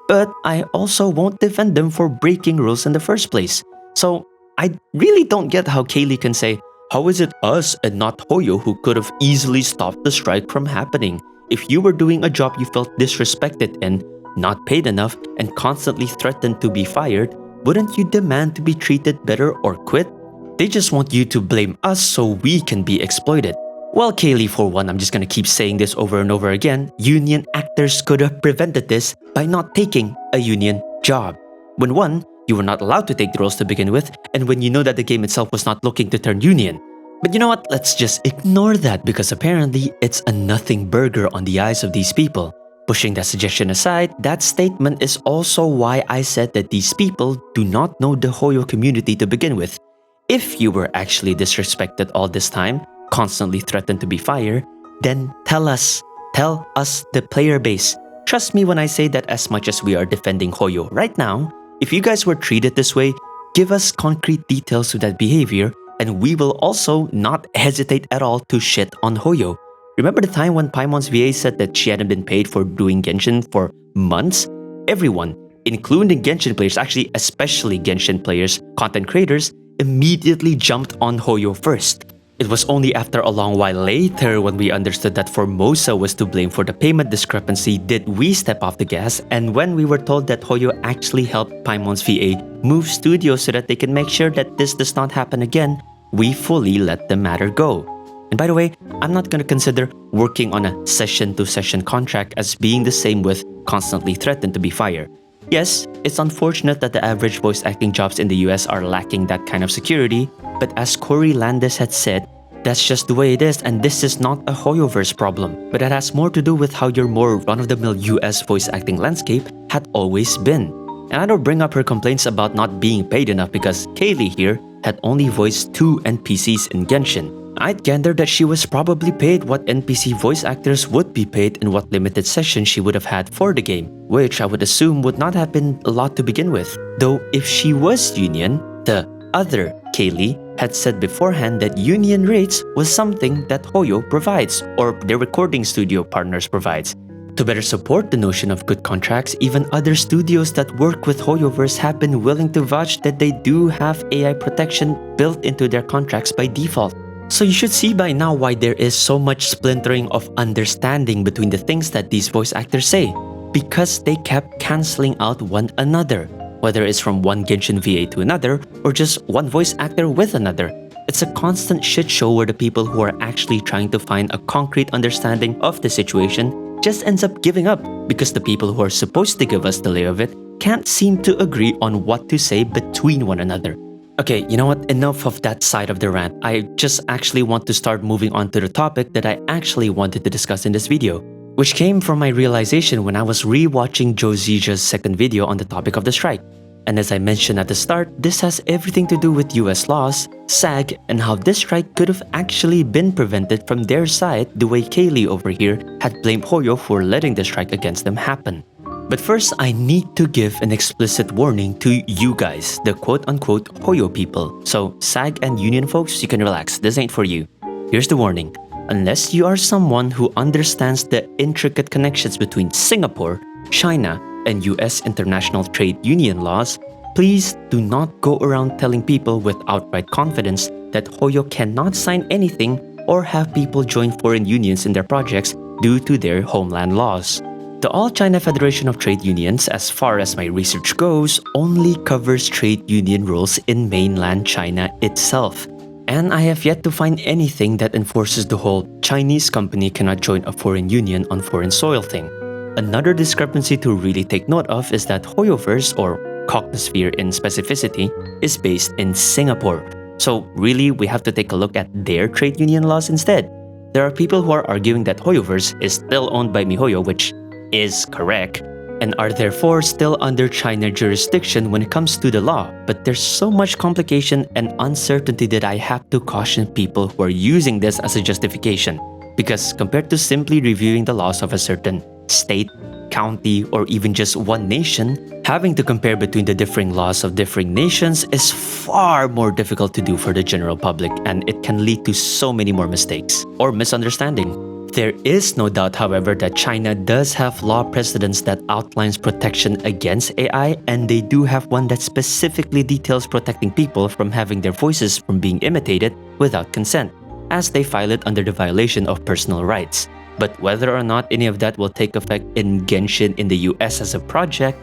But I also won't defend them for breaking rules in the first place. So I really don't get how Kaylee can say, how is it us and not Hoyo who could have easily stopped the strike from happening? If you were doing a job you felt disrespected in, not paid enough, and constantly threatened to be fired, wouldn't you demand to be treated better or quit? They just want you to blame us so we can be exploited. Well, Kaylee, for one, I'm just gonna keep saying this over and over again, union actors could have prevented this by not taking a union job. When one, you were not allowed to take the roles to begin with, and when you know that the game itself was not looking to turn union. But you know what? Let's just ignore that because apparently it's a nothing burger on the eyes of these people. Pushing that suggestion aside, that statement is also why I said that these people do not know the Hoyo community to begin with. If you were actually disrespected all this time, constantly threatened to be fired, then tell us the player base. Trust me when I say that as much as we are defending Hoyo right now, if you guys were treated this way, give us concrete details to that behavior and we will also not hesitate at all to shit on Hoyo. Remember the time when Paimon's VA said that she hadn't been paid for doing Genshin for months? Everyone, including Genshin players, actually especially Genshin players, content creators, immediately jumped on Hoyo first. It was only after a long while later when we understood that Formosa was to blame for the payment discrepancy did we step off the gas, and when we were told that Hoyo actually helped Paimon's VA move studios so that they can make sure that this does not happen again, we fully let the matter go. And by the way, I'm not going to consider working on a session-to-session contract as being the same with constantly threatened to be fired. Yes, it's unfortunate that the average voice acting jobs in the US are lacking that kind of security, but as Corey Landis had said, that's just the way it is, and this is not a Hoyoverse problem, but it has more to do with how your more run-of-the-mill US voice acting landscape had always been. And I don't bring up her complaints about not being paid enough because Kaylee here had only voiced 2 NPCs in Genshin. I'd gather that she was probably paid what NPC voice actors would be paid in what limited session she would have had for the game, which I would assume would not have been a lot to begin with. Though if she was union, the other Kaylee had said beforehand that union rates was something that Hoyo provides, or their recording studio partners provides. To better support the notion of good contracts, even other studios that work with Hoyoverse have been willing to vouch that they do have AI protection built into their contracts by default. So you should see by now why there is so much splintering of understanding between the things that these voice actors say, because they kept cancelling out one another, whether it's from one Genshin VA to another or just one voice actor with another. It's a constant shit show where the people who are actually trying to find a concrete understanding of the situation just ends up giving up because the people who are supposed to give us the lay of it can't seem to agree on what to say between one another. Okay, you know what? Enough of that side of the rant. I just actually want to start moving on to the topic that I actually wanted to discuss in this video, which came from my realization when I was re-watching Jozija's second video on the topic of the strike. And as I mentioned at the start, this has everything to do with US laws, SAG, and how this strike could have actually been prevented from their side the way Kaylee over here had blamed Hoyo for letting the strike against them happen. But first, I need to give an explicit warning to you guys, the quote-unquote Hoyo people. So SAG and union folks, you can relax, this ain't for you. Here's the warning. Unless you are someone who understands the intricate connections between Singapore, China, and US international trade union laws, please do not go around telling people with outright confidence that Hoyo cannot sign anything or have people join foreign unions in their projects due to their homeland laws. The All-China Federation of Trade Unions, as far as my research goes, only covers trade union rules in mainland China itself. And I have yet to find anything that enforces the whole Chinese company cannot join a foreign union on foreign soil thing. Another discrepancy to really take note of is that Hoyoverse, or Cognosphere in specificity, is based in Singapore. So really, we have to take a look at their trade union laws instead. There are people who are arguing that Hoyoverse is still owned by MiHoYo, which is correct, and are therefore still under China jurisdiction when it comes to the law. But there's so much complication and uncertainty that I have to caution people who are using this as a justification. Because compared to simply reviewing the laws of a certain state, county, or even just one nation, having to compare between the differing laws of differing nations is far more difficult to do for the general public, and it can lead to so many more mistakes or misunderstanding. There is no doubt, however, that China does have law precedents that outlines protection against AI, and they do have one that specifically details protecting people from having their voices from being imitated without consent, as they file it under the violation of personal rights. But whether or not any of that will take effect in Genshin in the US as a project,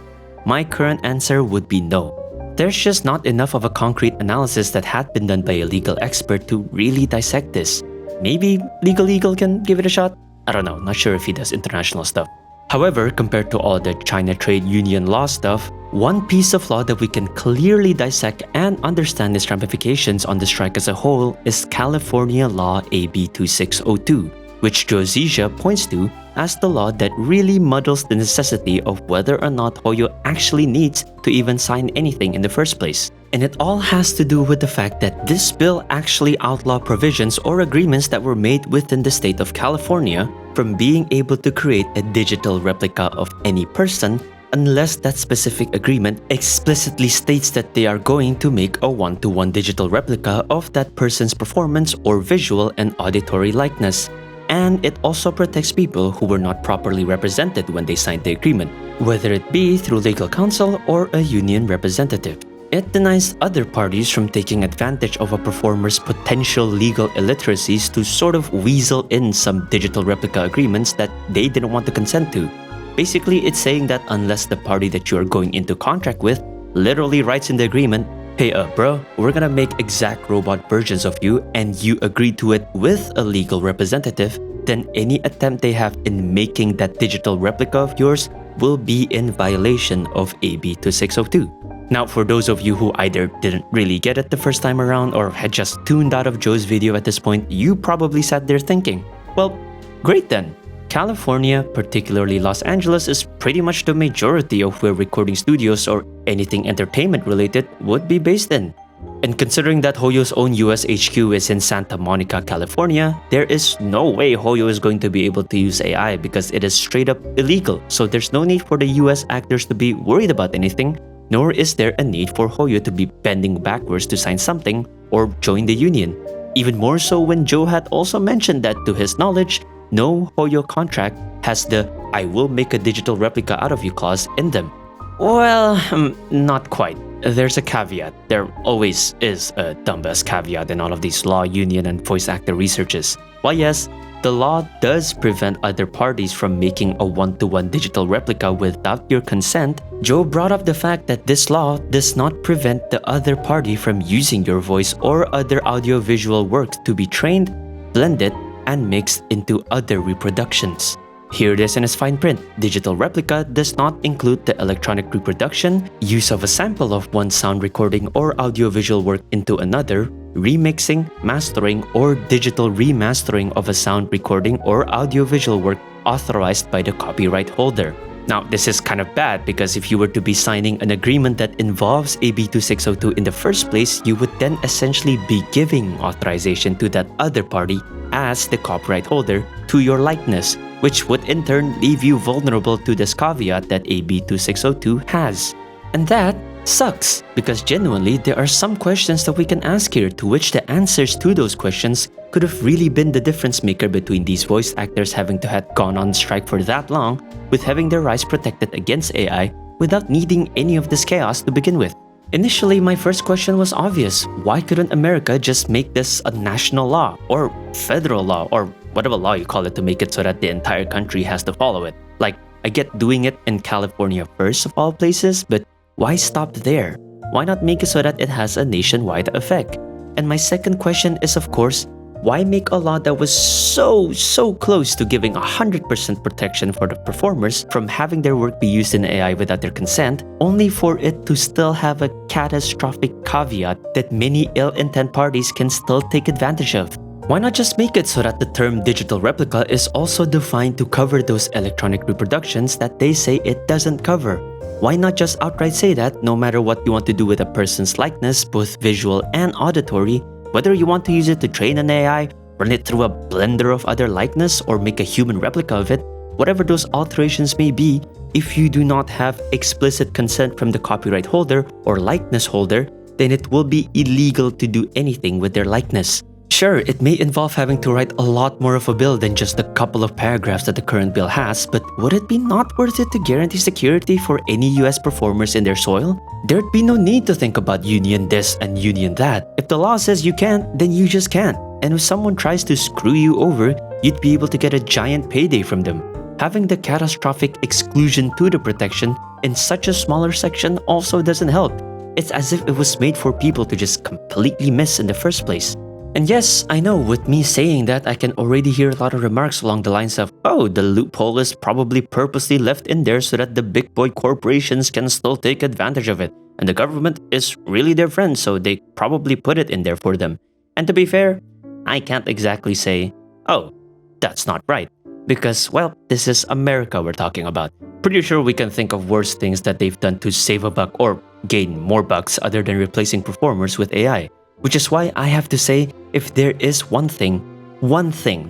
my current answer would be no. There's just not enough of a concrete analysis that had been done by a legal expert to really dissect this. Maybe Legal Eagle can give it a shot? I don't know, not sure if he does international stuff. However, compared to all the China trade union law stuff, one piece of law that we can clearly dissect and understand its ramifications on the strike as a whole is California Law AB 2602. Which Josija points to as the law that really muddles the necessity of whether or not Hoyo actually needs to even sign anything in the first place. And it all has to do with the fact that this bill actually outlaws provisions or agreements that were made within the state of California from being able to create a digital replica of any person unless that specific agreement explicitly states that they are going to make a one-to-one digital replica of that person's performance or visual and auditory likeness. And it also protects people who were not properly represented when they signed the agreement, whether it be through legal counsel or a union representative. It denies other parties from taking advantage of a performer's potential legal illiteracies to sort of weasel in some digital replica agreements that they didn't want to consent to. Basically, it's saying that unless the party that you are going into contract with literally writes in the agreement, hey bro, we're gonna make exact robot versions of you, and you agree to it with a legal representative, then any attempt they have in making that digital replica of yours will be in violation of AB 2602. Now, for those of you who either didn't really get it the first time around or had just tuned out of Joe's video at this point, you probably sat there thinking, well, great then. California, particularly Los Angeles, is pretty much the majority of where recording studios or anything entertainment related would be based in. And considering that Hoyo's own US HQ is in Santa Monica, California, there is no way Hoyo is going to be able to use AI because it is straight up illegal. So there's no need for the US actors to be worried about anything, nor is there a need for Hoyo to be bending backwards to sign something or join the union. Even more so when Joe had also mentioned that to his knowledge, no Hoyo contract has the "I will make a digital replica out of you" clause in them. Well, not quite. There's a caveat. There always is a dumbass caveat in all of these law, union, and voice actor researches. While yes, the law does prevent other parties from making a one-to-one digital replica without your consent, Joe brought up the fact that this law does not prevent the other party from using your voice or other audiovisual works to be trained, blended, and mixed into other reproductions. Here it is in its fine print. Digital replica does not include the electronic reproduction, use of a sample of one sound recording or audiovisual work into another, remixing, mastering, or digital remastering of a sound recording or audiovisual work authorized by the copyright holder. Now, this is kind of bad because if you were to be signing an agreement that involves AB 2602 in the first place, you would then essentially be giving authorization to that other party as the copyright holder to your likeness, which would in turn leave you vulnerable to this caveat that AB 2602 has. And that sucks, because genuinely there are some questions that we can ask here to which the answers to those questions could have really been the difference maker between these voice actors having to have gone on strike for that long with having their rights protected against AI without needing any of this chaos to begin with. Initially, my first question was obvious. Why couldn't America just make this a national law or federal law or whatever law you call it to make it so that the entire country has to follow it? Like, I get doing it in California first of all places, but why stop there? Why not make it so that it has a nationwide effect? And my second question is, of course, why make a law that was so close to giving 100% protection for the performers from having their work be used in AI without their consent, only for it to still have a catastrophic caveat that many ill-intent parties can still take advantage of? Why not just make it so that the term digital replica is also defined to cover those electronic reproductions that they say it doesn't cover? Why not just outright say that no matter what you want to do with a person's likeness, both visual and auditory, whether you want to use it to train an AI, run it through a blender of other likeness, or make a human replica of it, whatever those alterations may be, if you do not have explicit consent from the copyright holder or likeness holder, then it will be illegal to do anything with their likeness. Sure, it may involve having to write a lot more of a bill than just a couple of paragraphs that the current bill has, but would it be not worth it to guarantee security for any US performers in their soil? There'd be no need to think about union this and union that. If the law says you can't, then you just can't. And if someone tries to screw you over, you'd be able to get a giant payday from them. Having the catastrophic exclusion to the protection in such a smaller section also doesn't help. It's as if it was made for people to just completely miss in the first place. And yes, I know, with me saying that, I can already hear a lot of remarks along the lines of, oh, the loophole is probably purposely left in there so that the big boy corporations can still take advantage of it. And the government is really their friend, so they probably put it in there for them. And to be fair, I can't exactly say, oh, that's not right. Because, well, this is America we're talking about. Pretty sure we can think of worse things that they've done to save a buck or gain more bucks other than replacing performers with AI. Which is why I have to say, if there is one thing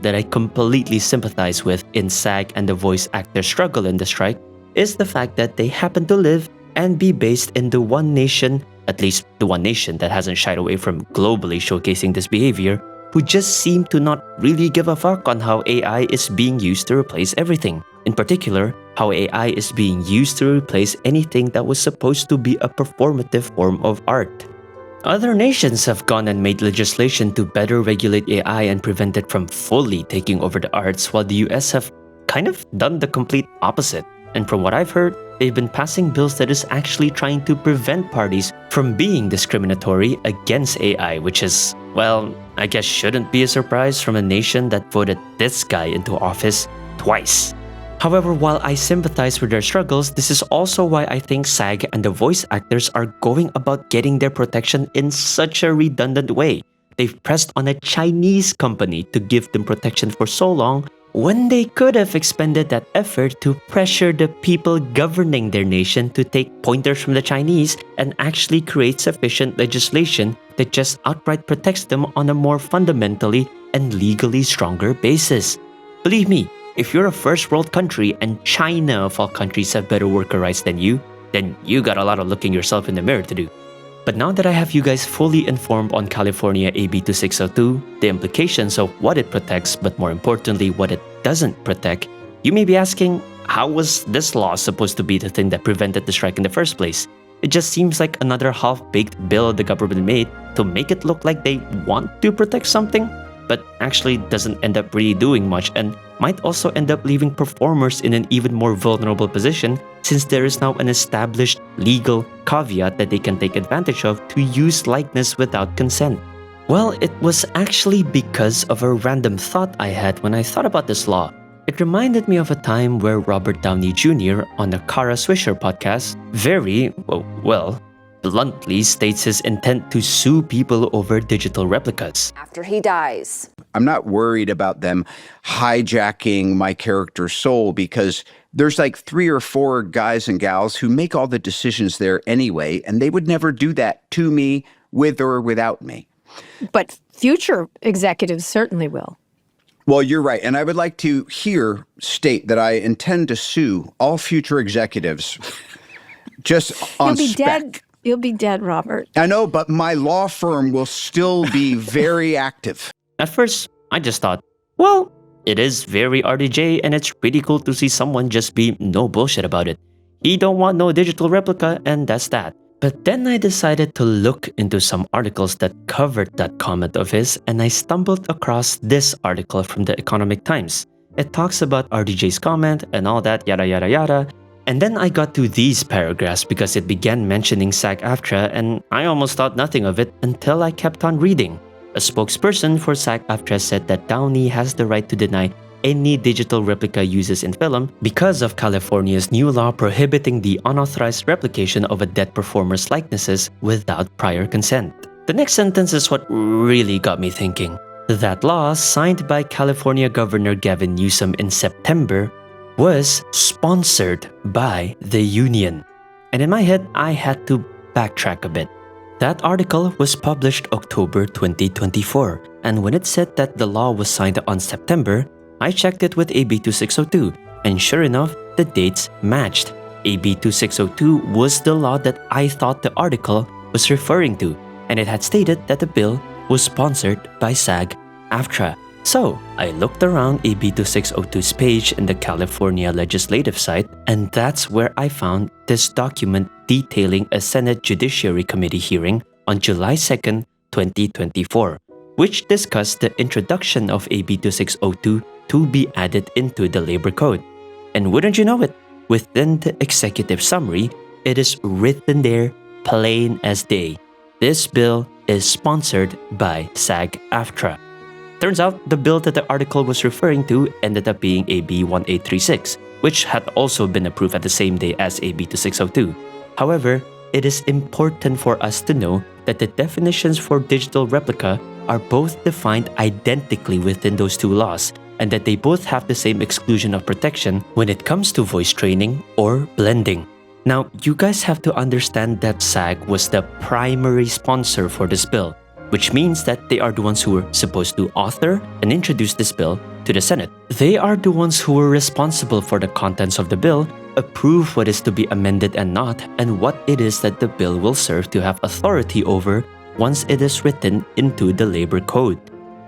that I completely sympathize with in SAG and the voice actor struggle in the strike, is the fact that they happen to live and be based in the one nation, at least the one nation that hasn't shied away from globally showcasing this behavior, who just seem to not really give a fuck on how AI is being used to replace everything. In particular, how AI is being used to replace anything that was supposed to be a performative form of art. Other nations have gone and made legislation to better regulate AI and prevent it from fully taking over the arts, while the US have kind of done the complete opposite. And from what I've heard, they've been passing bills that is actually trying to prevent parties from being discriminatory against AI, which is, well, I guess shouldn't be a surprise from a nation that voted this guy into office twice. However, while I sympathize with their struggles, this is also why I think SAG and the voice actors are going about getting their protection in such a redundant way. They've pressed on a Chinese company to give them protection for so long when they could have expended that effort to pressure the people governing their nation to take pointers from the Chinese and actually create sufficient legislation that just outright protects them on a more fundamentally and legally stronger basis. Believe me, if you're a first world country and China of all countries have better worker rights than you, then you got a lot of looking yourself in the mirror to do. But now that I have you guys fully informed on California AB 2602, the implications of what it protects, but more importantly, what it doesn't protect, you may be asking, how was this law supposed to be the thing that prevented the strike in the first place? It just seems like another half-baked bill the government made to make it look like they want to protect something, but actually doesn't end up really doing much and might also end up leaving performers in an even more vulnerable position since there is now an established legal caveat that they can take advantage of to use likeness without consent. Well, it was actually because of a random thought I had when I thought about this law. It reminded me of a time where Robert Downey Jr. on the Kara Swisher podcast very, well, bluntly states his intent to sue people over digital replicas. After he dies. I'm not worried about them hijacking my character's soul because there's like 3 or 4 guys and gals who make all the decisions there anyway, and they would never do that to me, with or without me. But future executives certainly will. Well, you're right. And I would like to here state that I intend to sue all future executives just on spec. You'll be dead, Robert. I know, but my law firm will still be very active. At first, I just thought, well, it is very RDJ and it's pretty cool to see someone just be no bullshit about it. He don't want no digital replica and that's that. But then I decided to look into some articles that covered that comment of his and I stumbled across this article from the Economic Times. It talks about RDJ's comment and all that yada yada yada. And then I got to these paragraphs because it began mentioning SAG AFTRA and I almost thought nothing of it until I kept on reading. A spokesperson for SAG AFTRA said that Downey has the right to deny any digital replica uses in film because of California's new law prohibiting the unauthorized replication of a dead performer's likenesses without prior consent. The next sentence is what really got me thinking. That law, signed by California Governor Gavin Newsom in September, was sponsored by the union. And in my head, I had to backtrack a bit. That article was published October 2024, and when it said that the law was signed on September, I checked it with AB 2602, and sure enough, the dates matched. AB 2602 was the law that I thought the article was referring to, and it had stated that the bill was sponsored by SAG AFTRA. So, I looked around AB 2602's page in the California legislative site, and that's where I found this document detailing a Senate Judiciary Committee hearing on July 2nd, 2024, which discussed the introduction of AB 2602 to be added into the Labor Code. And wouldn't you know it, within the executive summary, it is written there plain as day. This bill is sponsored by SAG AFTRA. Turns out, the bill that the article was referring to ended up being AB 1836, which had also been approved at the same day as AB 2602. However, it is important for us to know that the definitions for digital replica are both defined identically within those two laws, and that they both have the same exclusion of protection when it comes to voice training or blending. Now, you guys have to understand that SAG was the primary sponsor for this bill, which means that they are the ones who were supposed to author and introduce this bill to the Senate. They are the ones who were responsible for the contents of the bill, approve what is to be amended and not, and what it is that the bill will serve to have authority over once it is written into the Labor Code.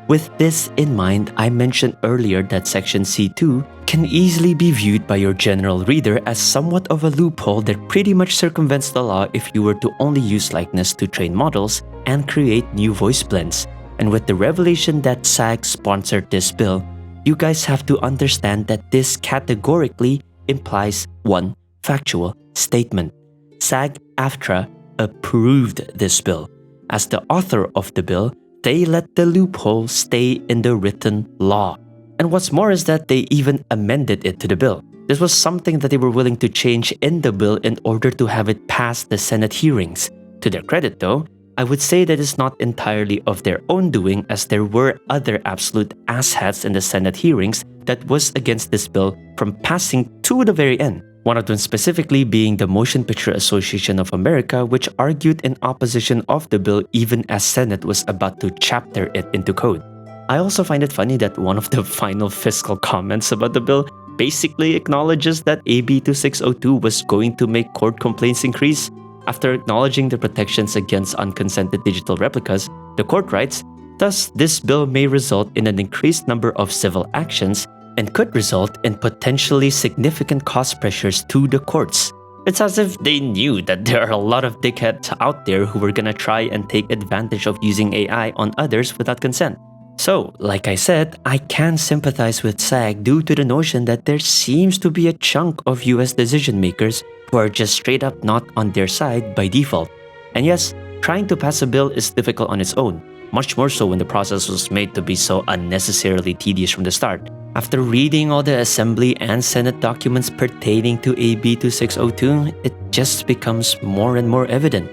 With this in mind, I mentioned earlier that Section C2 can easily be viewed by your general reader as somewhat of a loophole that pretty much circumvents the law if you were to only use likeness to train models and create new voice blends. And with the revelation that SAG sponsored this bill, you guys have to understand that this categorically implies one factual statement. SAG AFTRA approved this bill. As the author of the bill, they let the loophole stay in the written law. And what's more is that they even amended it to the bill. This was something that they were willing to change in the bill in order to have it pass the Senate hearings. To their credit though, I would say that it's not entirely of their own doing, as there were other absolute asshats in the Senate hearings that was against this bill from passing to the very end. One of them specifically being the Motion Picture Association of America, which argued in opposition of the bill even as Senate was about to chapter it into code. I also find it funny that one of the final fiscal comments about the bill basically acknowledges that AB 2602 was going to make court complaints increase. After acknowledging the protections against unconsented digital replicas, the court writes, "Thus, this bill may result in an increased number of civil actions and could result in potentially significant cost pressures to the courts." It's as if they knew that there are a lot of dickheads out there who were gonna try and take advantage of using AI on others without consent. So, like I said, I can sympathize with SAG due to the notion that there seems to be a chunk of US decision makers who are just straight up not on their side by default. And yes, trying to pass a bill is difficult on its own, much more so when the process was made to be so unnecessarily tedious from the start. After reading all the Assembly and Senate documents pertaining to AB 2602, it just becomes more and more evident.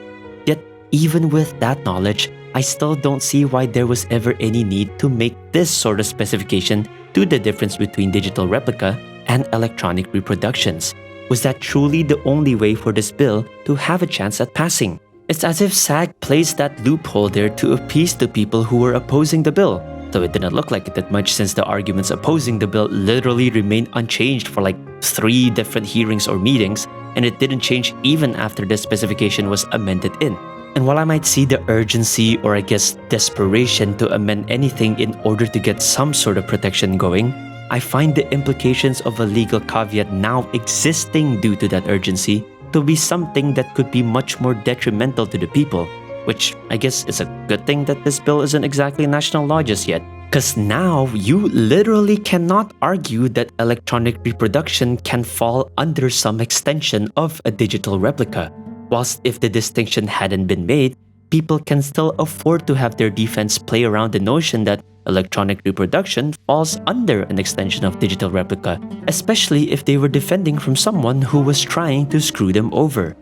Yet, even with that knowledge, I still don't see why there was ever any need to make this sort of specification to the difference between digital replica and electronic reproductions. Was that truly the only way for this bill to have a chance at passing? It's as if SAG placed that loophole there to appease the people who were opposing the bill. Though it didn't look like it that much since the arguments opposing the bill literally remained unchanged for like 3 different hearings or meetings, and it didn't change even after the specification was amended in. And while I might see the urgency or I guess desperation to amend anything in order to get some sort of protection going, I find the implications of a legal caveat now existing due to that urgency to be something that could be much more detrimental to the people, which I guess is a good thing that this bill isn't exactly national law just yet. Because now you literally cannot argue that electronic reproduction can fall under some extension of a digital replica. Whilst if the distinction hadn't been made, people can still afford to have their defense play around the notion that electronic reproduction falls under an extension of digital replica, especially if they were defending from someone who was trying to screw them over.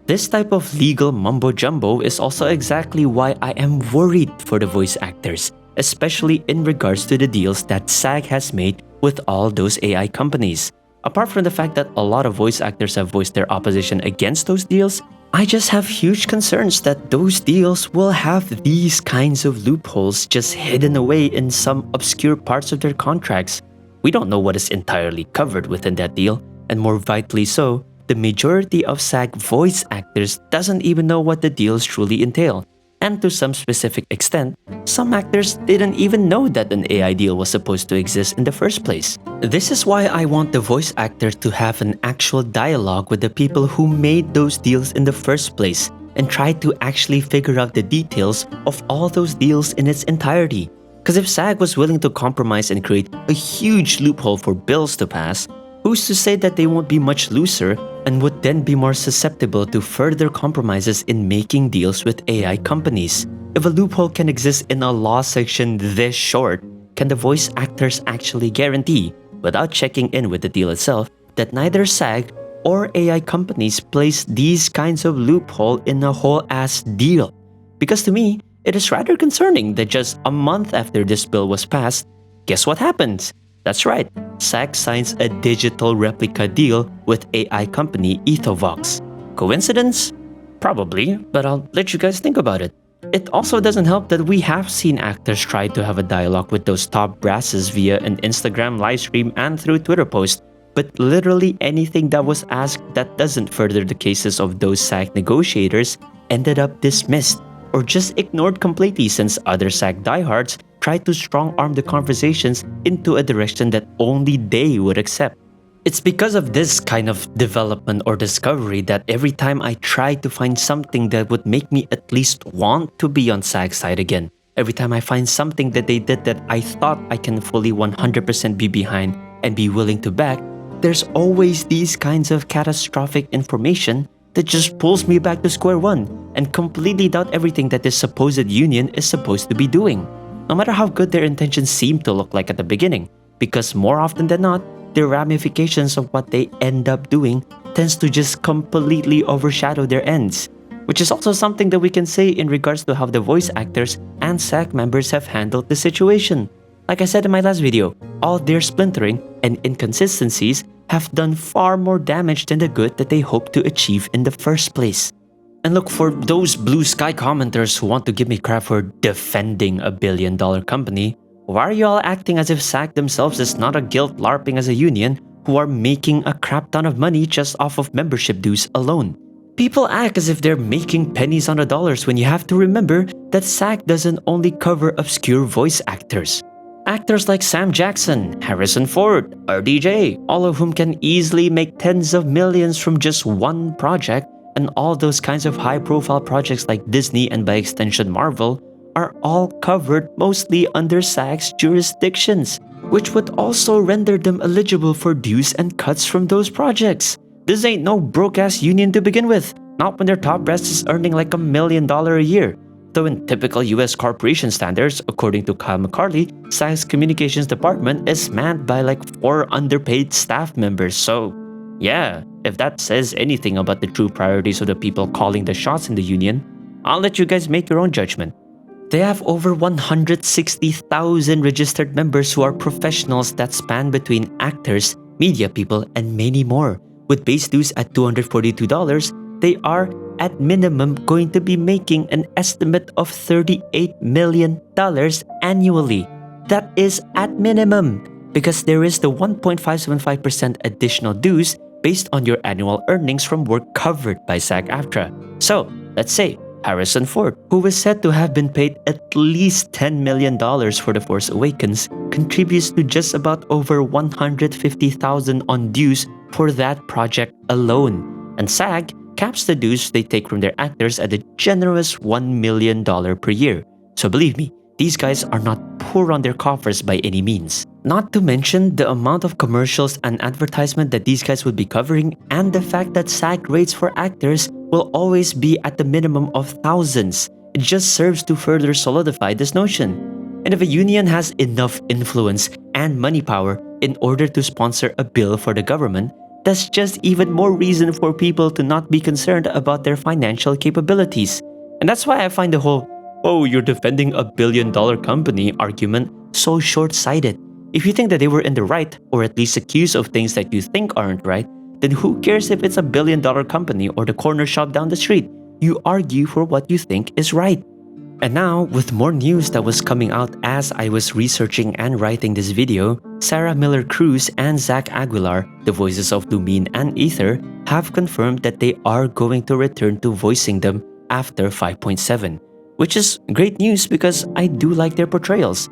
This type of legal mumbo-jumbo is also exactly why I am worried for the voice actors, especially in regards to the deals that SAG has made with all those AI companies. Apart from the fact that a lot of voice actors have voiced their opposition against those deals, I just have huge concerns that those deals will have these kinds of loopholes just hidden away in some obscure parts of their contracts. We don't know what is entirely covered within that deal, and more vitally so, the majority of SAG voice actors doesn't even know what the deals truly entail. And to some specific extent, some actors didn't even know that an AI deal was supposed to exist in the first place. This is why I want the voice actors to have an actual dialogue with the people who made those deals in the first place and try to actually figure out the details of all those deals in its entirety. Because if SAG was willing to compromise and create a huge loophole for bills to pass, who's to say that they won't be much looser and would then be more susceptible to further compromises in making deals with AI companies? If a loophole can exist in a law section this short, can the voice actors actually guarantee, without checking in with the deal itself, that neither SAG or AI companies place these kinds of loophole in a whole-ass deal? Because to me, it is rather concerning that just a month after this bill was passed, guess what happens? That's right, SAG signs a digital replica deal with AI company Ethovox. Coincidence? Probably, but I'll let you guys think about it. It also doesn't help that we have seen actors try to have a dialogue with those top brasses via an Instagram livestream and through Twitter posts, but literally anything that was asked that doesn't further the cases of those SAG negotiators ended up dismissed or just ignored completely since other SAG diehards tried to strong-arm the conversations into a direction that only they would accept. It's because of this kind of development or discovery that every time I try to find something that would make me at least want to be on SAG's side again, every time I find something that they did that I thought I can fully 100% be behind and be willing to back, there's always these kinds of catastrophic information that just pulls me back to square one and completely doubt everything that this supposed union is supposed to be doing. No matter how good their intentions seem to look like at the beginning, because more often than not, the ramifications of what they end up doing tends to just completely overshadow their ends. Which is also something that we can say in regards to how the voice actors and SAG members have handled the situation. Like I said in my last video, all their splintering and inconsistencies have done far more damage than the good that they hoped to achieve in the first place. And look, for those blue sky commenters who want to give me crap for defending a billion-dollar company, why are you all acting as if SAG themselves is not a guild LARPing as a union who are making a crap ton of money just off of membership dues alone? People act as if they're making pennies on the dollars when you have to remember that SAG doesn't only cover obscure voice actors. Actors like Sam Jackson, Harrison Ford, or DJ, all of whom can easily make tens of millions from just one project, and all those kinds of high-profile projects like Disney and by extension Marvel are all covered mostly under SAG's jurisdictions, which would also render them eligible for dues and cuts from those projects. This ain't no broke-ass union to begin with, not when their top brass is earning like $1 million a year. Though in typical US corporation standards, according to Kyle McCarley, SAG's communications department is manned by like 4 underpaid staff members, so yeah, if that says anything about the true priorities of the people calling the shots in the union, I'll let you guys make your own judgment. They have over 160,000 registered members who are professionals that span between actors, media people, and many more. With base dues at $242, they are at minimum going to be making an estimate of $38 million annually. That is at minimum, because there is the 1.575% additional dues based on your annual earnings from work covered by SAG AFTRA. So, let's say Harrison Ford, who was said to have been paid at least $10 million for The Force Awakens, contributes to just about over $150,000 on dues for that project alone. And SAG caps the dues they take from their actors at a generous $1 million per year. So believe me, these guys are not poor on their coffers by any means. Not to mention the amount of commercials and advertisement that these guys would be covering, and the fact that SAG rates for actors will always be at the minimum of thousands. It just serves to further solidify this notion. And if a union has enough influence and money power in order to sponsor a bill for the government, that's just even more reason for people to not be concerned about their financial capabilities. And that's why I find the whole, "Oh, you're defending a billion-dollar company" argument so short-sighted. If you think that they were in the right, or at least accused of things that you think aren't right, then who cares if it's a billion-dollar company or the corner shop down the street? You argue for what you think is right. And now, with more news that was coming out as I was researching and writing this video, Sarah Miller-Cruz and Zach Aguilar, the voices of Lumine and Ether, have confirmed that they are going to return to voicing them after 5.7, which is great news because I do like their portrayals,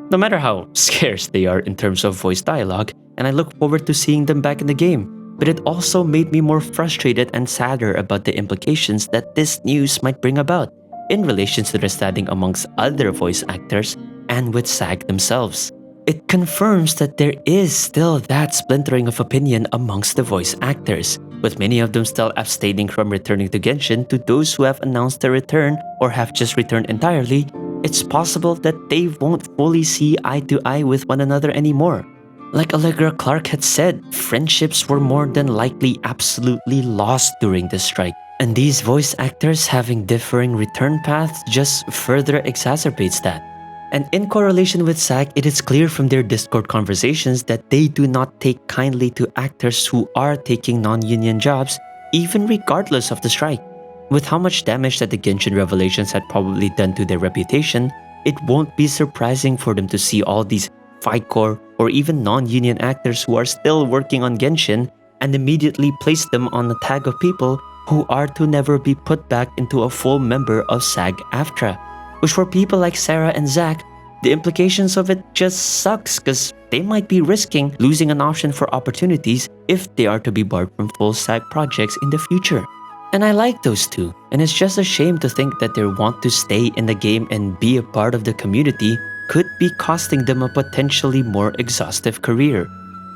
no matter how scarce they are in terms of voice dialogue, and I look forward to seeing them back in the game. But it also made me more frustrated and sadder about the implications that this news might bring about in relation to their standing amongst other voice actors and with SAG themselves. It confirms that there is still that splintering of opinion amongst the voice actors, with many of them still abstaining from returning to Genshin. To those who have announced their return or have just returned entirely, it's possible that they won't fully see eye to eye with one another anymore. Like Allegra Clark had said, friendships were more than likely absolutely lost during the strike. And these voice actors having differing return paths just further exacerbates that. And in correlation with SAG, it is clear from their Discord conversations that they do not take kindly to actors who are taking non-union jobs, even regardless of the strike. With how much damage that the Genshin revelations had probably done to their reputation, it won't be surprising for them to see all these FICOR or even non-union actors who are still working on Genshin and immediately place them on a tag of people who are to never be put back into a full member of SAG AFTRA. Which for people like Sarah and Zach, the implications of it just sucks because they might be risking losing an option for opportunities if they are to be barred from full SAG projects in the future. And I like those two, and it's just a shame to think that their want to stay in the game and be a part of the community could be costing them a potentially more exhaustive career.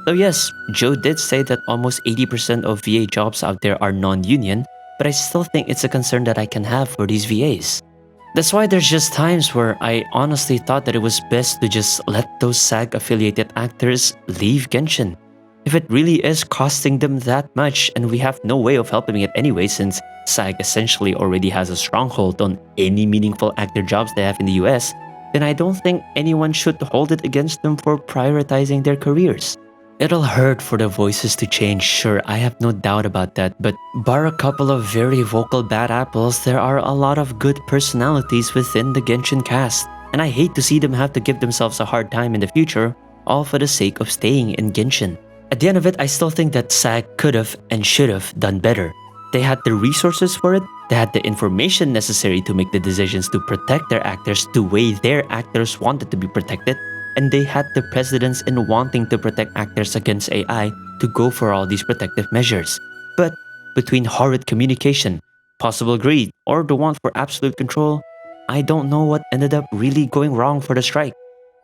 Though yes, Joe did say that almost 80% of VA jobs out there are non-union, but I still think it's a concern that I can have for these VAs. That's why there's just times where I honestly thought that it was best to just let those SAG-affiliated actors leave Genshin. If it really is costing them that much and we have no way of helping it anyway since SAG essentially already has a stronghold on any meaningful actor jobs they have in the US, then I don't think anyone should hold it against them for prioritizing their careers. It'll hurt for the voices to change, sure, I have no doubt about that, but bar a couple of very vocal bad apples, there are a lot of good personalities within the Genshin cast, and I hate to see them have to give themselves a hard time in the future, all for the sake of staying in Genshin. At the end of it, I still think that SAG could have and should have done better. They had the resources for it, they had the information necessary to make the decisions to protect their actors the way their actors wanted to be protected, and they had the precedence in wanting to protect actors against AI to go for all these protective measures. But between horrid communication, possible greed, or the want for absolute control, I don't know what ended up really going wrong for the strike.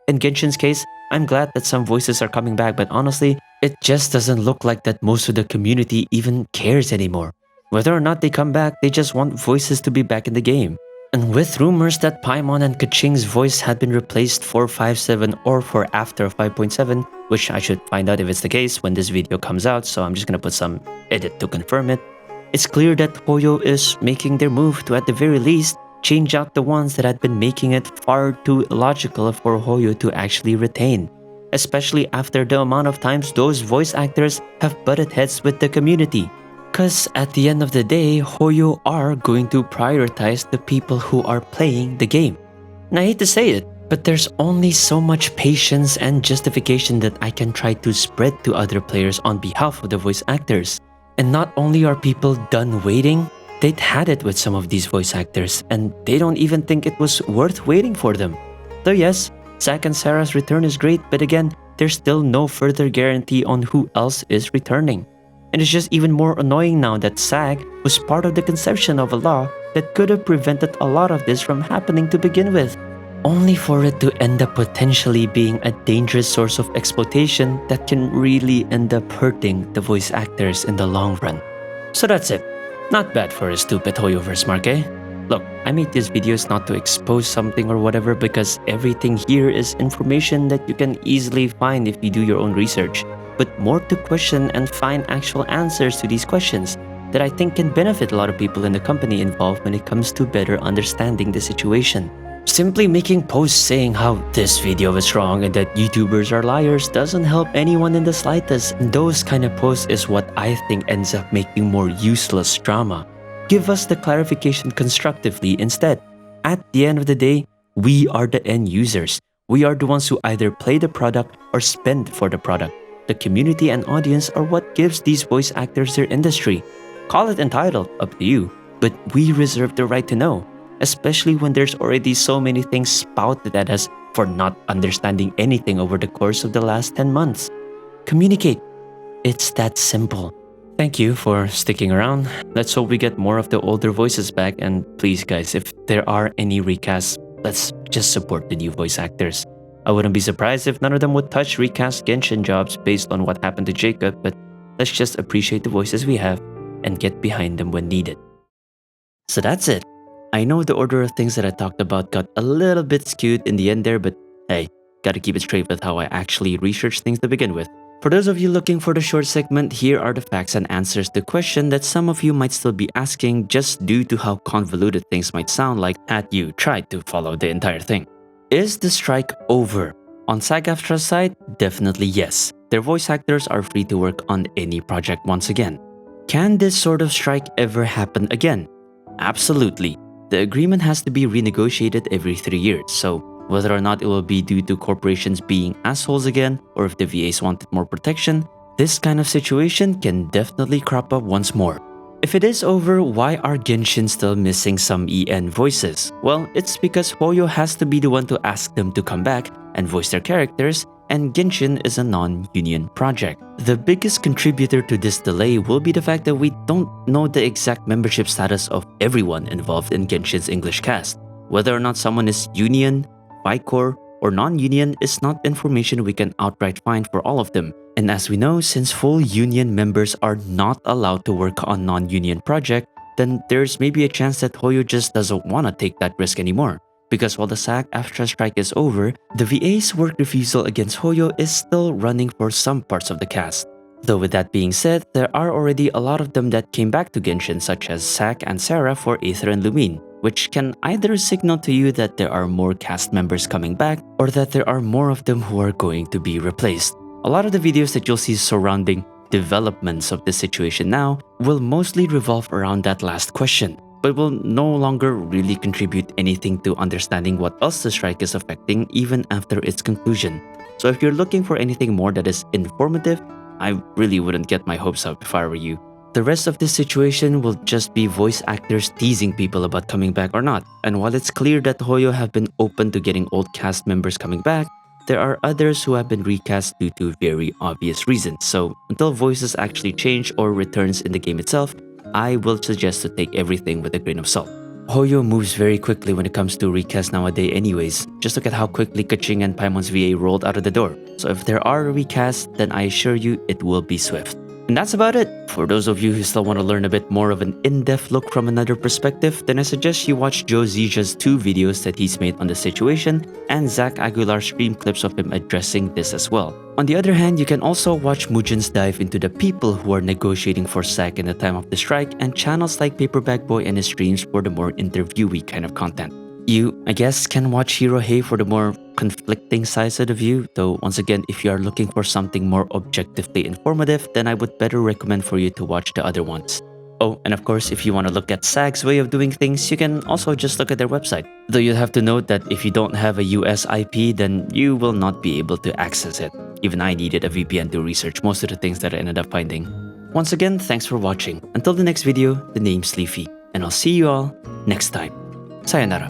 In Genshin's case, I'm glad that some voices are coming back, but honestly, it just doesn't look like that most of the community even cares anymore. Whether or not they come back, they just want voices to be back in the game. And with rumors that Paimon and Kaching's voice had been replaced for 5.7 or for after 5.7, which I should find out if it's the case when this video comes out, so I'm just gonna put some edit to confirm it. It's clear that Hoyo is making their move to, at the very least, change out the ones that had been making it far too illogical for Hoyo to actually retain. Especially after the amount of times those voice actors have butted heads with the community. Cause at the end of the day, Hoyo are going to prioritize the people who are playing the game. And I hate to say it, but there's only so much patience and justification that I can try to spread to other players on behalf of the voice actors. And not only are people done waiting, they'd had it with some of these voice actors, and they don't even think it was worth waiting for them. Though yes, Zack and Sarah's return is great, but again, there's still no further guarantee on who else is returning. And it's just even more annoying now that SAG was part of the conception of a law that could have prevented a lot of this from happening to begin with, only for it to end up potentially being a dangerous source of exploitation that can really end up hurting the voice actors in the long run. So that's it. Not bad for a stupid Hoyoverse mark, eh? Look, I made these videos not to expose something or whatever, because everything here is information that you can easily find if you do your own research, but more to question and find actual answers to these questions that I think can benefit a lot of people in the company involved when it comes to better understanding the situation. Simply making posts saying how this video is wrong and that YouTubers are liars doesn't help anyone in the slightest. And those kind of posts is what I think ends up making more useless drama. Give us the clarification constructively instead. At the end of the day, we are the end users. We are the ones who either play the product or spend for the product. The community and audience are what gives these voice actors their industry. Call it entitled, up to you, but we reserve the right to know, especially when there's already so many things spouted at us for not understanding anything over the course of the last 10 months. Communicate. It's that simple. Thank you for sticking around. Let's hope we get more of the older voices back, and please guys, if there are any recasts, let's just support the new voice actors. I wouldn't be surprised if none of them would touch recast Genshin jobs based on what happened to Jacob, but let's just appreciate the voices we have and get behind them when needed. So that's it. I know the order of things that I talked about got a little bit skewed in the end there, but hey, gotta keep it straight with how I actually researched things to begin with. For those of you looking for the short segment, here are the facts and answers to the question that some of you might still be asking just due to how convoluted things might sound like had you tried to follow the entire thing. Is the strike over? On SAG AFTRA's side, definitely yes. Their voice actors are free to work on any project once again. Can this sort of strike ever happen again? Absolutely. The agreement has to be renegotiated every 3 years, so whether or not it will be due to corporations being assholes again, or if the VAs wanted more protection, this kind of situation can definitely crop up once more. If it is over, why are Genshin still missing some EN voices? Well, it's because Hoyo has to be the one to ask them to come back and voice their characters, and Genshin is a non-union project. The biggest contributor to this delay will be the fact that we don't know the exact membership status of everyone involved in Genshin's English cast. Whether or not someone is union, FICOR, or non-union is not information we can outright find for all of them. And as we know, since full union members are not allowed to work on non-union project, then there's maybe a chance that Hoyo just doesn't want to take that risk anymore. Because while the SAG AFTRA strike is over, the VA's work refusal against Hoyo is still running for some parts of the cast. Though with that being said, there are already a lot of them that came back to Genshin, such as Zack and Sarah for Aether and Lumine. which can either signal to you that there are more cast members coming back or that there are more of them who are going to be replaced. A lot of the videos that you'll see surrounding developments of this situation now will mostly revolve around that last question, but will no longer really contribute anything to understanding what else the strike is affecting even after its conclusion. So if you're looking for anything more that is informative, I really wouldn't get my hopes up if I were you. The rest of this situation will just be voice actors teasing people about coming back or not. And while it's clear that Hoyo have been open to getting old cast members coming back, there are others who have been recast due to very obvious reasons. So until voices actually change or returns in the game itself, I will suggest to take everything with a grain of salt. Hoyo moves very quickly when it comes to recast nowadays anyways. Just look at how quickly Kaching and Paimon's VA rolled out of the door. So if there are recasts, then I assure you it will be swift. And that's about it. For those of you who still want to learn a bit more of an in-depth look from another perspective, then I suggest you watch Joe Zija's 2 videos that he's made on the situation and Zach Aguilar's stream clips of him addressing this as well. On the other hand, you can also watch Mujin's dive into the people who are negotiating for SAG in the time of the strike and channels like Paperback Boy and his streams for the more interviewee kind of content. You, I guess, can watch Hirohei for the more conflicting sides of the view, though once again, if you are looking for something more objectively informative, then I would better recommend for you to watch the other ones. Oh, and of course, if you want to look at SAG's way of doing things, you can also just look at their website. Though you'll have to note that if you don't have a US IP, then you will not be able to access it. Even I needed a VPN to research most of the things that I ended up finding. Once again, thanks for watching. Until the next video, the name's Leafy, and I'll see you all next time. Sayonara.